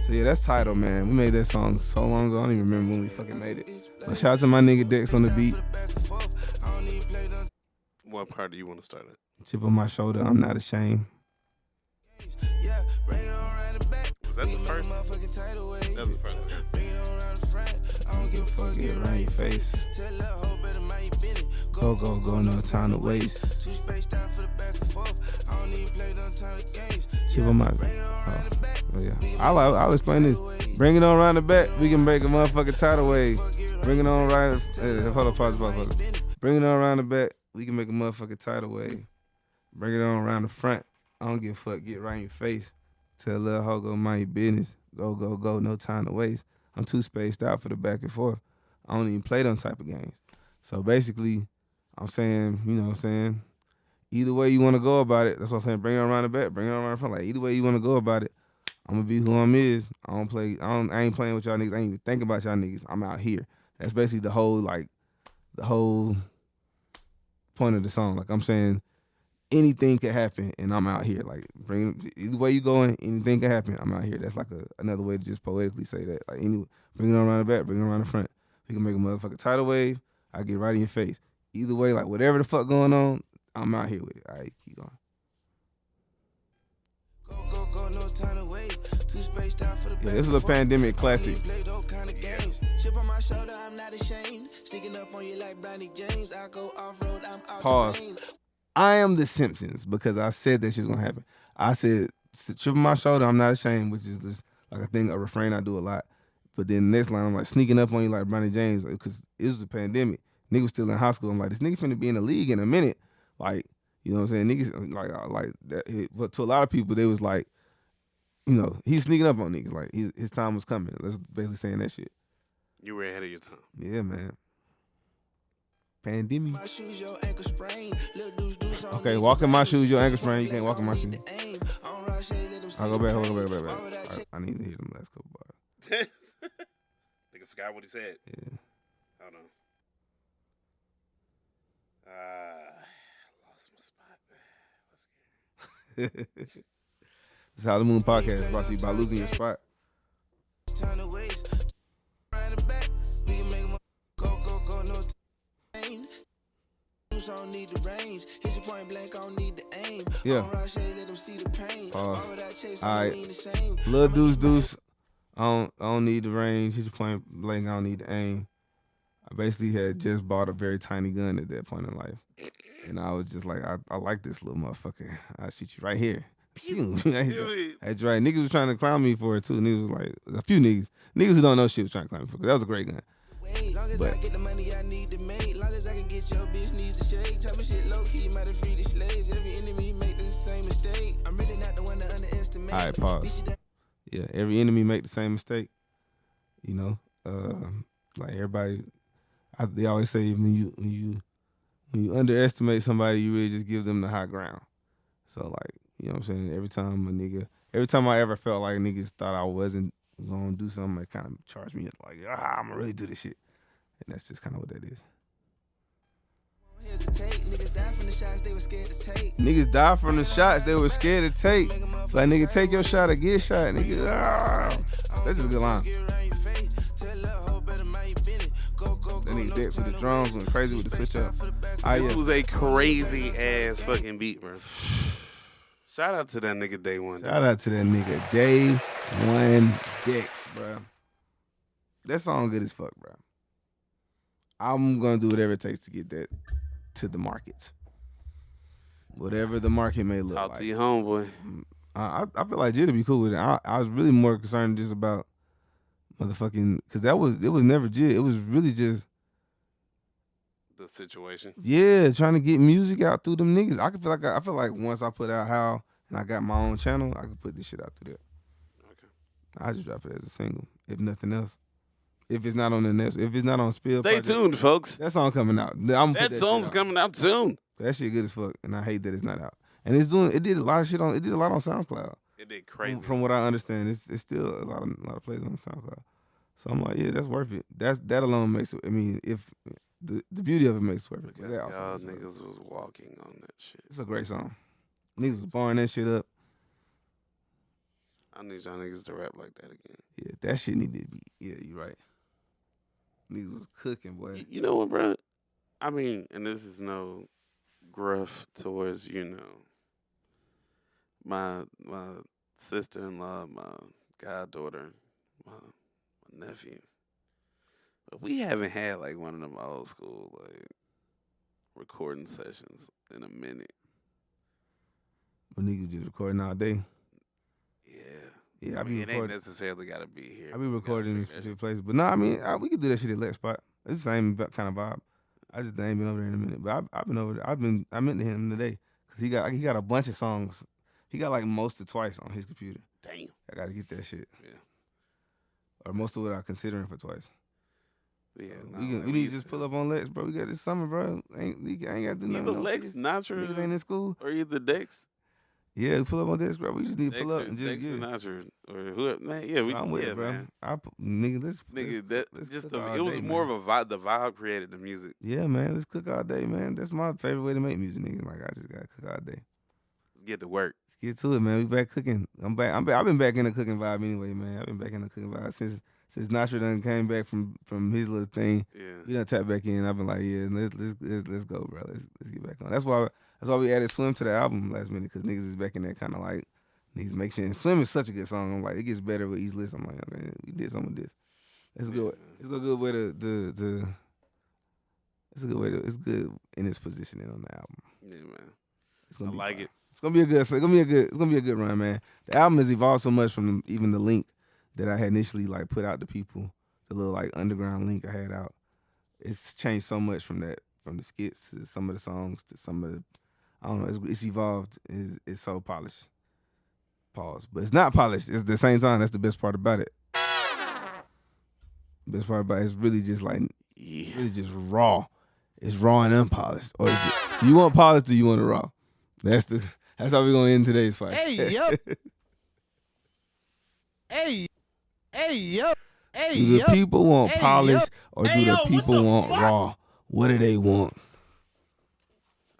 So yeah, that's Tidal, man. We made that song so long ago. I don't even remember when we fucking made it. But shout out to my nigga Dex on the beat. What part do you want to start at? Chip on my shoulder, I'm not ashamed. Was that the first? That was the first. I don't give a fuck, get around your face. Go, go, go, no time to waste. Chip on my. Oh yeah. I'll explain this. Bring it on around the back. We can break a motherfucking tidal wave. Bring it on right. Hold up, pause. Bring it on around the back. We can make a motherfucking tidal wave. Bring it on around the front. I don't give a fuck. Get right in your face. Tell a little hoe go mind your business. Go, go, go. No time to waste. I'm too spaced out for the back and forth. I don't even play them type of games. So basically, I'm saying, you know what I'm saying? Either way you want to go about it, that's what I'm saying. Bring it around the back, bring it around the front. Like, either way you want to go about it, I'm going to be who I'm is. I ain't playing with y'all niggas. I ain't even thinking about y'all niggas. I'm out here. That's basically the whole point of the song. Like, I'm saying anything could happen, and I'm out here. Like, either way you going, anything can happen. I'm out here. That's like another way to just poetically say that. Like, bring it on around the back, bring it around the front. We can make a motherfucking tidal wave. I get right in your face. Either way, like whatever the fuck going on, I'm out here with it. All right, keep going. Yeah, this is a pandemic classic. Pause. I am the Simpsons because I said that shit was gonna happen. I said, chip on my shoulder, I'm not ashamed, which is just like a refrain I do a lot. But then the next line, I'm like sneaking up on you like Bronny James, because it was a pandemic. Nigga was still in high school. I'm like, this nigga finna be in the league in a minute. Like, you know what I'm saying? Niggas like that. But to a lot of people, they was like, you know, he's sneaking up on niggas. Like his time was coming. That's basically saying that shit. You were ahead of your time. Yeah, man. Pandemic. Okay, walk in my shoes, your ankle sprain. You can't walk in my shoes. I'll go back. I need to hear them last couple bars. Nigga forgot what he said. Yeah. Hold on. Lost my spot. This is How the Moon Podcast, brought to you by Losing Your Spot. Yeah. Alright. Lil Deuce. I don't need the range. He's point blank. I don't need the aim. I basically had just bought a very tiny gun at that point in life. And I was just like, I like this little motherfucker. I'll shoot you right here. That's right. Niggas was trying to clown me for it too. Niggas was like, a few niggas who don't know shit was trying to clown me for it. That was a great gun. Long as I get the money I need to make, long as I can get your bitch needs to shake. Type of shit low key, might have freed the slaves. Every enemy make the same mistake. I'm really not the one to underestimate. All right, pause. Yeah, every enemy make the same mistake. You know, like everybody, they always say when you underestimate somebody, you really just give them the high ground. So like, you know what I'm saying? Every time I ever felt like niggas thought I wasn't gonna do something, they kind of charged me like, I'm gonna really do this shit. And that's just kind of what that is. Niggas died from the shots they were scared to take. Like, nigga, take your shot or get shot, nigga. That's just a good line. That nigga dead with the drums, went crazy with the switch up. This was a crazy ass fucking beat, bro. Shout out to that nigga Day One. Shout out to that nigga Day One Dex, bro. That song good as fuck, bro. I'm gonna do whatever it takes to get that to the markets. Whatever the market may look like. Talk to your homeboy. I feel like Jid would be cool with it. I was really more concerned just about motherfucking, because it was never Jid. It was really just the situation. Yeah, trying to get music out through them niggas. I feel like once I put out Howl and I got my own channel, I could put this shit out through there. Okay. I just drop it as a single, if nothing else. If it's not on the next, if it's not on Spill, stay tuned, folks. That song coming out. That song's coming out soon. That shit good as fuck, and I hate that it's not out. And it did a lot of on SoundCloud. It did crazy. From what I understand, it's still a lot of plays on SoundCloud. So I'm like, yeah, that's worth it. That alone makes it. I mean, if the beauty of it makes it worth it. Because y'all niggas was walking on that shit. It's a great song. Niggas was barring that shit up. I need y'all niggas to rap like that again. Yeah, that shit needed to be. Yeah, you're right. Niggas was cooking, boy. You know what, bro? I mean, and this is no gruff towards, my sister-in-law, my goddaughter, my nephew. But we haven't had like one of them old school like recording sessions in a minute. When niggas just recording all day. Yeah, I mean, it ain't necessarily got to be here. I be recording in specific places, but we could do that shit at Let Spot. It's the same kind of vibe. I just ain't been over there in a minute, but I've been over there. I meant to him today because he got a bunch of songs. He got like most of Twice on his computer. Damn, I gotta get that shit. Yeah, or most of what I'm considering for Twice. Yeah, we need to just pull up on Lex, bro. We got this summer, bro. I ain't gotta do nothing. Either Lex, Natra, niggas ain't in school, or either Dex. Yeah, pull up on Dex, bro. We just need to pull up and just Dex get and Natra, or whoever. Man, yeah, I'm with it, bro. Man. It was more of a vibe. The vibe created the music. Yeah, man. Let's cook all day, man. That's my favorite way to make music, nigga. Like I just gotta cook all day. Let's get to work. Let's get to it, man. We back cooking. I'm back. I've been back in the cooking vibe anyway, man. I've been back in the cooking vibe since Natra done came back from his little thing. Yeah, we done tapped back in. I've been like, yeah, let's go, bro. Let's get back on. That's why we added Swim to the album last minute, because niggas is back in that kind of like niggas make shit. And Swim is such a good song. I'm like, it gets better with each list. I'm like, okay, we did something with this. It's good. It's a good way to. It's a good way to. It's good in its positioning on the album. Yeah, man. I like it. It's gonna be a good. It's gonna be a good run, man. The album has evolved so much from even the link that I had initially like put out to people. The little like underground link I had out. It's changed so much from that, from the skits to some of the songs to some of the. I don't know. It's evolved. It's so polished. Pause. But it's not polished. It's the same time. That's the best part about it. Best part about it is really just like, really just raw. It's raw and unpolished. Or do you want polished or do you want it raw? That's how we're gonna end today's fight. Hey, yep. Do the people want polished or do the people want raw? What do they want?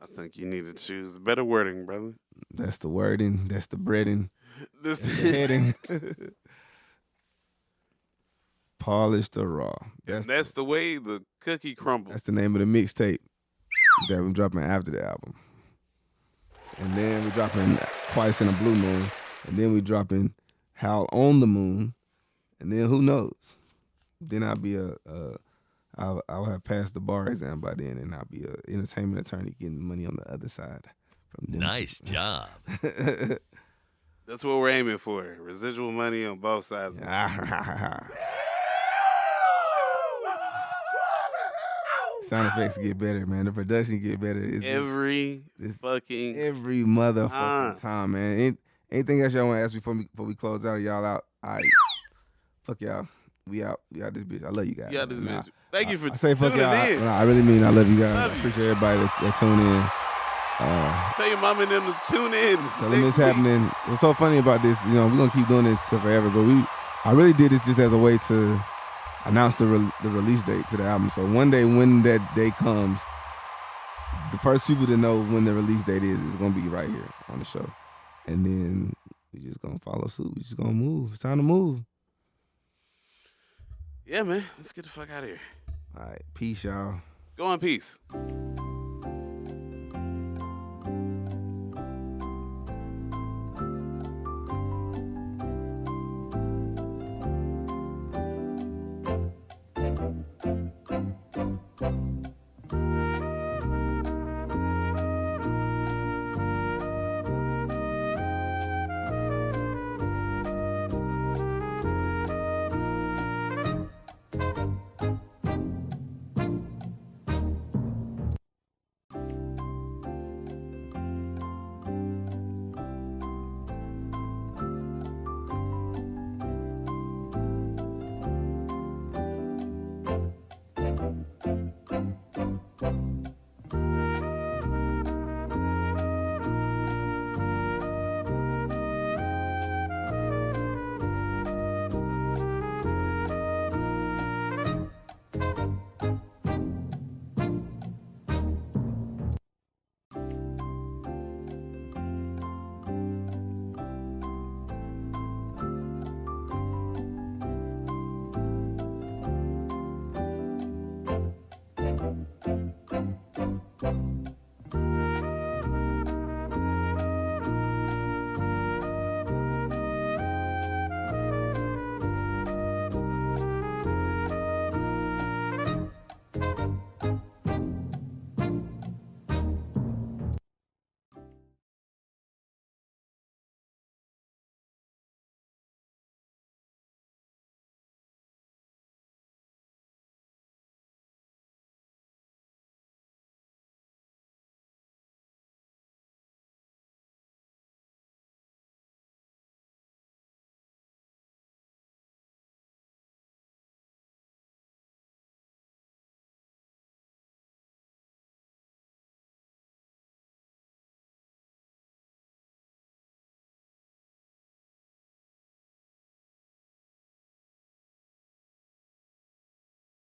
I think you need to choose better wording, brother. That's the wording. That's the breading. This That's the heading. Polished or raw. That's the way the cookie crumbles. That's the name of the mixtape that we're dropping after the album. And then we're dropping Twice in a Blue Moon. And then we're dropping Howl on the Moon. And then who knows? Then I'll be I'll have passed the bar exam by then, and I'll be an entertainment attorney getting money on the other side. From them. Nice job. That's what we're aiming for. Residual money on both sides. Sound effects get better, man. The production get better. Every motherfucking time, man. Anything else y'all want to ask before we close out? Y'all out? All right. Fuck y'all. We out this bitch. I love you guys. Yeah, this bitch. Thank you for I say fuck tuning y'all. in. I really mean I love you guys. I appreciate everybody that tune in. Tell your mom and them to tune in. Tell them it's happening. What's so funny about this, we're going to keep doing it till forever, but I really did this just as a way to announce the release date to the album. So one day when that day comes, the first people to know when the release date is going to be right here on the show. And then we just going to follow suit. We just going to move. It's time to move. Yeah, man. Let's get the fuck out of here. All right. Peace, y'all. Go in peace.